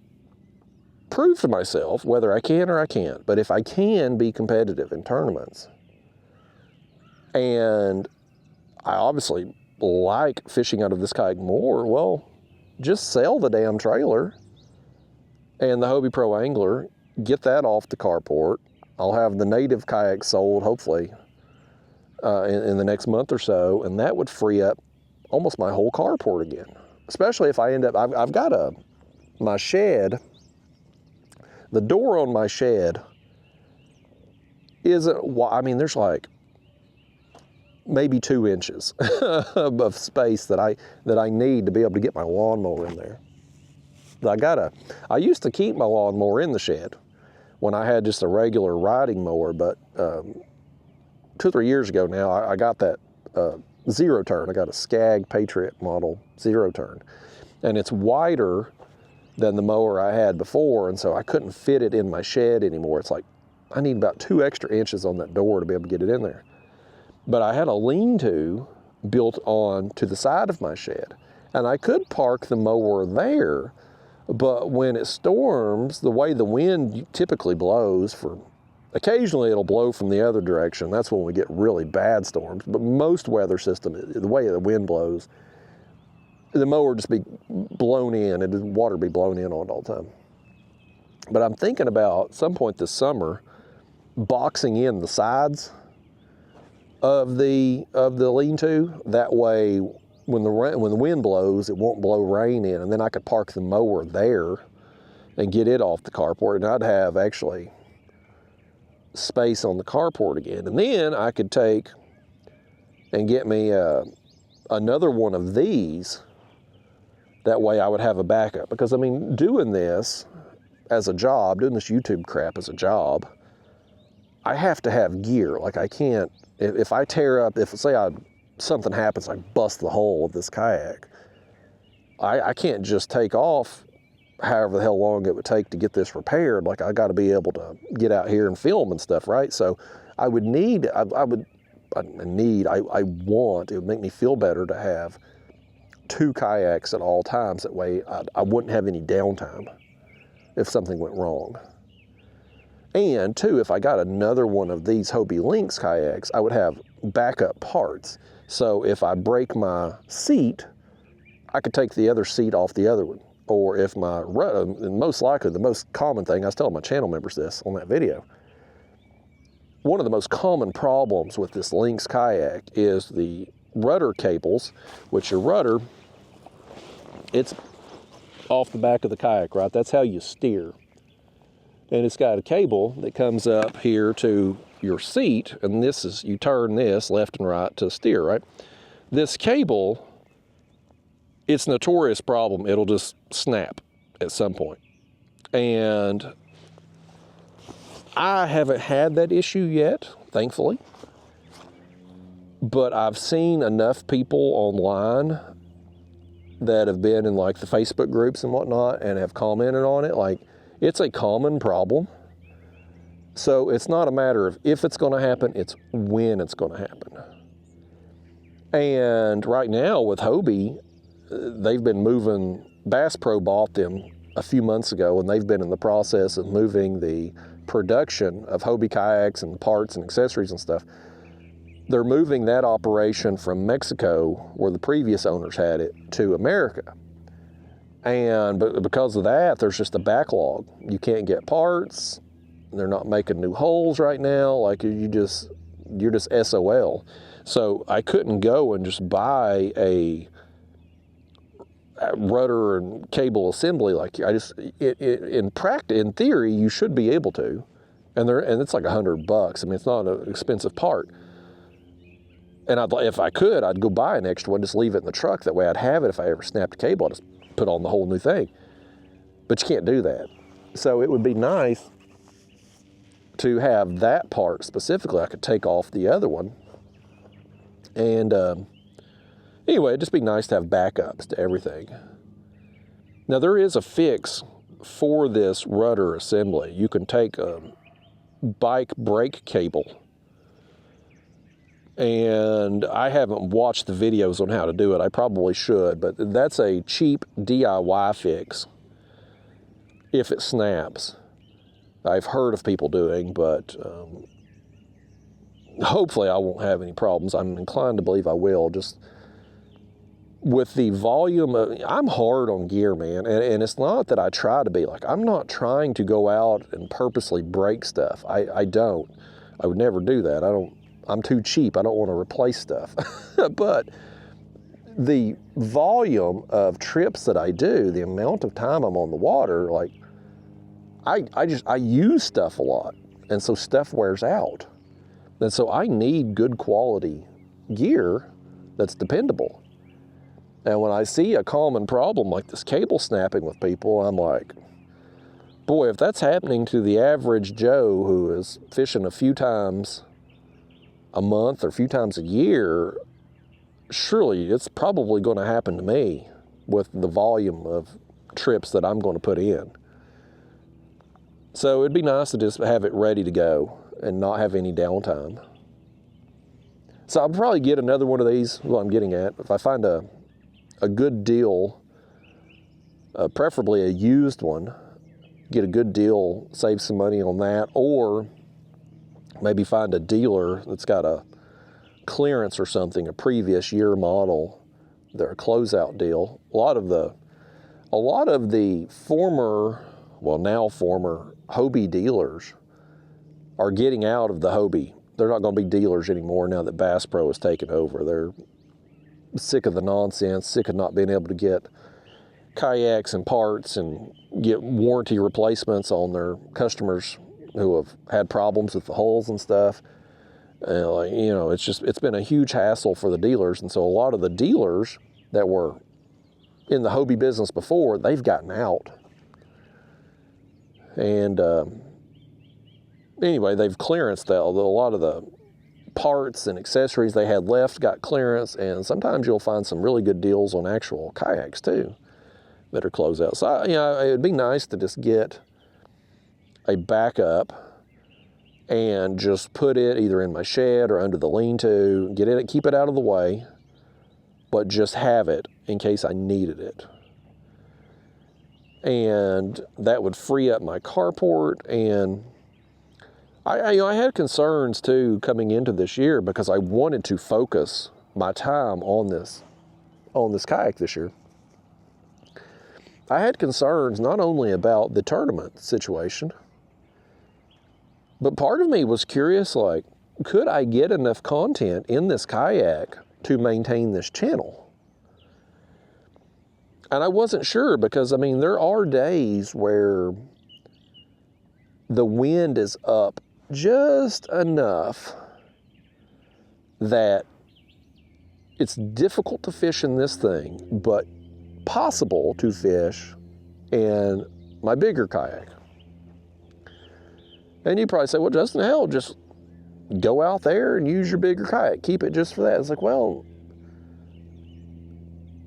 prove to myself whether I can or I can't, but if I can be competitive in tournaments, and I obviously like fishing out of this kayak more, well, just sell the damn trailer and the Hobie Pro Angler, get that off the carport. I'll have the Native kayak sold hopefully in the next month or so, and that would free up almost my whole carport again. Especially if I end up, I've got my shed, the door on my shed isn't, I mean, there's like maybe 2 inches of space that I need to be able to get my lawnmower in there. I used to keep my lawnmower in the shed when I had just a regular riding mower, but 2 or 3 years ago now, I got that zero turn. I got a Skag Patriot model zero turn, and it's wider than the mower I had before, and so I couldn't fit it in my shed anymore. It's like I need about 2 extra inches on that door to be able to get it in there. But I had a lean-to built on to the side of my shed, and I could park the mower there, but when it storms, the way the wind typically blows, occasionally it'll blow from the other direction. That's when we get really bad storms, but most weather systems, the way the wind blows, the mower just be blown in, and the water be blown in on it all the time. But I'm thinking about some point this summer boxing in the sides of the lean-to. That way, when the wind blows, it won't blow rain in, and then I could park the mower there and get it off the carport, and I'd have actually space on the carport again. And then I could take and get me another one of these. That way I would have a backup. Because, I mean, doing this as a job, doing this YouTube crap as a job, I have to have gear. Like, I can't, if I tear up, if say something happens, I bust the hull of this kayak, I can't just take off however the hell long it would take to get this repaired. Like, I got to be able to get out here and film and stuff, right? So I would need, I want, it would make me feel better to have 2 kayaks at all times. That way I wouldn't have any downtime if something went wrong. And 2, if I got another one of these Hobie Lynx kayaks, I would have backup parts. So if I break my seat, I could take the other seat off the other one. Or if my rudder, and most likely the most common thing, I was telling my channel members this on that video, one of the most common problems with this Lynx kayak is the rudder cables, which your rudder, it's off the back of the kayak, right? That's how you steer. And it's got a cable that comes up here to your seat, and this is, you turn this left and right to steer, right? This cable, it's a notorious problem. It'll just snap at some point. And I haven't had that issue yet, thankfully. But I've seen enough people online that have been in like the Facebook groups and whatnot and have commented on it. Like, it's a common problem. So it's not a matter of if it's going to happen, it's when it's going to happen. And right now with Hobie, they've been moving, Bass Pro bought them a few months ago, and they've been in the process of moving the production of Hobie kayaks and parts and accessories and stuff. They're moving that operation from Mexico, where the previous owners had it, to America. And because of that, there's just a backlog. You can't get parts. They're not making new holes right now. Like, you're just SOL. So I couldn't go and just buy a rudder and cable assembly. Like, in theory, you should be able to, and it's like $100. I mean, it's not an expensive part. And if I could, I'd go buy an extra one, just leave it in the truck. That way I'd have it if I ever snapped a cable. I'd just put on the whole new thing. But you can't do that. So it would be nice to have that part specifically. I could take off the other one. And anyway, it'd just be nice to have backups to everything. Now, there is a fix for this rudder assembly. You can take a bike brake cable, and I haven't watched the videos on how to do it. I probably should, but that's a cheap DIY fix if it snaps. I've heard of people doing, but hopefully I won't have any problems. I'm inclined to believe I will. Just with the volume of, I'm hard on gear, man, and it's not that I try to be. Like, I'm not trying to go out and purposely break stuff. I don't. I would never do that. I'm too cheap. I don't want to replace stuff. But the volume of trips that I do, the amount of time I'm on the water, like, I use stuff a lot, and so stuff wears out. And so I need good quality gear that's dependable. And when I see a common problem like this cable snapping with people, I'm like, boy, if that's happening to the average Joe who is fishing a few times a month or a few times a year, surely it's probably going to happen to me with the volume of trips that I'm going to put in. So it'd be nice to just have it ready to go and not have any downtime. So I'll probably get another one of these, what I'm getting at. If I find a good deal, preferably a used one, get a good deal, save some money on that, or maybe find a dealer that's got a clearance or something, a previous year model, they're a closeout deal. A lot of the former, well, now former Hobie dealers are getting out of the Hobie. They're not going to be dealers anymore now that Bass Pro has taken over. They're sick of the nonsense, sick of not being able to get kayaks and parts and get warranty replacements on their customers who have had problems with the hulls and stuff. Like, you know, it's been a huge hassle for the dealers. And so a lot of the dealers that were in the Hobie business before, they've gotten out. And anyway, they've clearanced a lot of the parts and accessories they had left got clearance, and sometimes you'll find some really good deals on actual kayaks too that are closeout. So, you know, it'd be nice to just get a backup and just put it either in my shed or under the lean-to, get it, keep it out of the way, but just have it in case I needed it. And that would free up my carport. And I had concerns too coming into this year because I wanted to focus my time on this kayak this year. I had concerns not only about the tournament situation, but part of me was curious, like, could I get enough content in this kayak to maintain this channel? And I wasn't sure because, I mean, there are days where the wind is up just enough that it's difficult to fish in this thing, but possible to fish in my bigger kayak. And you probably say, well, Justin, hell, just go out there and use your bigger kayak. Keep it just for that. It's like, well,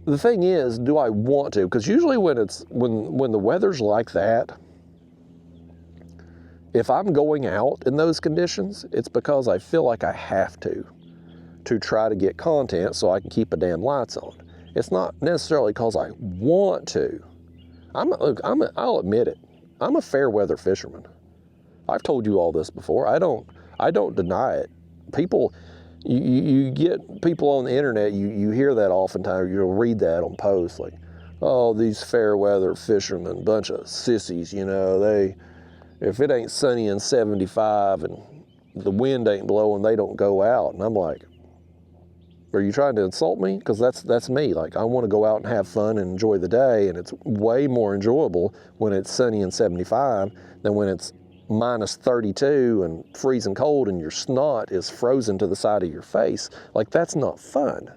the thing is, do I want to? Because usually when the weather's like that, if I'm going out in those conditions, it's because I feel like I have to try to get content so I can keep the damn lights on. It's not necessarily because I want to. I'll admit it. I'm a fair weather fisherman. I've told you all this before. I don't deny it. People, you get people on the internet, you hear that oftentimes, you'll read that on posts like, oh, these fair weather fishermen, bunch of sissies, you know, if it ain't sunny and 75 and the wind ain't blowing, they don't go out. And I'm like, are you trying to insult me? Because that's me. Like, I want to go out and have fun and enjoy the day, and it's way more enjoyable when it's sunny and 75 than when it's minus 32 and freezing cold and your snot is frozen to the side of your face. Like, that's not fun.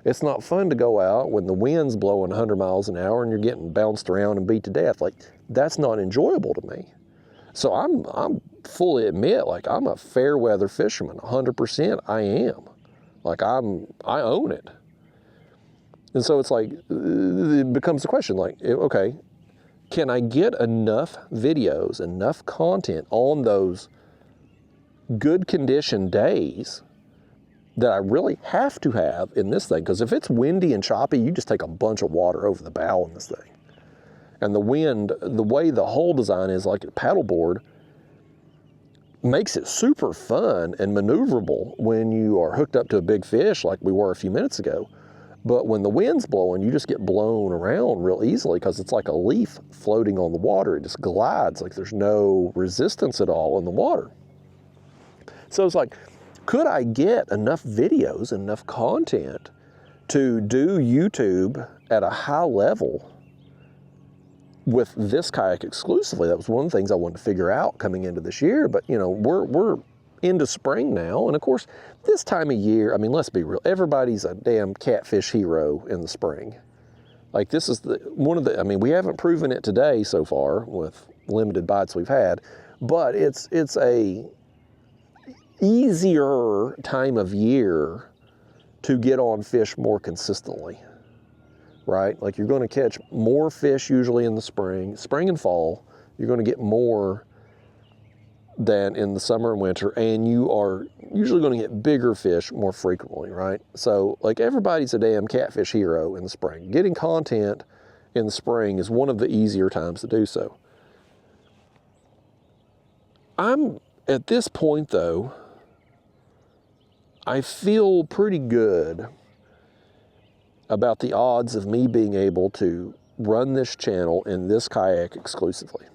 It's not fun to go out when the wind's blowing 100 miles an hour and you're getting bounced around and beat to death. Like, that's not enjoyable to me. So I'm fully admit, like, I'm a fair weather fisherman, 100% I am. Like, I own it. And so it's like, it becomes the question, like, okay, can I get enough videos, enough content on those good condition days that I really have to have in this thing? Because if it's windy and choppy, you just take a bunch of water over the bow in this thing. And the wind, the way the hull design is, like a paddleboard, makes it super fun and maneuverable when you are hooked up to a big fish like we were a few minutes ago. But when the wind's blowing, you just get blown around real easily because it's like a leaf floating on the water. It just glides, like there's no resistance at all in the water. So it's like, could I get enough videos, enough content to do YouTube at a high level with this kayak exclusively? That was one of the things I wanted to figure out coming into this year. But, you know, we're into spring now. And of course, this time of year, I mean, let's be real, everybody's a damn catfish hero in the spring. Like, this is I mean, we haven't proven it today so far with limited bites we've had, but it's a easier time of year to get on fish more consistently. Right? Like, you're going to catch more fish usually in the spring and fall. You're going to get more than in the summer and winter, and you are usually going to get bigger fish more frequently, right? So, like, everybody's a damn catfish hero in the spring. Getting content in the spring is one of the easier times to do so. I'm at this point, though, I feel pretty good about the odds of me being able to run this channel in this kayak exclusively.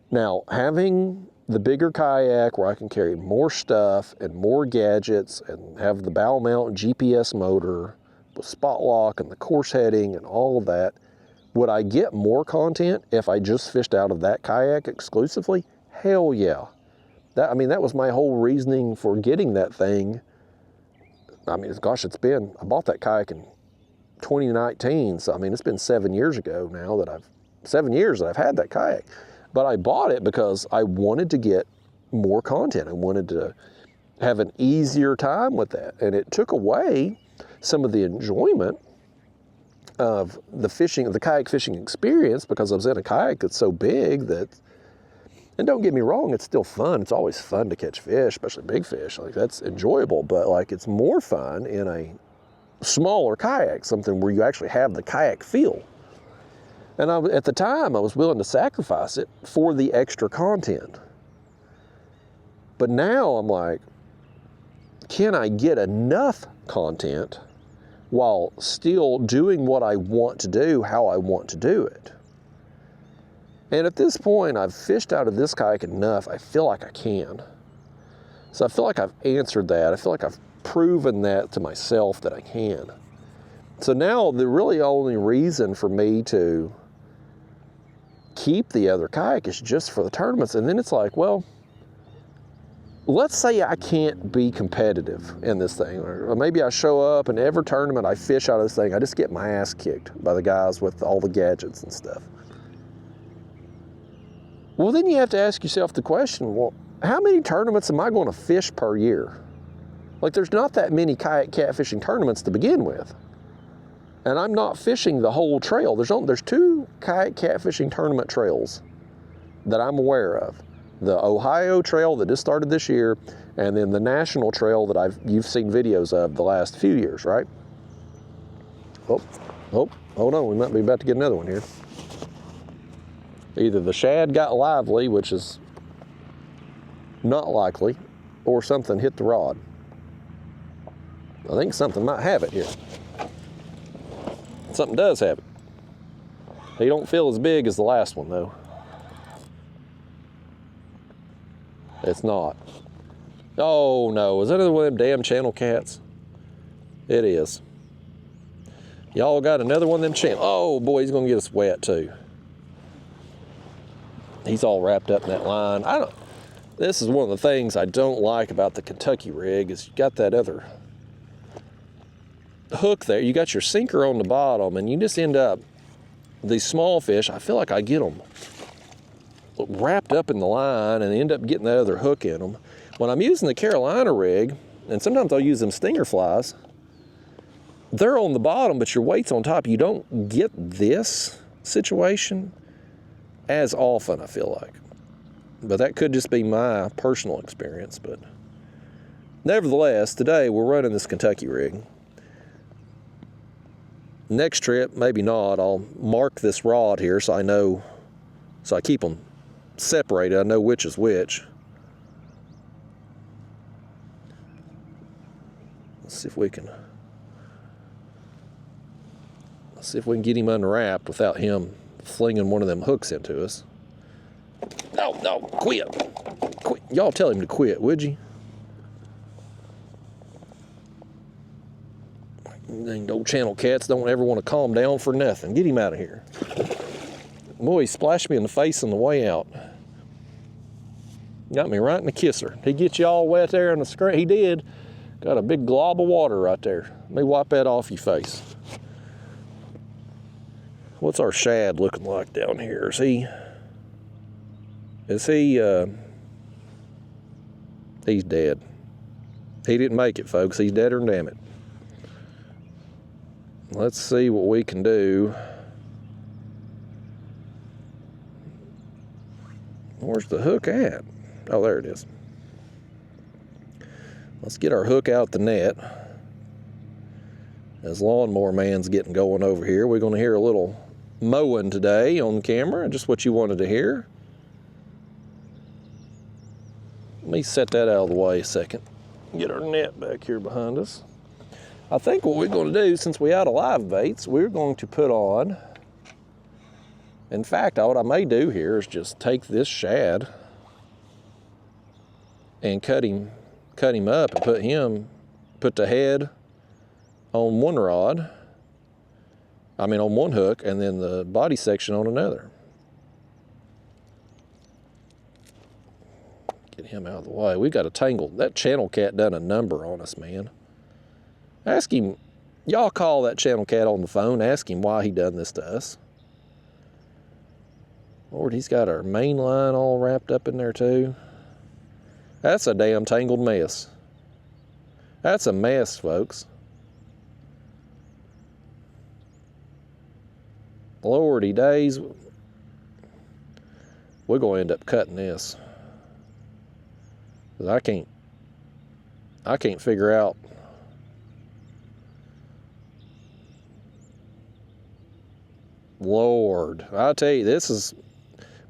Now, having the bigger kayak where I can carry more stuff and more gadgets and have the bow mount GPS motor, with spot lock and the course heading and all of that. Would I get more content if I just fished out of that kayak exclusively? Hell yeah. I mean, that was my whole reasoning for getting that thing. I mean, gosh, I bought that kayak in 2019. So, I mean, it's been 7 years ago now 7 years that I've had that kayak. But I bought it because I wanted to get more content. I wanted to have an easier time with that. And it took away some of the enjoyment of the kayak fishing experience, because I was in a kayak that's so big that, and don't get me wrong, it's still fun. It's always fun to catch fish, especially big fish. Like, that's enjoyable, but like, it's more fun in a smaller kayak, something where you actually have the kayak feel. And at the time, I was willing to sacrifice it for the extra content. But now I'm like, can I get enough content while still doing what I want to do, how I want to do it? And at this point, I've fished out of this kayak enough, I feel like I can. So I feel like I've answered that. I feel like I've proven that to myself that I can. So now the really only reason for me to keep the other kayak is just for the tournaments. And then it's like, well, let's say I can't be competitive in this thing, or maybe I show up and every tournament I fish out of this thing, I just get my ass kicked by the guys with all the gadgets and stuff. Well, then you have to ask yourself the question, well, how many tournaments am I going to fish per year? Like, there's not that many kayak catfishing tournaments to begin with. And I'm not fishing the whole trail. There's 2 kayak catfishing tournament trails that I'm aware of. The Ohio trail that just started this year, and then the national trail that you've seen videos of the last few years, right? Oh, hold on, we might be about to get another one here. Either the shad got lively, which is not likely, or something hit the rod. I think something might have it here. Something does have it. He don't feel as big as the last one though. It's not. Oh no, is that another one of them damn channel cats? It is. Y'all got another one of them channel. Oh boy, he's gonna get us wet too. He's all wrapped up in that line. This is one of the things I don't like about the Kentucky rig is you got that other hook there. You got your sinker on the bottom and you just end up, these small fish, I feel like I get them wrapped up in the line and end up getting that other hook in them. When I'm using the Carolina rig, and sometimes I'll use them stinger flies, they're on the bottom, but your weight's on top. You don't get this situation as often, I feel like. But that could just be my personal experience. But nevertheless, today we're running this Kentucky rig. Next trip, maybe not, I'll mark this rod here so I know, so I keep them separated. I know which is which. Let's see if we can get him unwrapped without him flinging one of them hooks into us. No, quit. Y'all tell him to quit, would you? Dang old channel cats don't ever want to calm down for nothing. Get him out of here. Boy, he splashed me in the face on the way out. Got me right in the kisser. He get you all wet there on the screen. He did. Got a big glob of water right there. Let me wipe that off your face. What's our shad looking like down here? He's dead. He didn't make it, folks. He's deader than damn it. Let's see what we can do. Where's the hook at? Oh, there it is. Let's get our hook out the net. As Lawnmower Man's getting going over here, we're going to hear a little mowing today on camera, just what you wanted to hear. Let me set that out of the way a second. Get our net back here behind us. I think what we're going to do, since we're out of live baits, we're going to put on, in fact, what I may do here is just take this shad and cut him up and put the head on one rod, on one hook, and then the body section on another. Get him out of the way. We got a tangle. That channel cat done a number on us, man. Ask him, y'all call that channel cat on the phone, ask him why he done this to us. Lord, he's got our main line all wrapped up in there too. That's a damn tangled mess. That's a mess, folks. Lordy days. We're going to end up cutting this. 'Cause I can't figure out. Lord, I tell you, this is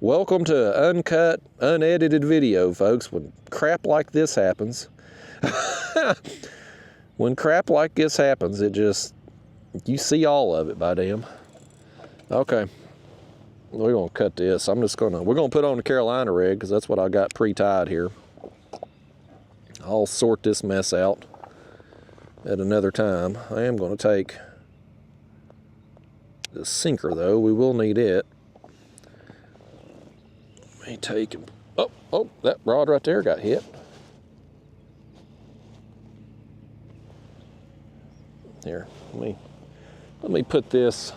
welcome to an uncut, unedited video, folks. When crap like this happens, when crap like this happens, it just, you see all of it, by damn. Okay, we're gonna cut this. We're gonna put on the Carolina rig because that's what I got pre-tied here. I'll sort this mess out at another time. I am gonna take the sinker though. We will need it. Let me take him. Oh, that rod right there got hit. Here, let me put this.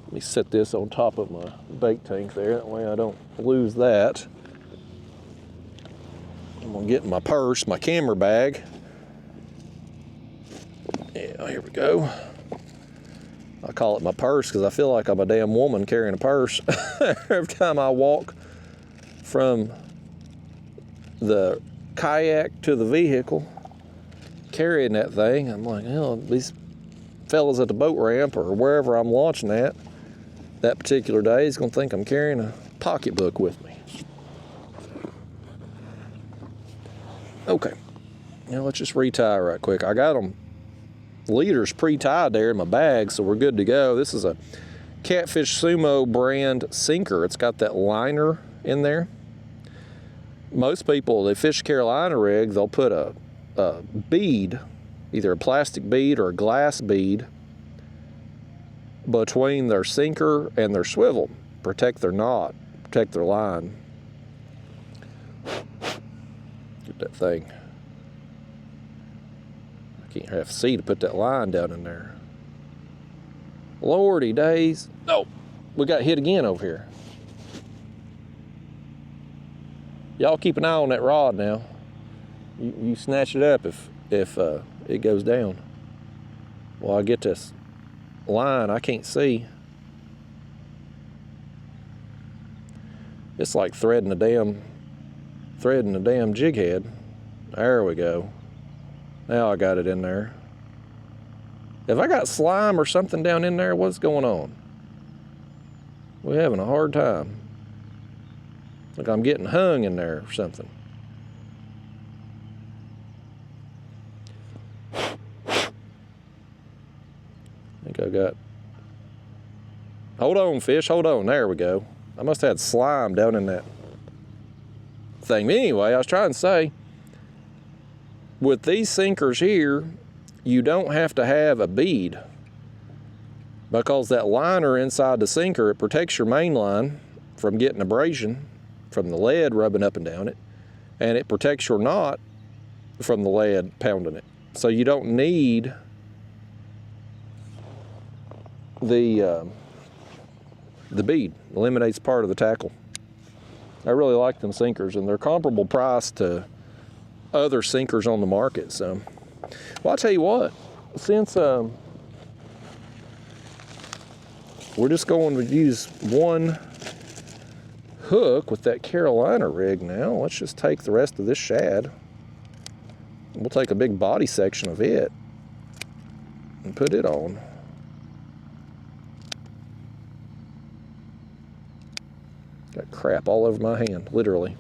Let me set this on top of my bait tank there. That way I don't lose that. I'm gonna get in my purse, my camera bag. Yeah, here we go. I call it my purse because I feel like I'm a damn woman carrying a purse. Every time I walk from the kayak to the vehicle, carrying that thing, I'm like, oh, these fellas at the boat ramp or wherever I'm launching at that particular day is gonna think I'm carrying a pocketbook with me. Okay, now let's just retie right quick. I got them leaders pre-tied there in my bag, so we're good to go. This is a Catfish SUMO brand sinker. It's got that liner in there. Most people, they fish Carolina rig, they'll put a bead, either a plastic bead or a glass bead, between their sinker and their swivel. Protect their knot, protect their line. Get that thing. I can't have see to put that line down in there. Lordy days. Oh, we got hit again over here. Y'all keep an eye on that rod now. You snatch it up if it goes down. Well, I get this line I can't see. It's like threading a damn jig head. There we go. Now I got it in there. If I got slime or something down in there, what's going on? We're having a hard time. Like I'm getting hung in there or something. I think I got... Hold on, fish, hold on. There we go. I must have had slime down in that thing. Anyway, I was trying to say, with these sinkers here, you don't have to have a bead, because that liner inside the sinker, it protects your main line from getting abrasion from the lead rubbing up and down it, and it protects your knot from the lead pounding it. So you don't need the bead. Eliminates part of the tackle. I really like them sinkers, and they're comparable price to other sinkers on the market. So, well, I'll tell you what, since we're just going to use one hook with that Carolina rig now, let's just take the rest of this shad. We'll take a big body section of it and put it on. Got crap all over my hand, literally.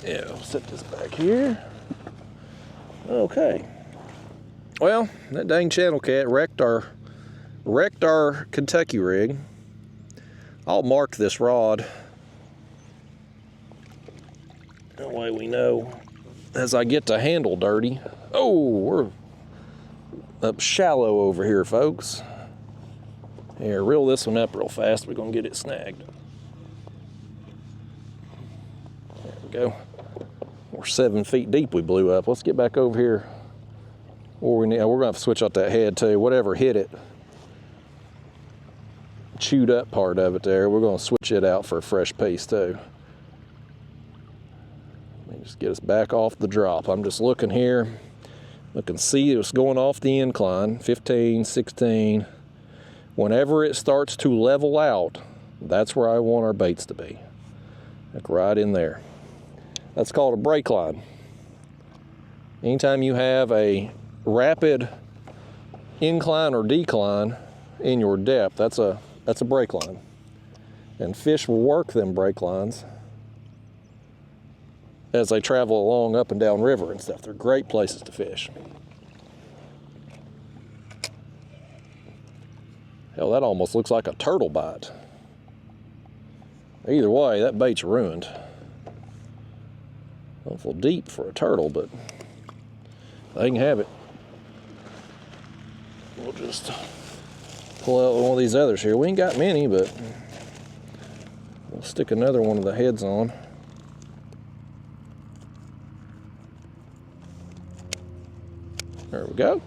Yeah, I'll set this back here. Okay. Well, that dang channel cat wrecked our Kentucky rig. I'll mark this rod. That way we know as I get the handle dirty. Oh, we're up shallow over here, folks. Here, reel this one up real fast. We're gonna get it snagged. There we go. We're 7 feet deep we blew up. Let's get back over here. Or we're gonna have to switch out that head too. Whatever hit it, chewed up part of it there, we're gonna switch it out for a fresh piece too. Let me just get us back off the drop. I'm just looking here. Look and see it's going off the incline, 15, 16. Whenever it starts to level out, that's where I want our baits to be. Like right in there. That's called a break line. Anytime you have a rapid incline or decline in your depth, that's a break line. And fish will work them break lines as they travel along up and down river and stuff. They're great places to fish. Hell, that almost looks like a turtle bite. Either way, that bait's ruined. Awful deep for a turtle, but they can have it. We'll just pull out one of these others here. We ain't got many, but we'll stick another one of the heads on. There we go.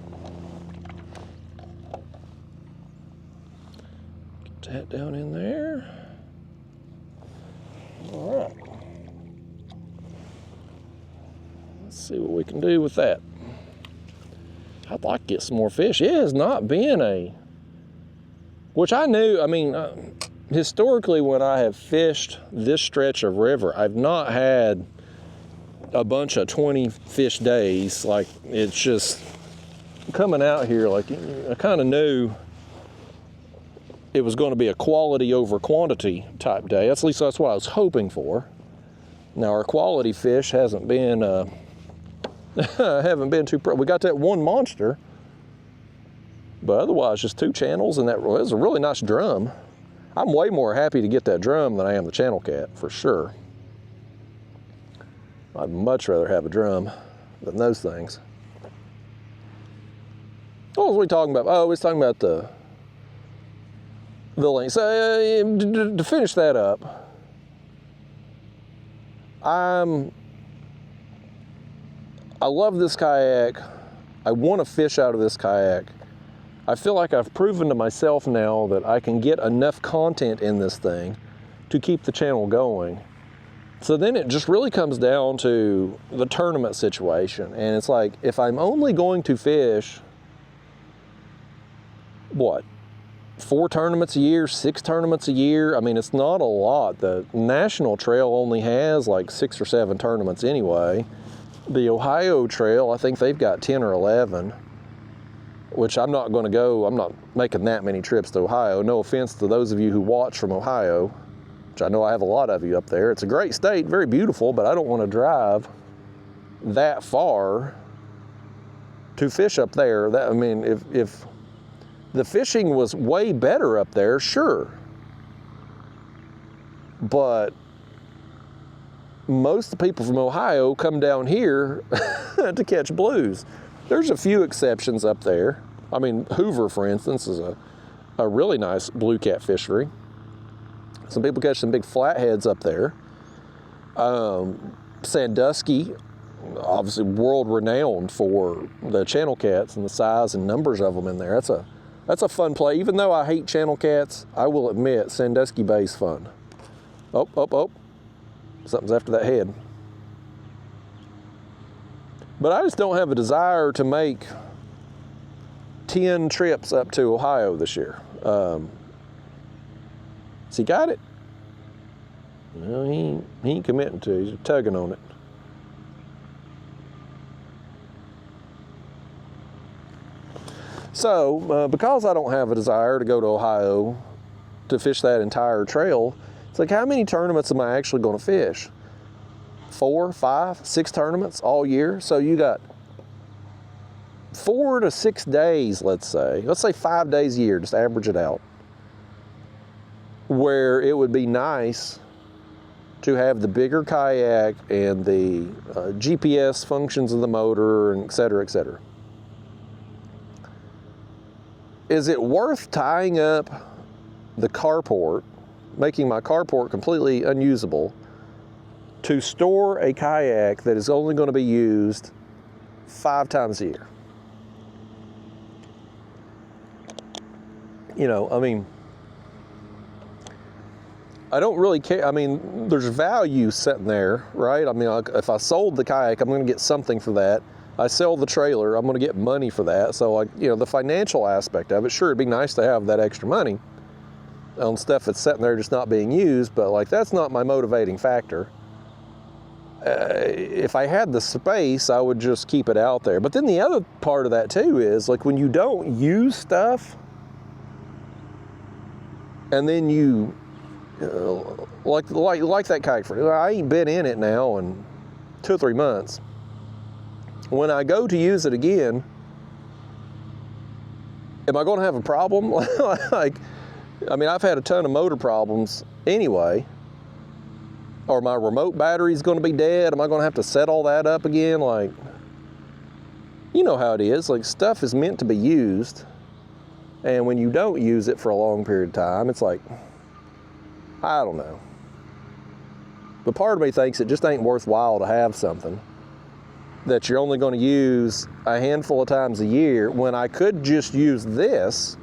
Get that down in there. All right. Let's see what we can do with that. I'd like to get some more fish. It has not been which I knew, I mean, historically when I have fished this stretch of river, I've not had a bunch of 20 fish days. Like, it's just coming out here, like, I kind of knew it was going to be a quality over quantity type day. At least that's what I was hoping for. Now, our quality fish hasn't been, haven't been too, we got that one monster, but otherwise just 2 channels, and that was a really nice drum. I'm way more happy to get that drum than I am the channel cat, for sure. I'd much rather have a drum than those things. What was we talking about? Oh, we was talking about the length. So to finish that up, I love this kayak. I want to fish out of this kayak. I feel like I've proven to myself now that I can get enough content in this thing to keep the channel going. So then it just really comes down to the tournament situation. And it's like, if I'm only going to fish, what, 4 tournaments a year, 6 tournaments a year? I mean, it's not a lot. The National Trail only has like 6 or 7 tournaments anyway. The Ohio Trail, I think they've got 10 or 11, which I'm not going to go. I'm not making that many trips to Ohio. No offense to those of you who watch from Ohio, which I know I have a lot of you up there. It's a great state, very beautiful, but I don't want to drive that far to fish up there. That, I mean, if the fishing was way better up there, sure. But most of the people from Ohio come down here to catch blues. There's a few exceptions up there. I mean, Hoover, for instance, is a really nice blue cat fishery. Some people catch some big flatheads up there. Sandusky, obviously world renowned for the channel cats and the size and numbers of them in there. That's a fun play. Even though I hate channel cats, I will admit Sandusky Bay's fun. Oh. Something's after that head. But I just don't have a desire to make 10 trips up to Ohio this year. Has he got it? No, he ain't committing to it. He's tugging on it. So, because I don't have a desire to go to Ohio to fish that entire trail, it's like, how many tournaments am I actually going to fish? 4, 5, 6 tournaments all year? So you got 4 to 6 days, let's say 5 days a year, just average it out, where it would be nice to have the bigger kayak and the GPS functions of the motor, and et cetera, et cetera. Is it worth tying up the carport, making my carport completely unusable, to store a kayak that is only going to be used 5 times a year? You know, I mean, I don't really care. I mean, there's value sitting there, right? I mean, if I sold the kayak, I'm going to get something for that. I sell the trailer, I'm going to get money for that. So, like, you know, the financial aspect of it, sure, it'd be nice to have that extra money on stuff that's sitting there just not being used, but like, that's not my motivating factor. If I had the space, I would just keep it out there. But then the other part of that too is, like, when you don't use stuff, and then you, like that kayak, I ain't been in it now in 2 or 3 months. When I go to use it again, am I going to have a problem? Like, I mean, I've had a ton of motor problems anyway. Or my remote battery's going to be dead. Am I going to have to set all that up again? Like, you know how it is. Like, stuff is meant to be used. And when you don't use it for a long period of time, it's like, I don't know. But part of me thinks it just ain't worthwhile to have something that you're only going to use a handful of times a year, when I could just use this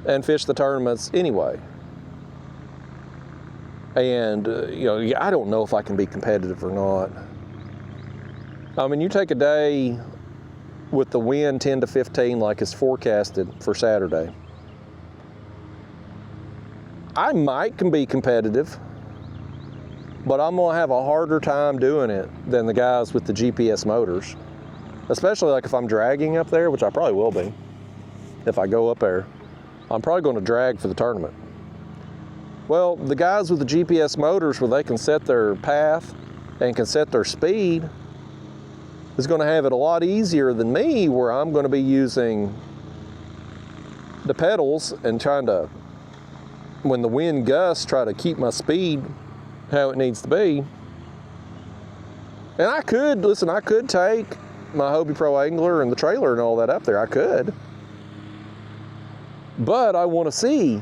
and fish the tournaments anyway. And, you know, I don't know if I can be competitive or not. I mean, you take a day with the wind 10 to 15 like it's forecasted for Saturday. I can be competitive, but I'm gonna have a harder time doing it than the guys with the GPS motors. Especially like if I'm dragging up there, which I probably will be. If I go up there, I'm probably gonna drag for the tournament. Well, the guys with the GPS motors, where they can set their path and can set their speed, is going to have it a lot easier than me, where I'm going to be using the pedals and trying to, when the wind gusts, try to keep my speed how it needs to be. And I could take my Hobie Pro Angler and the trailer and all that up there. I could. But I want to see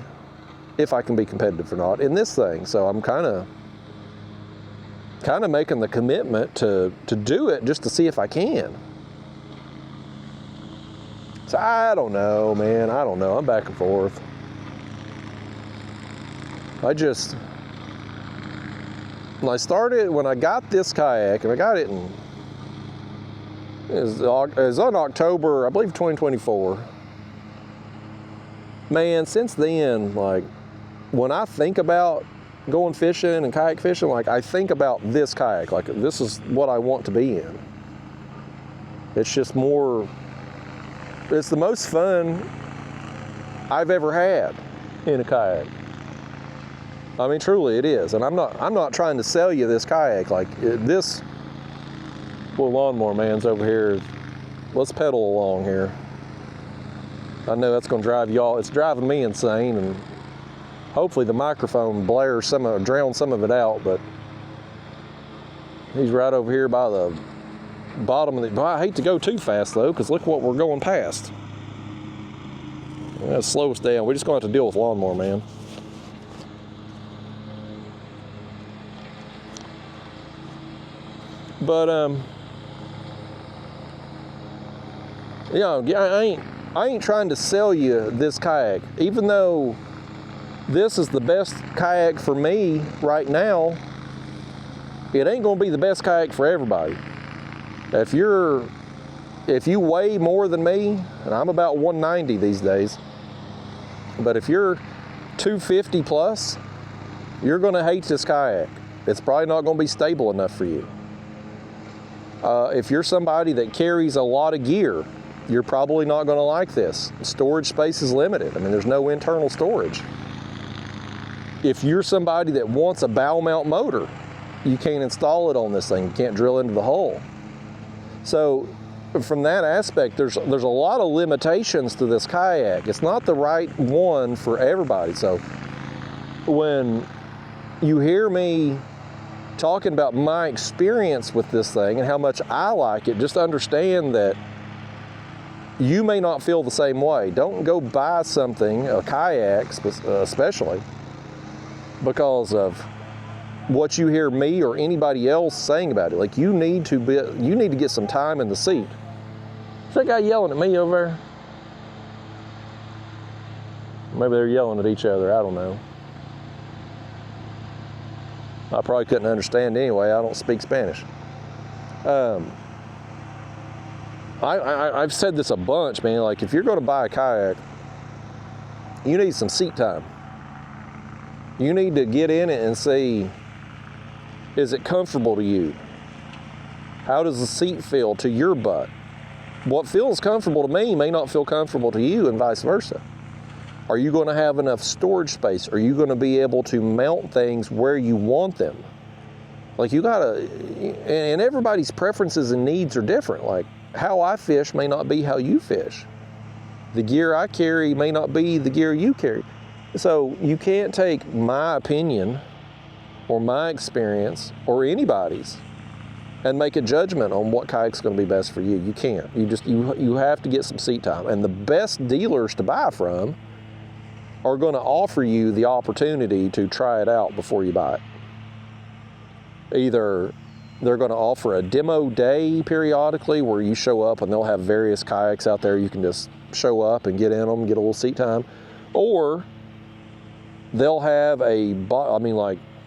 if I can be competitive or not in this thing. So I'm kind of making the commitment to do it just to see if I can. So I don't know, man. I don't know. I'm back and forth. When I got this kayak, and I got it it was on October, I believe, 2024. Man, since then, like, when I think about going fishing and kayak fishing, like, I think about this kayak, like, this is what I want to be in. It's just more, it's the most fun I've ever had in a kayak. I mean, truly it is. And I'm not trying to sell you this kayak. Like, this little lawnmower man's over here. Let's pedal along here. I know that's gonna drive y'all, it's driving me insane, and hopefully the microphone drowns some of it out, but he's right over here by the bottom of the, I hate to go too fast though, because look what we're going past. That'll slow us down. We're just gonna have to deal with lawnmower man. But you know, I ain't trying to sell you this kayak, even though this is the best kayak for me right now. It ain't gonna be the best kayak for everybody. If you weigh more than me, and I'm about 190 these days, but if you're 250 plus, you're gonna hate this kayak. It's probably not gonna be stable enough for you. If you're somebody that carries a lot of gear, you're probably not gonna like this. Storage space is limited. I mean, there's no internal storage. If you're somebody that wants a bow mount motor, you can't install it on this thing. You can't drill into the hull. So from that aspect, there's a lot of limitations to this kayak. It's not the right one for everybody. So when you hear me talking about my experience with this thing and how much I like it, just understand that you may not feel the same way. Don't go buy something, a kayak especially, because of what you hear me or anybody else saying about it. Like, you need to get some time in the seat. Is that guy yelling at me over there? Maybe they're yelling at each other, I don't know. I probably couldn't understand anyway, I don't speak Spanish. I've said this a bunch, man, like if you're gonna buy a kayak, you need some seat time. You need to get in it and see, is it comfortable to you? How does the seat feel to your butt? What feels comfortable to me may not feel comfortable to you, and vice versa. Are you going to have enough storage space? Are you going to be able to mount things where you want them? Like, you gotta, and everybody's preferences and needs are different. Like, how I fish may not be how you fish. The gear I carry may not be the gear you carry. So you can't take my opinion or my experience or anybody's and make a judgment on what kayak's going to be best for you. You can't. You have to get some seat time. And the best dealers to buy from are going to offer you the opportunity to try it out before you buy it. Either they're going to offer a demo day periodically where you show up and they'll have various kayaks out there. You can just show up and get in them, get a little seat time. Or they'll have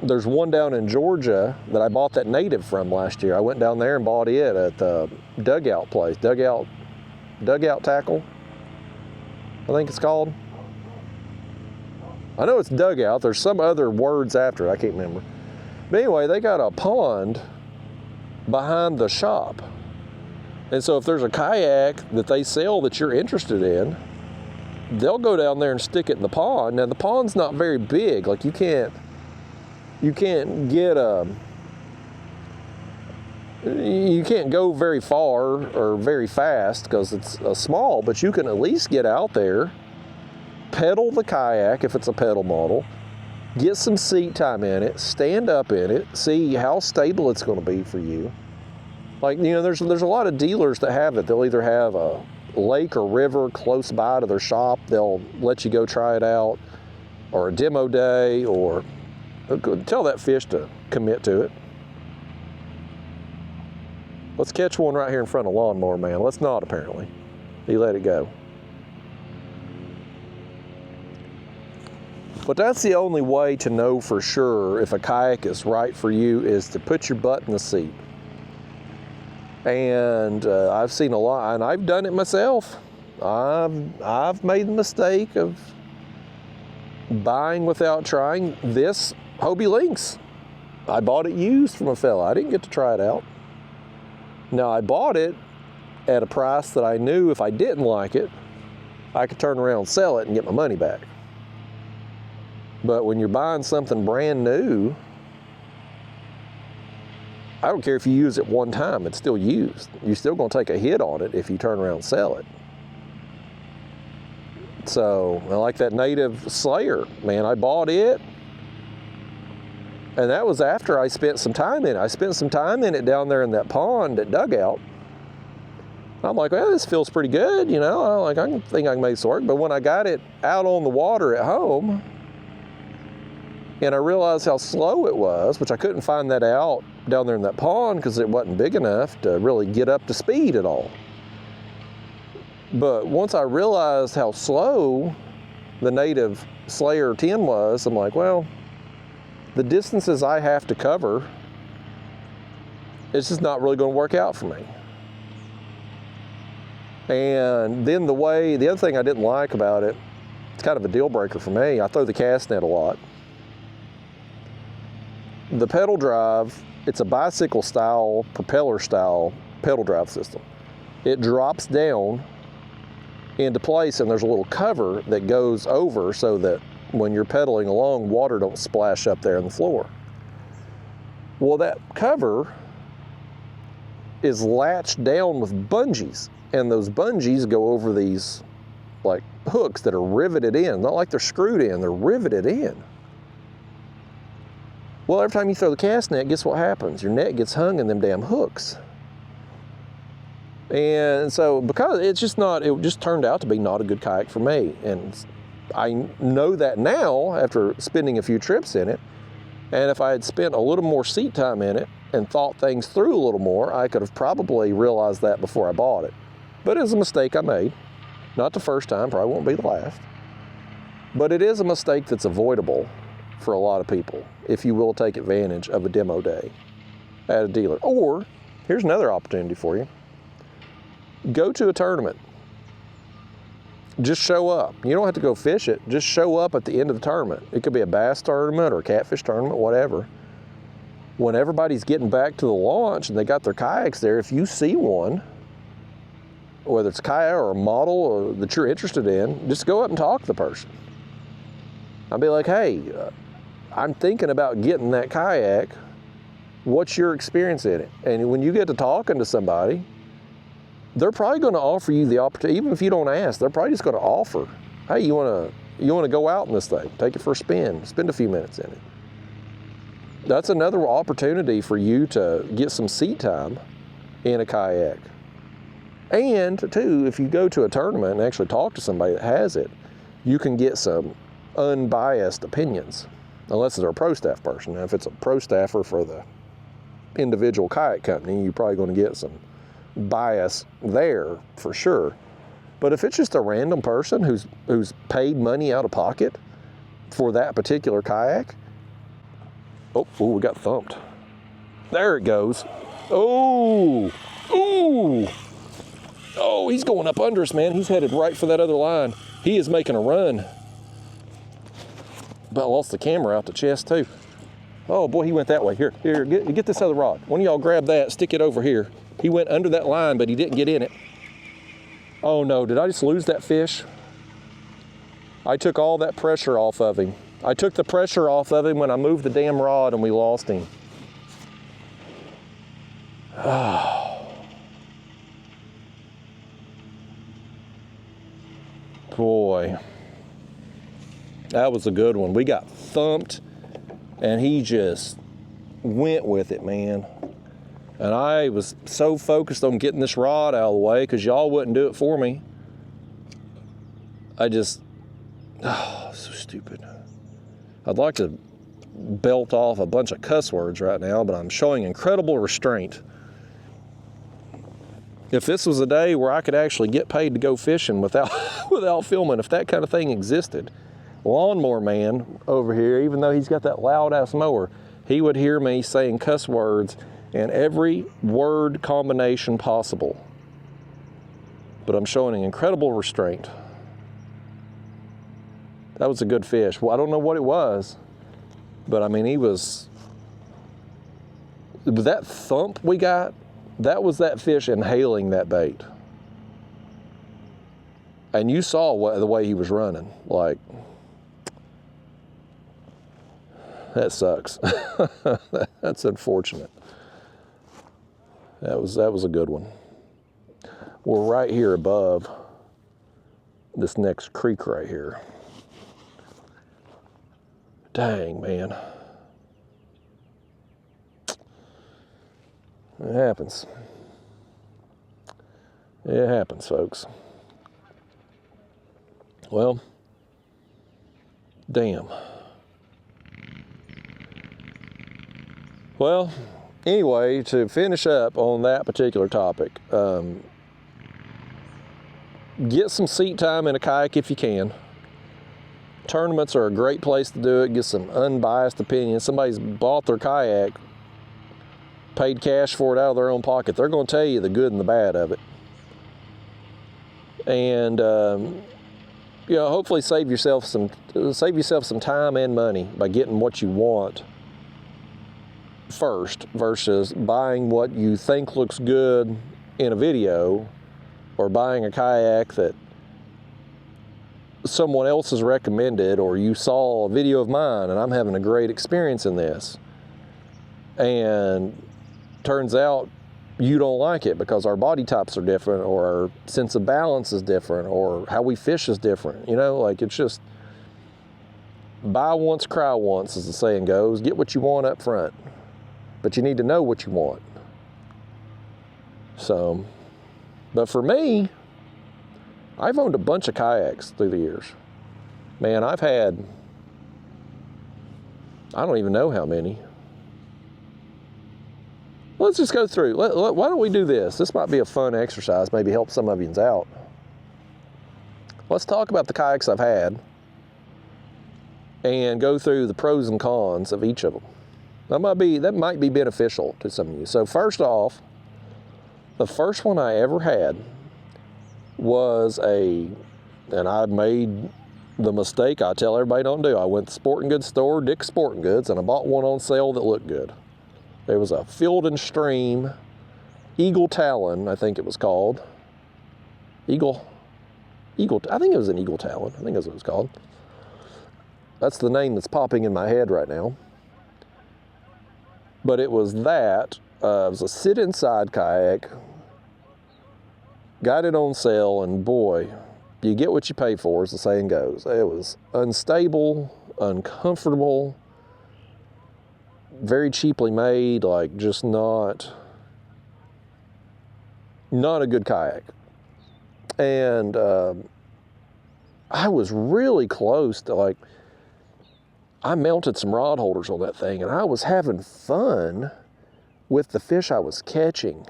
there's one down in Georgia that I bought that native from last year. I went down there and bought it at the dugout place, dugout tackle, I think it's called. I know it's dugout. There's some other words after it. I can't remember. But anyway, they got a pond behind the shop. And so if there's a kayak that they sell that you're interested in, they'll go down there and stick it in the pond. Now, the pond's not very big. Like, you can't go very far or very fast because it's small, but you can at least get out there, pedal the kayak if it's a pedal model, get some seat time in it, stand up in it, see how stable it's going to be for you. Like, you know, there's a lot of dealers that have it. They'll either have a lake or river close by to their shop. They'll let you go try it out, or a demo day, or tell that fish to commit to it. Let's catch one right here in front of Lawnmower Man. Let's not, apparently. He let it go. But that's the only way to know for sure if a kayak is right for you, is to put your butt in the seat. And I've seen a lot, and I've done it myself. I've made the mistake of buying without trying this Hobie Lynx. I bought it used from a fella. I didn't get to try it out. Now, I bought it at a price that I knew if I didn't like it, I could turn around and sell it and get my money back. But when you're buying something brand new, I don't care if you use it one time, it's still used. You're still gonna take a hit on it if you turn around and sell it. So, I like that native Slayer, man, I bought it, and that was after I spent some time in it. I spent some time in it down there in that pond at Dugout. I'm like, well, this feels pretty good, you know, I think I can make this work. But when I got it out on the water at home, and I realized how slow it was, which I couldn't find that out down there in that pond because it wasn't big enough to really get up to speed at all. But once I realized how slow the native Slayer 10 was, I'm like, well, the distances I have to cover, it's just not really going to work out for me. And then the other thing I didn't like about it, it's kind of a deal breaker for me, I throw the cast net a lot. The pedal drive, it's a bicycle style, propeller style pedal drive system. It drops down into place and there's a little cover that goes over so that when you're pedaling along, water don't splash up there in the floor. Well, that cover is latched down with bungees, and those bungees go over these like hooks that are riveted in, not like they're screwed in, they're riveted in. Well, every time you throw the cast net, guess what happens? Your net gets hung in them damn hooks. And so because it just turned out to be not a good kayak for me. And I know that now after spending a few trips in it. And if I had spent a little more seat time in it and thought things through a little more, I could have probably realized that before I bought it. But it was a mistake I made. Not the first time, probably won't be the last. But it is a mistake that's avoidable for a lot of people if you will take advantage of a demo day at a dealer. Or, here's another opportunity for you. Go to a tournament. Just show up. You don't have to go fish it. Just show up at the end of the tournament. It could be a bass tournament or a catfish tournament, whatever. When everybody's getting back to the launch and they got their kayaks there, if you see one, whether it's a kayak or a model or that you're interested in, just go up and talk to the person. I'll be like, hey, I'm thinking about getting that kayak. What's your experience in it? And when you get to talking to somebody, they're probably going to offer you the opportunity, even if you don't ask, they're probably just going to offer, hey, you want to go out in this thing, take it for a spin, spend a few minutes in it. That's another opportunity for you to get some seat time in a kayak. And too, if you go to a tournament and actually talk to somebody that has it, you can get some unbiased opinions, unless it's a pro staff person. Now, if it's a pro staffer for the individual kayak company, you're probably going to get some bias there for sure. But if it's just a random person who's paid money out of pocket for that particular kayak, oh, we got thumped. There it goes. Oh, he's going up under us, man. He's headed right for that other line. He is making a run. About lost the camera out the chest too. Oh boy, he went that way. Here, get this other rod. One of y'all grab that, stick it over here. He went under that line, but he didn't get in it. Oh no, did I just lose that fish? I took all that pressure off of him. I took the pressure off of him when I moved the damn rod and we lost him. Oh. Boy, that was a good one. We got thumped and he just went with it, man. And I was so focused on getting this rod out of the way because y'all wouldn't do it for me. So stupid. I'd like to belt off a bunch of cuss words right now, but I'm showing incredible restraint. If this was a day where I could actually get paid to go fishing without filming, if that kind of thing existed, Lawnmower Man over here, even though he's got that loud ass mower, he would hear me saying cuss words in every word combination possible. But I'm showing an incredible restraint. That was a good fish. Well, I don't know what it was, but I mean, that thump we got, that was that fish inhaling that bait. And you saw the way he was running. Like, that sucks. That's unfortunate. That was a good one. We're right here above this next creek right here. Dang, man. It happens. It happens, folks. Well, damn. Well, anyway, to finish up on that particular topic, get some seat time in a kayak if you can. Tournaments are a great place to do it. Get some unbiased opinions. Somebody's bought their kayak, paid cash for it out of their own pocket. They're going to tell you the good and the bad of it. And hopefully save yourself some time and money by getting what you want first versus buying what you think looks good in a video or buying a kayak that someone else has recommended, or you saw a video of mine and I'm having a great experience in this, and turns out you don't like it because our body types are different, or our sense of balance is different, or how we fish is different. Like, it's just, buy once, cry once, as the saying goes. Get what you want up front, but you need to know what you want. So, but for me, I've owned a bunch of kayaks through the years. Man, I've had, I don't even know how many. Let's just go through. Why don't we do this? This might be a fun exercise, maybe help some of you out. Let's talk about the kayaks I've had and go through the pros and cons of each of them. That might be beneficial to some of you. So first off, the first one I ever had was and I made the mistake I tell everybody don't do. I went to the sporting goods store, Dick's Sporting Goods, and I bought one on sale that looked good. There was a Field and Stream Eagle Talon, I think it was called. Eagle, I think it was an Eagle Talon. I think that's what it was called. That's the name that's popping in my head right now. But it was that. It was a sit-inside kayak. Got it on sale, and boy, you get what you pay for, as the saying goes. It was unstable, uncomfortable, very cheaply made, like just not a good kayak. And I was really close to, like, I mounted some rod holders on that thing, and I was having fun with the fish I was catching.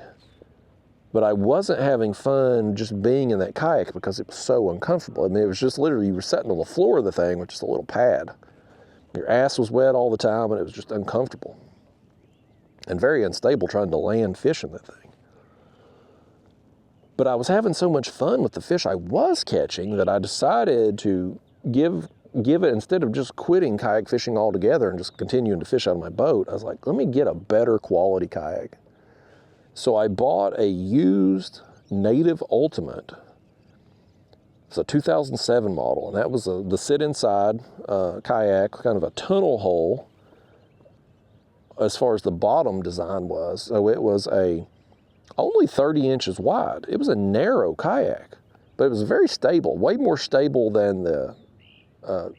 But I wasn't having fun just being in that kayak because it was so uncomfortable. I mean, it was just literally, you were sitting on the floor of the thing with just a little pad. Your ass was wet all the time, and it was just uncomfortable. And very unstable trying to land fish in that thing. But I was having so much fun with the fish I was catching that I decided to give it, instead of just quitting kayak fishing altogether and just continuing to fish out of my boat, I was like, let me get a better quality kayak. So I bought a used Native Ultimate. It's a 2007 model, and that was the sit-inside kayak, kind of a tunnel hole as far as the bottom design was. So it was only 30 inches wide. It was a narrow kayak, but it was very stable, way more stable than the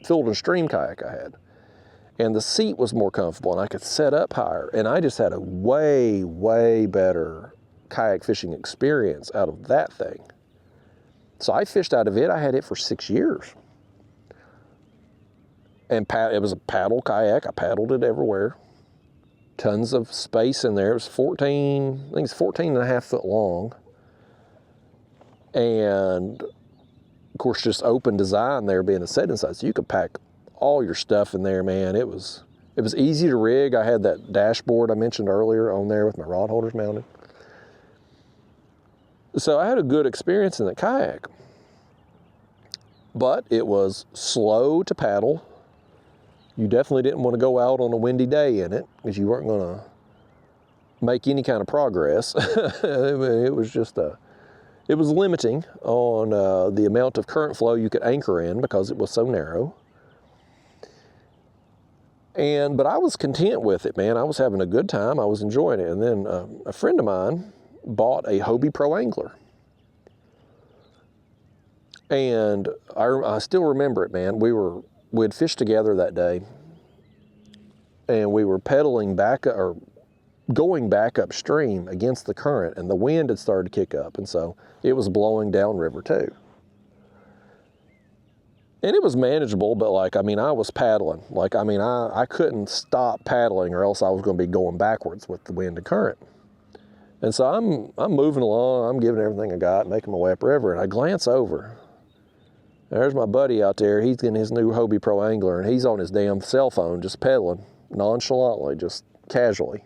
Field and Stream kayak I had. And the seat was more comfortable, and I could set up higher. And I just had a way, way better kayak fishing experience out of that thing. So I fished out of it. I had it for 6 years. And it was a paddle kayak. I paddled it everywhere. Tons of space in there. It was 14 and a half foot long. And of course, just open design there being a set inside. So you could pack all your stuff in there, man. It was easy to rig. I had that dashboard I mentioned earlier on there with my rod holders mounted. So I had a good experience in the kayak. But it was slow to paddle. You definitely didn't want to go out on a windy day in it because you weren't going to make any kind of progress. It was just it was limiting on the amount of current flow you could anchor in because it was so narrow. But I was content with it, man. I was having a good time. I was enjoying it. And then a friend of mine bought a Hobie Pro Angler. And I still remember it, man. We had fished together that day, and we were pedaling back, or going back upstream against the current, and the wind had started to kick up, and so it was blowing downriver too. And it was manageable, but like, I mean, I was paddling. Like, I mean, I couldn't stop paddling or else I was going to be going backwards with the wind and current. And so I'm moving along, I'm giving everything I got, making my way upriver, and I glance over. There's my buddy out there. He's getting his new Hobie Pro Angler, and he's on his damn cell phone just pedaling nonchalantly, just casually.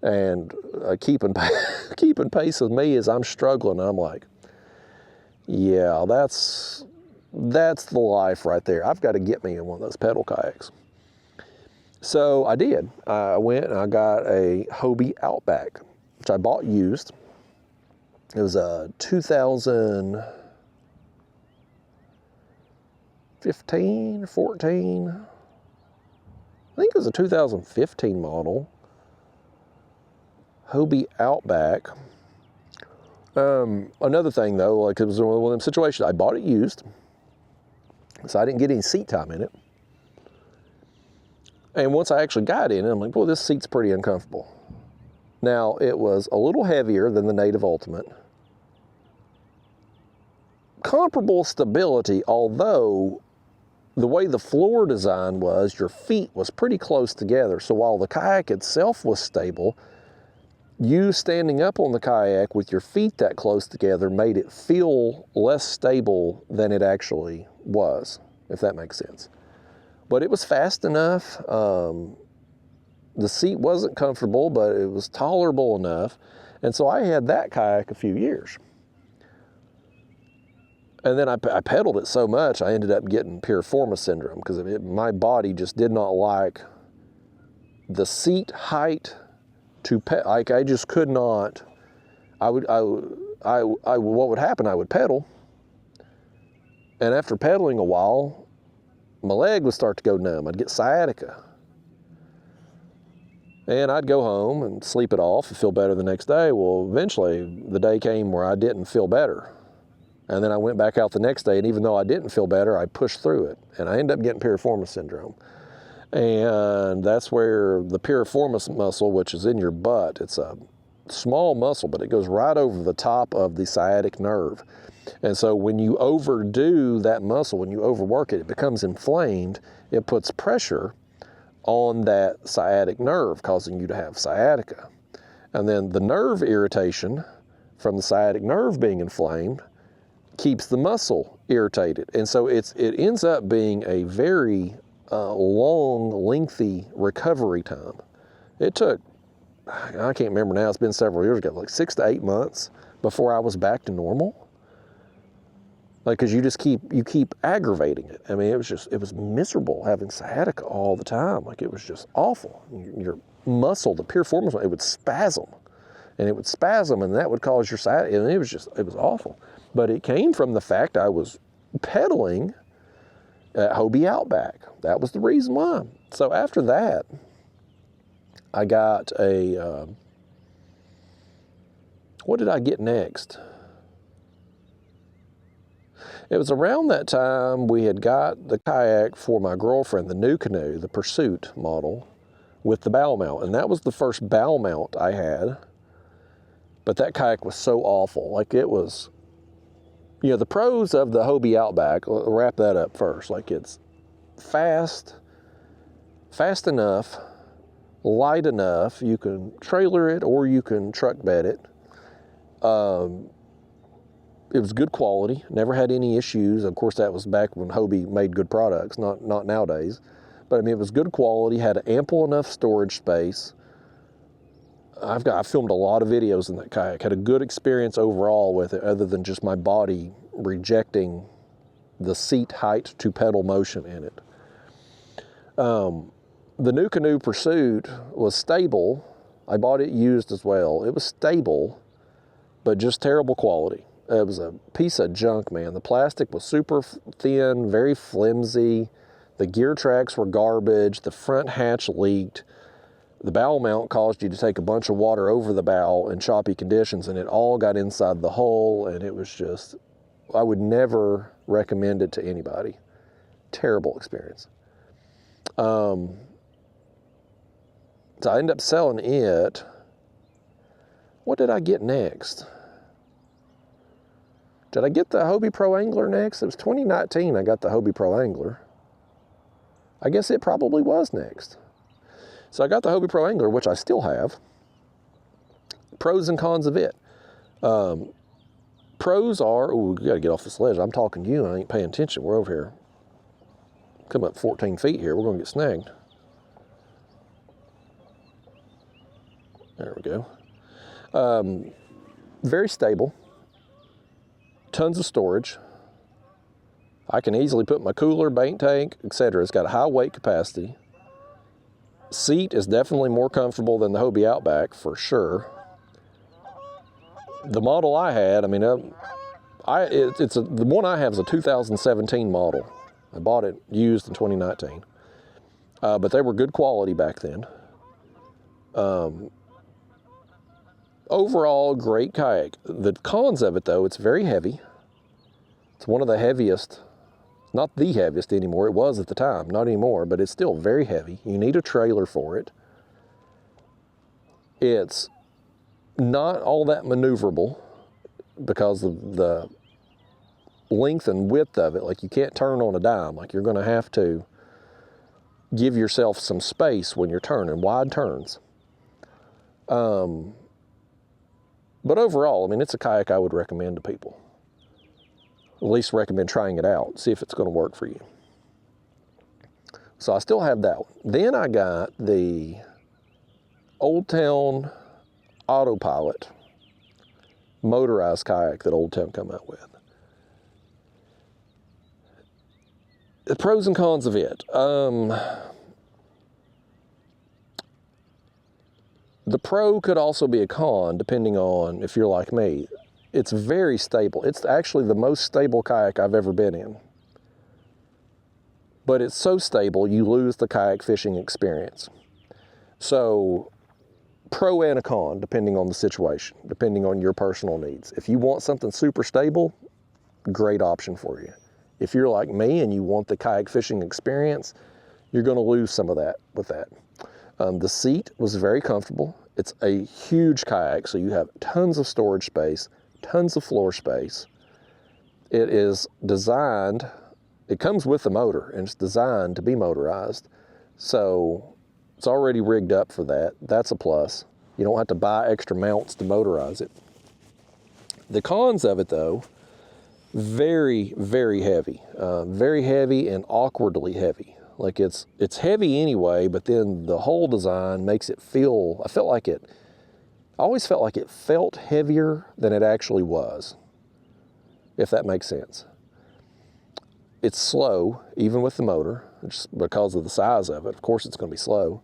And keeping pace with me as I'm struggling. I'm like, yeah, that's the life right there. I've got to get me in one of those pedal kayaks. So I did. I went and I got a Hobie Outback, which I bought used. It was a 2015 or 14. I think it was a 2015 model. Hobie Outback. Another thing though, like it was one of them situations, I bought it used, so I didn't get any seat time in it. And once I actually got in it, I'm like, well, this seat's pretty uncomfortable. Now, it was a little heavier than the Native Ultimate. Comparable stability, although the way the floor design was, your feet was pretty close together. So while the kayak itself was stable, you standing up on the kayak with your feet that close together made it feel less stable than it actually was, if that makes sense. But it was fast enough. The seat wasn't comfortable, but it was tolerable enough. And so I had that kayak a few years. And then I pedaled it so much, I ended up getting piriformis syndrome because my body just did not like the seat height to like I just could not. What would happen? I would pedal, and after pedaling a while, my leg would start to go numb. I'd get sciatica, and I'd go home and sleep it off and feel better the next day. Well, eventually the day came where I didn't feel better. And then I went back out the next day, and even though I didn't feel better, I pushed through it. And I ended up getting piriformis syndrome. And that's where the piriformis muscle, which is in your butt, it's a small muscle, but it goes right over the top of the sciatic nerve. And so when you overdo that muscle, when you overwork it, it becomes inflamed. It puts pressure on that sciatic nerve, causing you to have sciatica. And then the nerve irritation from the sciatic nerve being inflamed keeps the muscle irritated. And so it ends up being a very long, lengthy recovery time. It took, I can't remember now, it's been several years ago, like 6 to 8 months before I was back to normal. Like, cause you keep aggravating it. I mean, it was miserable having sciatica all the time. Like, it was just awful. Your muscle, the piriformis, it would spasm. And it would spasm, and that would cause your sciatica, and it was awful. But it came from the fact I was pedaling at Hobie Outback. That was the reason why. So after that, I got what did I get next? It was around that time we had got the kayak for my girlfriend, the new canoe, the Pursuit model, with the bow mount. And that was the first bow mount I had. But that kayak was so awful. Like, it was, you know, the pros of the Hobie Outback, I'll wrap that up first. Like, it's fast enough, light enough. You can trailer it or you can truck bed it. It was good quality, never had any issues. Of course, that was back when Hobie made good products, not nowadays. But I mean, it was good quality, had ample enough storage space. I filmed a lot of videos in that kayak, had a good experience overall with it, other than just my body rejecting the seat height to pedal motion in it. The new canoe Pursuit was stable. I bought it used as well. It was stable, but just terrible quality. It was a piece of junk, man. The plastic was super thin, very flimsy. The gear tracks were garbage. The front hatch leaked. The bow mount caused you to take a bunch of water over the bow in choppy conditions, and it all got inside the hull, and it was just, I would never recommend it to anybody. Terrible experience. So I ended up selling it. What did I get next? Did I get the Hobie Pro Angler next? It was 2019 I got the Hobie Pro Angler. I guess it probably was next. So I got the Hobie Pro Angler, which I still have. Pros and cons of it. Pros are, ooh, we gotta get off this ledge. I'm talking to you, I ain't paying attention. We're over here. Come up 14 feet here, we're gonna get snagged. There we go. Very stable. Tons of storage. I can easily put my cooler, bank tank, etc. It's got a high weight capacity. Seat is definitely more comfortable than the Hobie Outback, for sure. The model I had, I mean, the one I have is a 2017 model. I bought it used in 2019. But they were good quality back then. Overall, great kayak. The cons of it, though, it's very heavy. It's one of the heaviest Not the heaviest anymore. It was at the time, not anymore, but it's still very heavy. You need a trailer for it. It's not all that maneuverable because of the length and width of it. Like, you can't turn on a dime. Like, you're going to have to give yourself some space when you're turning, wide turns. But overall, I mean, it's a kayak I would recommend to people. At least recommend trying it out, see if it's going to work for you. So I still have that one. Then I got the Old Town Autopilot motorized kayak that Old Town come out with. The pros and cons of it. The pro could also be a con, depending on if you're like me. It's very stable. It's actually the most stable kayak I've ever been in. But it's so stable, you lose the kayak fishing experience. So, pro and a con, depending on the situation, depending on your personal needs. If you want something super stable, great option for you. If you're like me and you want the kayak fishing experience, you're going to lose some of that with that. The seat was very comfortable. It's a huge kayak, so you have tons of storage space, tons of floor space. It is designed, it comes with the motor, and it's designed to be motorized. So it's already rigged up for that. That's a plus. You don't have to buy extra mounts to motorize it. The cons of it, though, very, very heavy. Very heavy and awkwardly heavy. Like, it's heavy anyway, but then the whole design makes it feel, I always felt like it felt heavier than it actually was, if that makes sense. It's slow, even with the motor, just because of the size of it. Of course, it's going to be slow.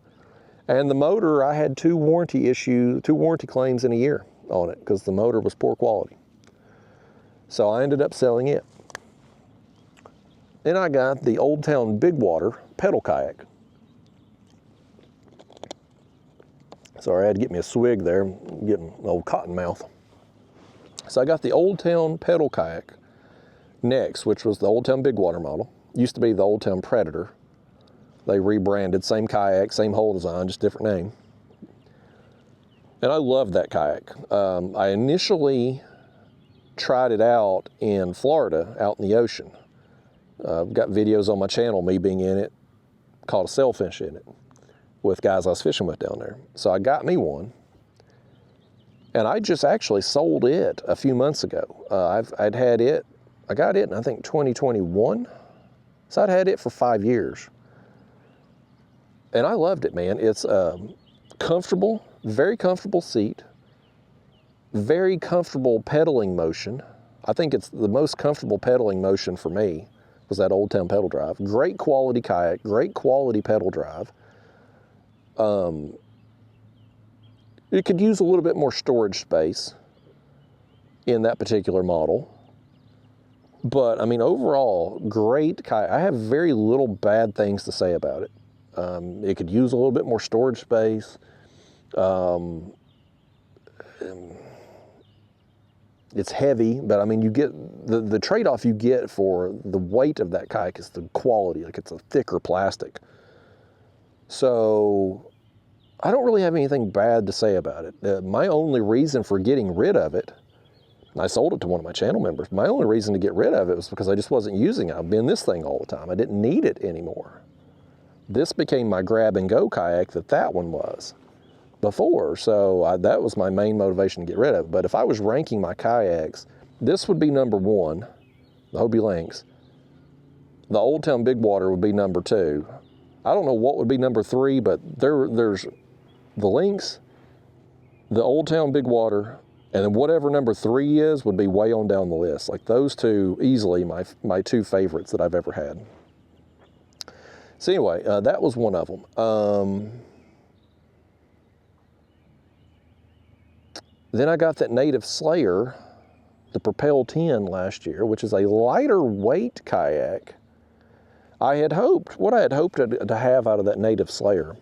And the motor, I had two warranty claims in a year on it because the motor was poor quality. So I ended up selling it. Then I got the Old Town Big Water pedal kayak. Sorry, I had to get me a swig there. I'm getting an old cotton mouth. So I got the Old Town pedal kayak next, which was the Old Town Big Water model. Used to be the Old Town Predator. They rebranded, same kayak, same hull design, just different name. And I love that kayak. I initially tried it out in Florida, out in the ocean. I've got videos on my channel, me being in it, caught a sailfish in it with guys I was fishing with down there. So I got me one, and I just actually sold it a few months ago. I'd had it, I got it in I think 2021, so I'd had it for 5 years. And I loved it, man. It's comfortable, very comfortable seat, very comfortable pedaling motion. I think it's the most comfortable pedaling motion for me was that Old Town pedal drive. Great quality kayak, great quality pedal drive. It could use a little bit more storage space in that particular model. But, I mean, overall, great kayak. I have very little bad things to say about it. It could use a little bit more storage space. It's heavy, but I mean, you get the trade-off you get for the weight of that kayak is the quality. Like, it's a thicker plastic. So I don't really have anything bad to say about it. My only reason for getting rid of it, and I sold it to one of my channel members, my only reason to get rid of it was because I just wasn't using it. I've been in this thing all the time. I didn't need it anymore. This became my grab and go kayak that one was before. So that was my main motivation to get rid of it. But if I was ranking my kayaks, this would be number one, the Hobie Lynx. The Old Town Big Water would be number two. I don't know what would be number three, but there's the Lynx, the Old Town Big Water, and then whatever number three is would be way on down the list. Like, those two, easily my two favorites that I've ever had. So anyway, that was one of them. Then I got that Native Slayer, the Propel 10 last year, which is a lighter weight kayak. What I had hoped to have out of that Native Slayer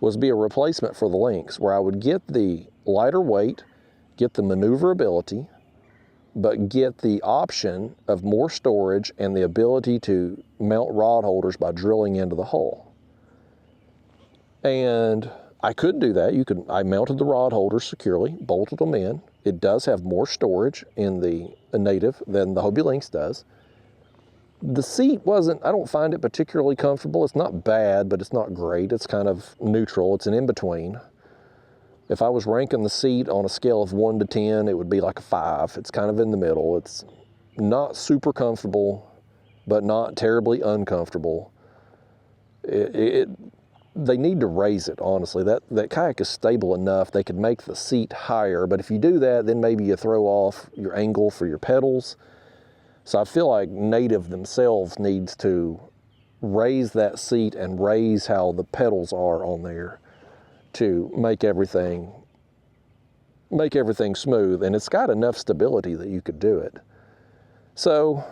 was be a replacement for the Lynx, where I would get the lighter weight, get the maneuverability, but get the option of more storage and the ability to mount rod holders by drilling into the hull. And I could do that. I mounted the rod holders securely, bolted them in. It does have more storage in the Native than the Hobie Lynx does. The seat I don't find it particularly comfortable. It's not bad, but it's not great. It's kind of neutral. It's an in-between. If I was ranking the seat on a scale of 1 to 10, it would be like a 5. It's kind of in the middle. It's not super comfortable, but not terribly uncomfortable. They need to raise it, honestly. That kayak is stable enough. They could make the seat higher, but if you do that, then maybe you throw off your angle for your pedals. So I feel like Native themselves needs to raise that seat and raise how the pedals are on there to make everything smooth, and it's got enough stability that you could do it. So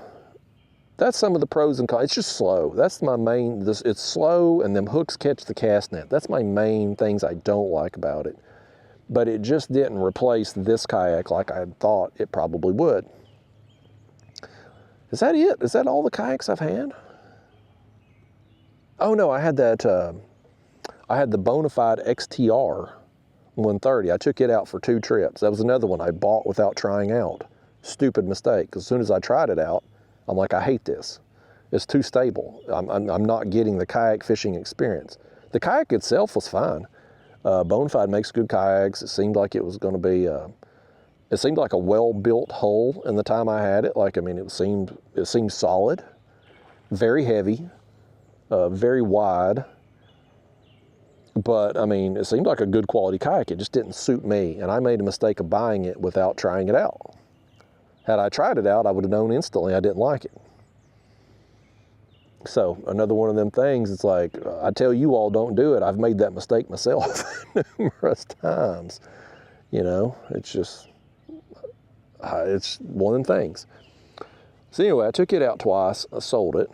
that's some of the pros and cons. It's just slow. That's my main, it's slow, and them hooks catch the cast net. That's my main things I don't like about it. But it just didn't replace this kayak like I thought it probably would. Is that it? Is that all the kayaks I've had? Oh no, I had that, I had the Bonafide XTR 130. I took it out for 2 trips. That was another one I bought without trying out. Stupid mistake, because as soon as I tried it out, I'm like, I hate this. It's too stable. I'm not getting the kayak fishing experience. The kayak itself was fine. Bonafide makes good kayaks. It seemed like it was going to be, it seemed like a well-built hull in the time I had it. Like, I mean, it seemed solid, very heavy, very wide. But I mean, it seemed like a good quality kayak. It just didn't suit me, and I made a mistake of buying it without trying it out. Had I tried it out, I would have known instantly I didn't like it. So another one of them things, it's like, I tell you all don't do it. I've made that mistake myself numerous times. You know, it's just, it's one of them things. So anyway, I took it out twice, I sold it.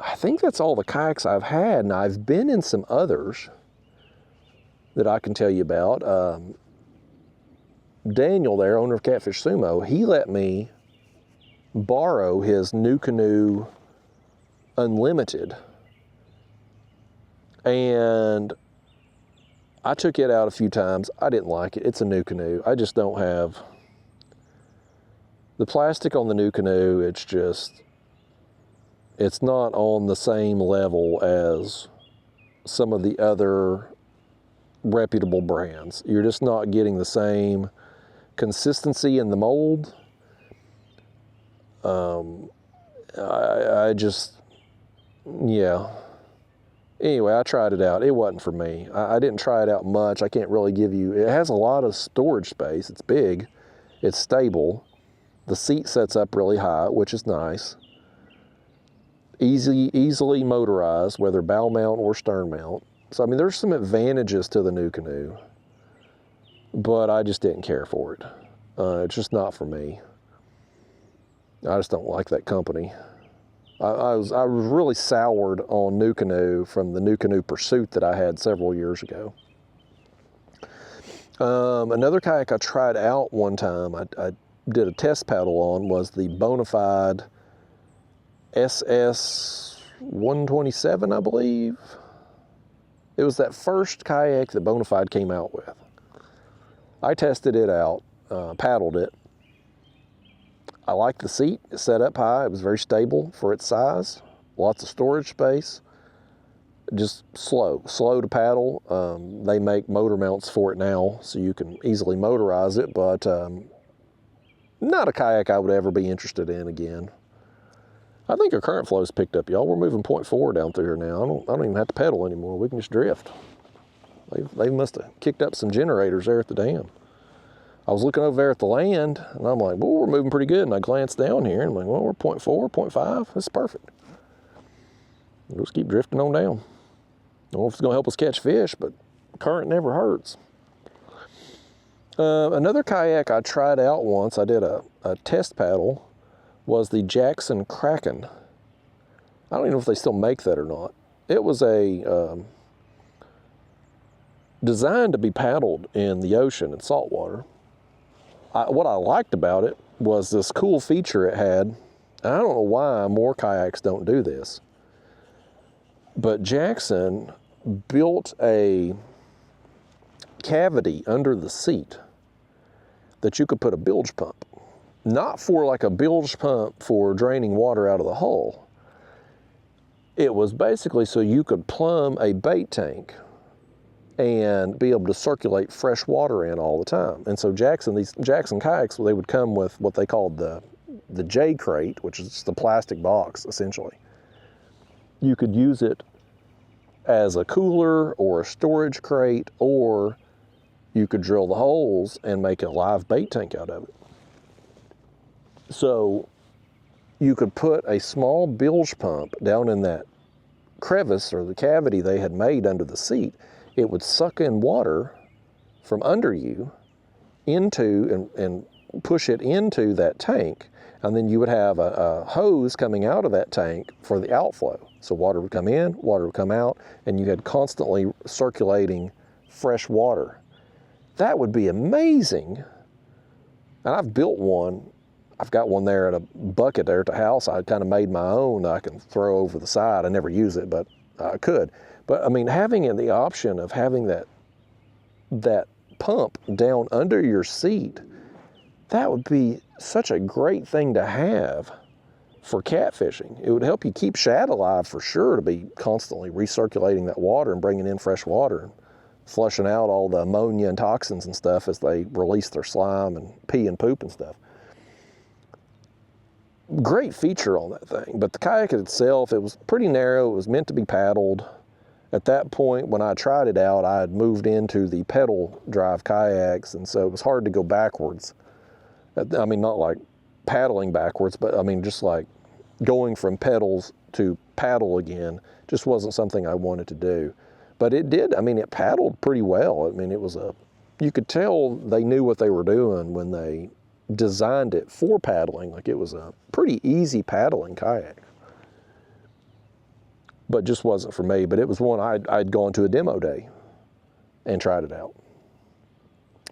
I think that's all the kayaks I've had, and I've been in some others that I can tell you about. Daniel there, owner of Catfish SUMO, he let me borrow his NuCanoe Unlimited, and I took it out a few times. I didn't like it. It's a NuCanoe. I just don't have the plastic on the NuCanoe. It's not on the same level as some of the other reputable brands. You're just not getting the same consistency in the mold. Yeah. Anyway, I tried it out. It wasn't for me. I didn't try it out much. I can't really give you, it has a lot of storage space. It's big. It's stable. The seat sets up really high, which is nice. Easily motorized, whether bow mount or stern mount. So, I mean, there's some advantages to the NuCanoe, but I just didn't care for it. It's just not for me. I just don't like that company. I was really soured on NuCanoe from the NuCanoe Pursuit that I had several years ago. Another kayak I tried out one time, I did a test paddle on, was the Bonafide SS 127, I believe. It was that first kayak that Bonafide came out with. I tested it out, paddled it. I liked the seat. It set up high. It was very stable for its size. Lots of storage space. Just slow to paddle. They make motor mounts for it now, so you can easily motorize it, but not a kayak I would ever be interested in again. I think our current flow's picked up, y'all. We're moving 0.4 down through here now. I don't even have to pedal anymore. We can just drift. They must have kicked up some generators there at the dam. I was looking over there at the land, and I'm like, well, we're moving pretty good. And I glanced down here, and I'm like, well, we're 0.4, 0.5. This is perfect. We'll just keep drifting on down. I don't know if it's going to help us catch fish, but current never hurts. Another kayak I tried out once, I did a test paddle, was the Jackson Kraken. I don't even know if they still make that or not. It was designed to be paddled in the ocean and saltwater. what I liked about it was this cool feature it had. And I don't know why more kayaks don't do this, but Jackson built a cavity under the seat that you could put a bilge pump. Not for like a bilge pump for draining water out of the hull. It was basically so you could plumb a bait tank and be able to circulate fresh water in all the time. And so these Jackson kayaks, they would come with what they called the J crate, which is the plastic box essentially. You could use it as a cooler or a storage crate, or you could drill the holes and make a live bait tank out of it. So you could put a small bilge pump down in that crevice or the cavity they had made under the seat. It would suck in water from under you into and push it into that tank. And then you would have a hose coming out of that tank for the outflow. So water would come in, water would come out, and you had constantly circulating fresh water. That would be amazing. And I've built one. I've got one there at a bucket there at the house. I kind of made my own that I can throw over the side. I never use it, but I could. But I mean, having the option of having that pump down under your seat, that would be such a great thing to have for catfishing. It would help you keep shad alive for sure, to be constantly recirculating that water and bringing in fresh water and flushing out all the ammonia and toxins and stuff as they release their slime and pee and poop and stuff. Great feature on that thing, but the kayak itself, it was pretty narrow. It was meant to be paddled. At that point, when I tried it out, I had moved into the pedal drive kayaks, and so it was hard to go backwards. I mean, not like paddling backwards, but I mean, just like going from pedals to paddle again just wasn't something I wanted to do. But it did, I mean, it paddled pretty well. I mean, you could tell they knew what they were doing when they designed it for paddling. Like, it was a pretty easy paddling kayak, but just wasn't for me. But it was one I'd gone to a demo day and tried it out.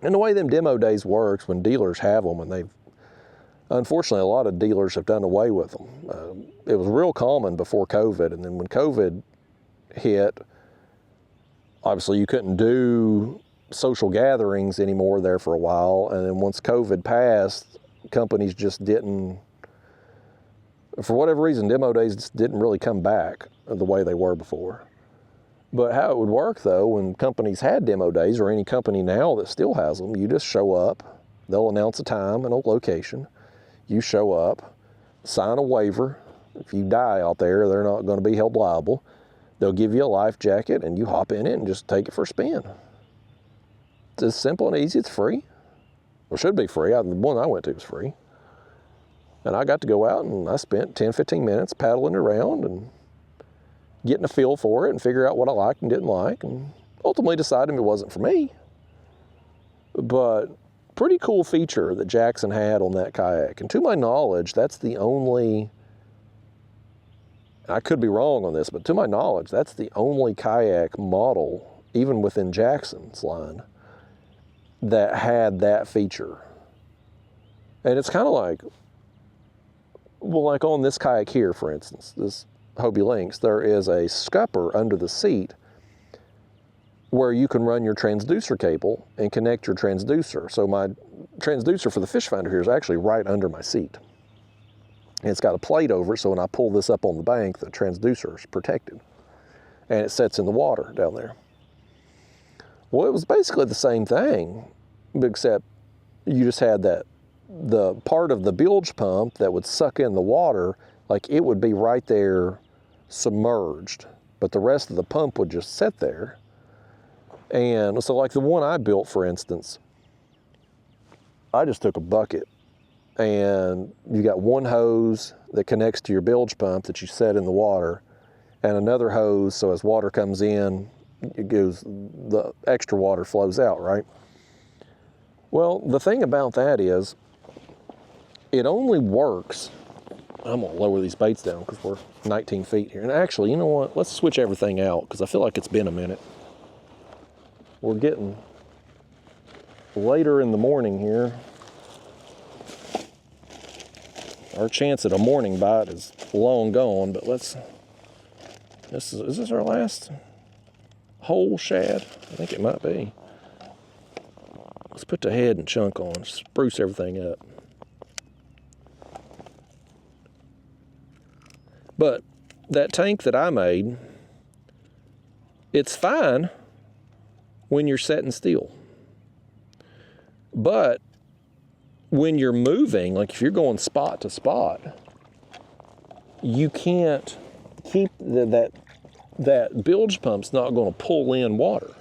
And the way them demo days works, when dealers have them, and unfortunately, a lot of dealers have done away with them. It was real common before COVID, and then when COVID hit, obviously you couldn't do social gatherings anymore there for a while, and then once COVID passed, companies just didn't, for whatever reason, demo days just didn't really come back the way they were before. But how it would work though, when companies had demo days, or any company now that still has them, you just show up, they'll announce a time and a location, you show up, sign a waiver. If you die out there, they're not going to be held liable. They'll give you a life jacket and you hop in it and just take it for a spin. It's as simple and easy. It's free. Or should be free. The one I went to was free. And I got to go out and I spent 10, 15 minutes paddling around and getting a feel for it and figure out what I liked and didn't like, and ultimately deciding it wasn't for me. But pretty cool feature that Jackson had on that kayak. And to my knowledge, that's the only, I could be wrong on this, but to my knowledge, that's the only kayak model, even within Jackson's line, that had that feature. And it's kind of like, well, like on this kayak here, for instance, this Hobie Lynx, there is a scupper under the seat where you can run your transducer cable and connect your transducer. So my transducer for the fish finder here is actually right under my seat. And it's got a plate over it, so when I pull this up on the bank, the transducer is protected. And it sets in the water down there. Well, it was basically the same thing, except you just had the part of the bilge pump that would suck in the water, like it would be right there submerged, but the rest of the pump would just sit there. And so like the one I built, for instance, I just took a bucket and you got one hose that connects to your bilge pump that you set in the water, and another hose so as water comes in, the extra water flows out, right? Well, the thing about that is it only works, I'm gonna lower these baits down because we're 19 feet here. And actually, you know what? Let's switch everything out because I feel like it's been a minute. We're getting later in the morning here. Our chance at a morning bite is long gone, but is this our last whole shad? I think it might be. Let's put the head and chunk on, spruce everything up. But that tank that I made, it's fine when you're setting still. But when you're moving, like if you're going spot to spot, you can't keep that bilge pump's not going to pull in water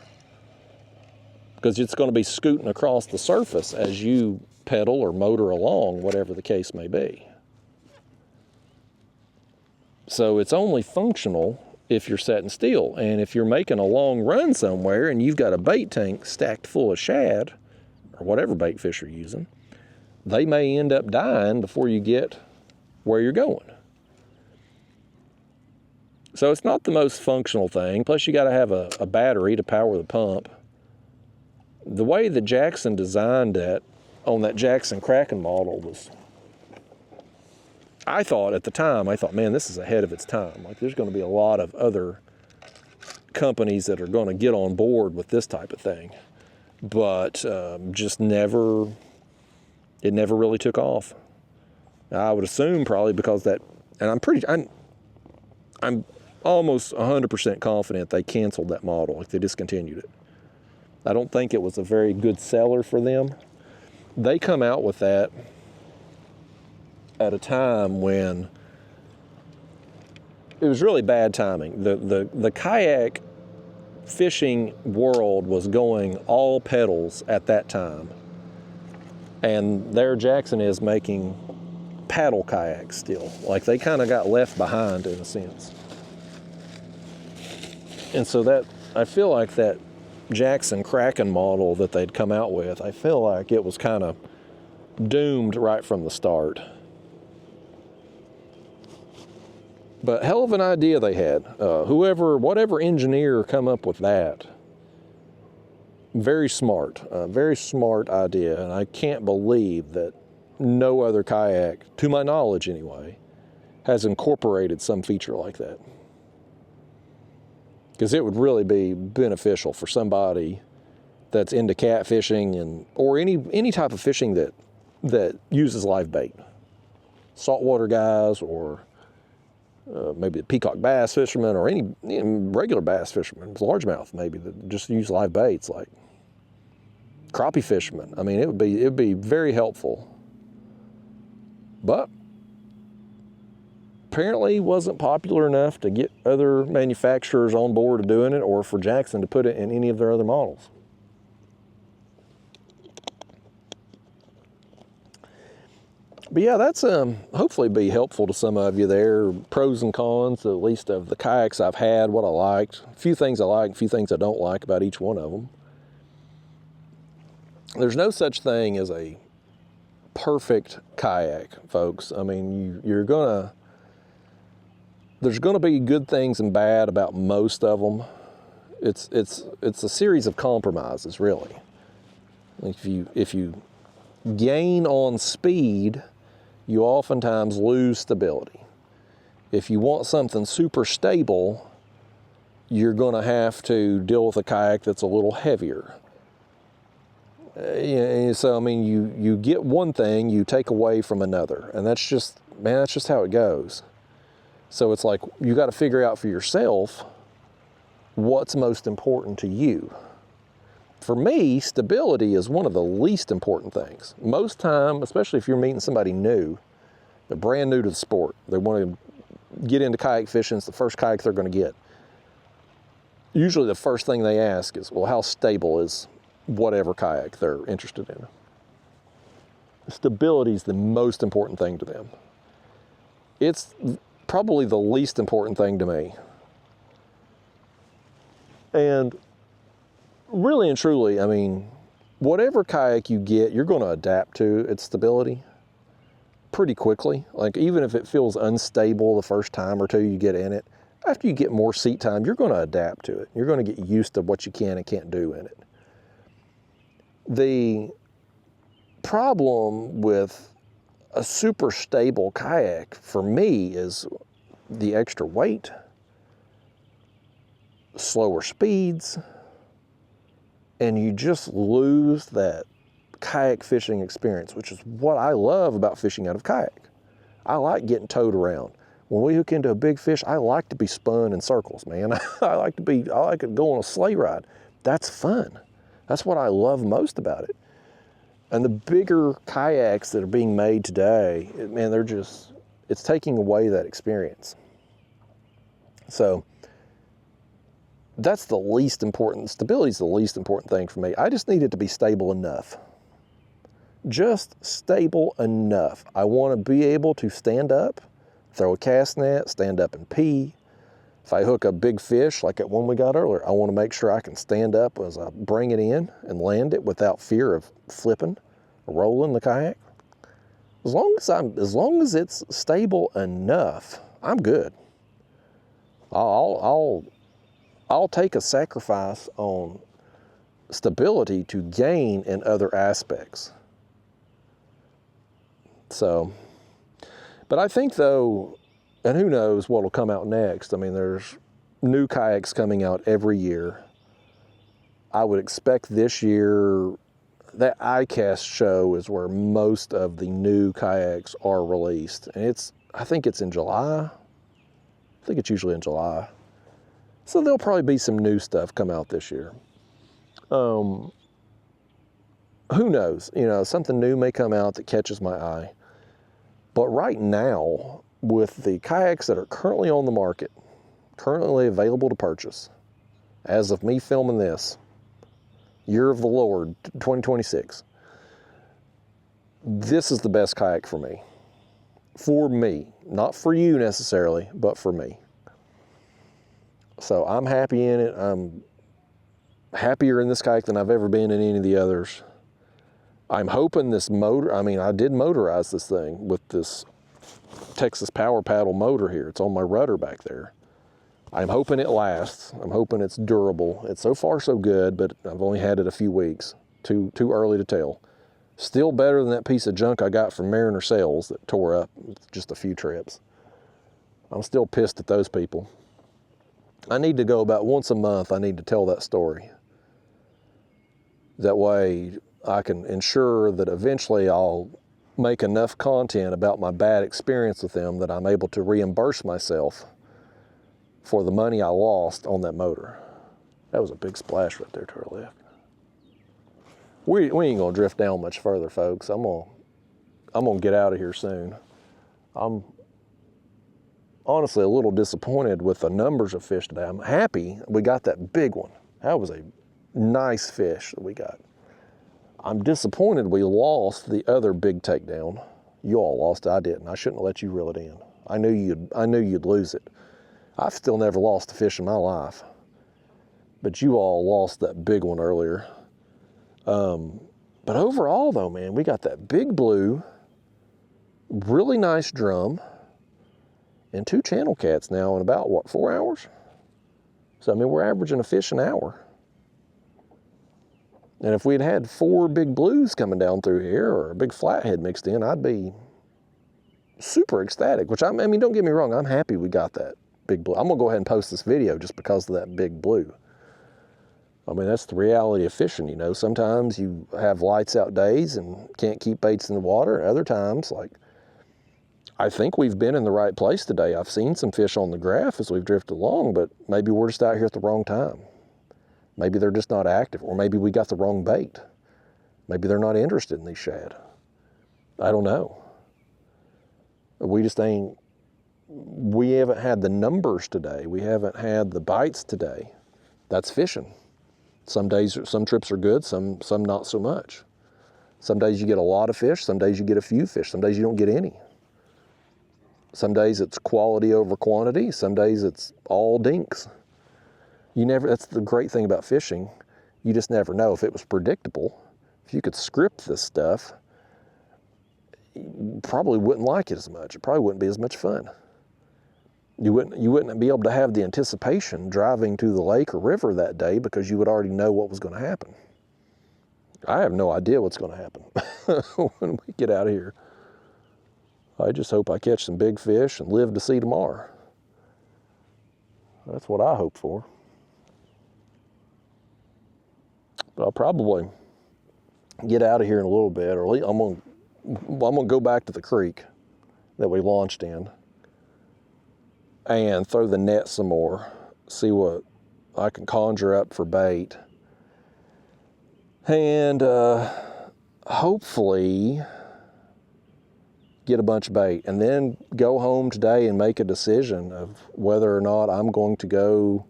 because it's going to be scooting across the surface as you pedal or motor along, whatever the case may be. So it's only functional if you're setting still. And if you're making a long run somewhere and you've got a bait tank stacked full of shad or whatever bait fish are using, they may end up dying before you get where you're going. So it's not the most functional thing. Plus you got to have a battery to power the pump. The way that Jackson designed that on that Jackson Kraken model was, I thought at the time, man, this is ahead of its time. Like there's going to be a lot of other companies that are going to get on board with this type of thing. But just never, it never really took off. I would assume probably because that, and I'm almost 100% confident they canceled that model, like they discontinued it. I don't think it was a very good seller for them. They come out with that at a time when it was really bad timing. The kayak fishing world was going all pedals at that time. And there Jackson is making paddle kayaks still. Like they kind of got left behind in a sense. And so that, I feel like that Jackson Kraken model that they'd come out with, I feel like it was kind of doomed right from the start. But hell of an idea they had. Whatever engineer come up with that, very smart idea. And I can't believe that no other kayak, to my knowledge anyway, has incorporated some feature like that. Because it would really be beneficial for somebody that's into catfishing or any type of fishing that uses live bait. Saltwater guys or maybe a peacock bass fisherman or any regular bass fisherman, largemouth maybe, that just use live baits like crappie fishermen. I mean, it would be very helpful. But apparently wasn't popular enough to get other manufacturers on board of doing it or for Jackson to put it in any of their other models. But yeah, that's hopefully be helpful to some of you there. Pros and cons, at least of the kayaks I've had, what I liked. A few things I like, a few things I don't like about each one of them. There's no such thing as a perfect kayak, folks. I mean, there's gonna be good things and bad about most of them. It's a series of compromises, really. If you gain on speed, you oftentimes lose stability. If you want something super stable, you're gonna have to deal with a kayak that's a little heavier. So I mean, you get one thing, you take away from another, and that's just how it goes. So it's like you got to figure out for yourself what's most important to you. For me, stability is one of the least important things. Most time, especially if you're meeting somebody new, they're brand new to the sport, they want to get into kayak fishing, it's the first kayak they're going to get. Usually the first thing they ask is, well, how stable is whatever kayak they're interested in? Stability is the most important thing to them. It's probably the least important thing to me. And really and truly, I mean, whatever kayak you get, you're going to adapt to its stability pretty quickly. Like even if it feels unstable the first time or two you get in it, after you get more seat time, you're going to adapt to it. You're going to get used to what you can and can't do in it. The problem with a super stable kayak for me is the extra weight, slower speeds, and you just lose that kayak fishing experience, which is what I love about fishing out of kayak. I like getting towed around. When we hook into a big fish, I like to be spun in circles, man. I like to go on a sleigh ride. That's fun. That's what I love most about it. And the bigger kayaks that are being made today, man, it's taking away that experience. So that's the least important, stability is the least important thing for me. I just need it to be stable enough. Just stable enough. I want to be able to stand up, throw a cast net, stand up and pee. If I hook a big fish like that one we got earlier, I want to make sure I can stand up as I bring it in and land it without fear of flipping or rolling the kayak. As long as it's stable enough, I'm good. I'll take a sacrifice on stability to gain in other aspects. So, but I think though, and who knows what will come out next. I mean, there's new kayaks coming out every year. I would expect this year, that ICAST show is where most of the new kayaks are released. And I think it's in July. I think it's usually in July. So there'll probably be some new stuff come out this year. Who knows? You know, something new may come out that catches my eye. But right now, with the kayaks that are currently on the market, currently available to purchase, as of me filming this, year of the Lord, 2026, this is the best kayak for me. For me, not for you necessarily, but for me. So I'm happy in it. I'm happier in this kayak than I've ever been in any of the others. I'm hoping this motor, I mean, I did motorize this thing with this Texas Power Paddle motor here. It's on my rudder back there. I'm hoping it lasts. I'm hoping it's durable. It's so far so good, but I've only had it a few weeks. Too early to tell. Still better than that piece of junk I got from Mariner Sales that tore up with just a few trips. I'm still pissed at those people. I need to go about once a month. I need to tell that story. That way I can ensure that eventually I'll make enough content about my bad experience with them that I'm able to reimburse myself for the money I lost on that motor. That was a big splash right there to our left. We ain't gonna drift down much further, folks. I'm gonna get out of here soon. I'm honestly a little disappointed with the numbers of fish today. I'm happy we got that big one. That was a nice fish that we got. I'm disappointed we lost the other big takedown. You all lost it, I didn't. I shouldn't have let you reel it in. I knew you'd lose it. I've still never lost a fish in my life, but you all lost that big one earlier. But overall though, man, we got that big blue, really nice drum, and 2 channel cats now in about, what, 4 hours? So, I mean, we're averaging a fish an hour. And if we'd had 4 big blues coming down through here or a big flathead mixed in, I'd be super ecstatic, which I mean, don't get me wrong, I'm happy we got that big blue. I'm gonna go ahead and post this video just because of that big blue. I mean, that's the reality of fishing, you know. Sometimes you have lights out days and can't keep baits in the water. Other times, like, I think we've been in the right place today. I've seen some fish on the graph as we've drifted along, but maybe we're just out here at the wrong time. Maybe they're just not active, or maybe we got the wrong bait. Maybe they're not interested in these shad. I don't know. We haven't had the numbers today. We haven't had the bites today. That's fishing. Some days, some trips are good, some not so much. Some days you get a lot of fish, some days you get a few fish, some days you don't get any. Some days it's quality over quantity, some days it's all dinks. That's the great thing about fishing. You just never know. If it was predictable, if you could script this stuff, you probably wouldn't like it as much. It probably wouldn't be as much fun. You wouldn't be able to have the anticipation driving to the lake or river that day because you would already know what was going to happen. I have no idea what's going to happen when we get out of here. I just hope I catch some big fish and live to see tomorrow. That's what I hope for. But I'll probably get out of here in a little bit, or at least I'm gonna go back to the creek that we launched in and throw the net some more, see what I can conjure up for bait, and hopefully get a bunch of bait, and then go home today and make a decision of whether or not I'm going to go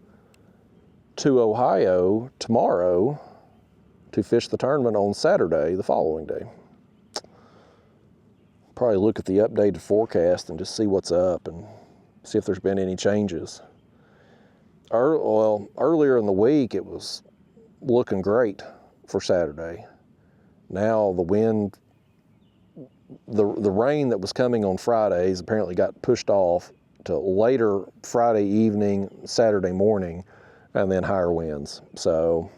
to Ohio tomorrow to fish the tournament on Saturday, the following day. Probably look at the updated forecast and just see what's up and see if there's been any changes. Well, earlier in the week, it was looking great for Saturday. Now the wind, the rain that was coming on Fridays apparently got pushed off to later Friday evening, Saturday morning, and then higher winds. So,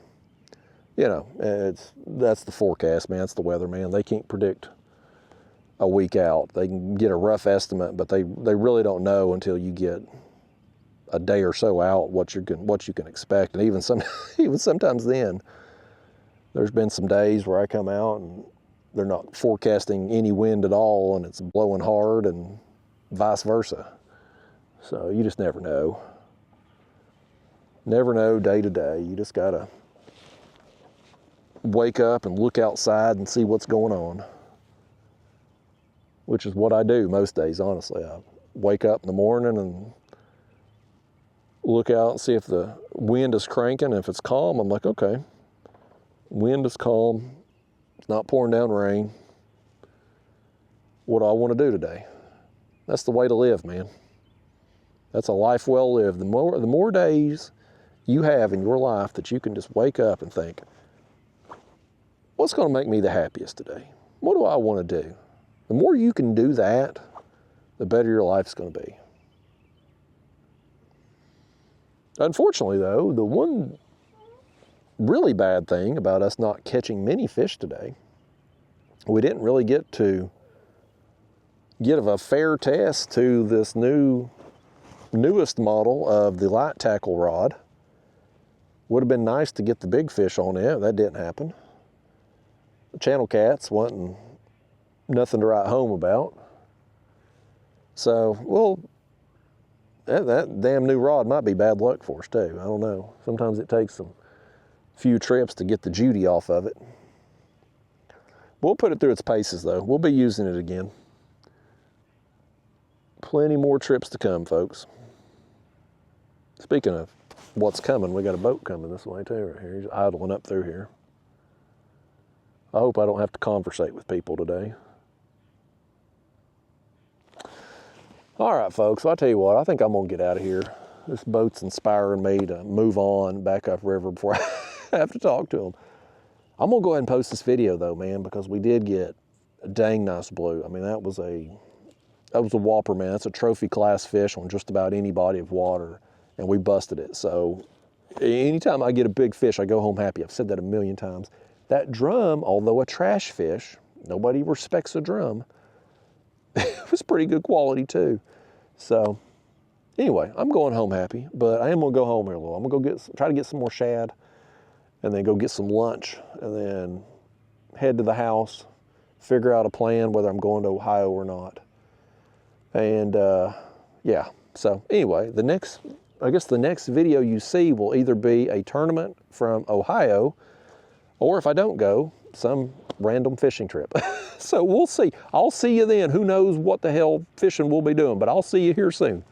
you know, that's the forecast, man. It's the weather, man. They can't predict a week out. They can get a rough estimate, but they really don't know until you get a day or so out what you can expect. And even sometimes then, there's been some days where I come out and they're not forecasting any wind at all, and it's blowing hard, and vice versa. So you just never know. Never know day to day. You just gotta wake up and look outside and see what's going on, which is what I do most days, honestly. I wake up in the morning and look out and see if the wind is cranking. If it's calm, I'm like, okay, wind is calm, it's not pouring down rain. What do I want to do today? That's the way to live, man. That's a life well lived. The more days you have in your life that you can just wake up and think, what's going to make me the happiest today? What do I want to do? The more you can do that, the better your life's going to be. Unfortunately, though, the one really bad thing about us not catching many fish today, we didn't really get to give a fair test to this newest model of the light tackle rod. Would have been nice to get the big fish on it. That didn't happen. The channel cats wasn't nothing to write home about. So, well, that damn new rod might be bad luck for us too. I don't know. Sometimes it takes some few trips to get the Judy off of it. We'll put it through its paces though. We'll be using it again. Plenty more trips to come, folks. Speaking of what's coming, we got a boat coming this way too, right here. He's idling up through here. I hope I don't have to conversate with people today. All right, folks, I'll tell you what, I think I'm gonna get out of here. This boat's inspiring me to move on back upriver before I have to talk to them. I'm gonna go ahead and post this video though, man, because we did get a dang nice blue. I mean, that was a whopper, man. That's a trophy class fish on just about any body of water, and we busted it. So anytime I get a big fish, I go home happy. I've said that a million times. That drum, although a trash fish, nobody respects a drum, it was pretty good quality too. So anyway, I'm going home happy, but I am gonna go home here a little. I'm gonna go try to get some more shad, and then go get some lunch, and then head to the house, figure out a plan whether I'm going to Ohio or not. And yeah, so anyway, I guess the next video you see will either be a tournament from Ohio, or if I don't go, some random fishing trip. So we'll see. I'll see you then. Who knows what the hell fishing we'll be doing, but I'll see you here soon.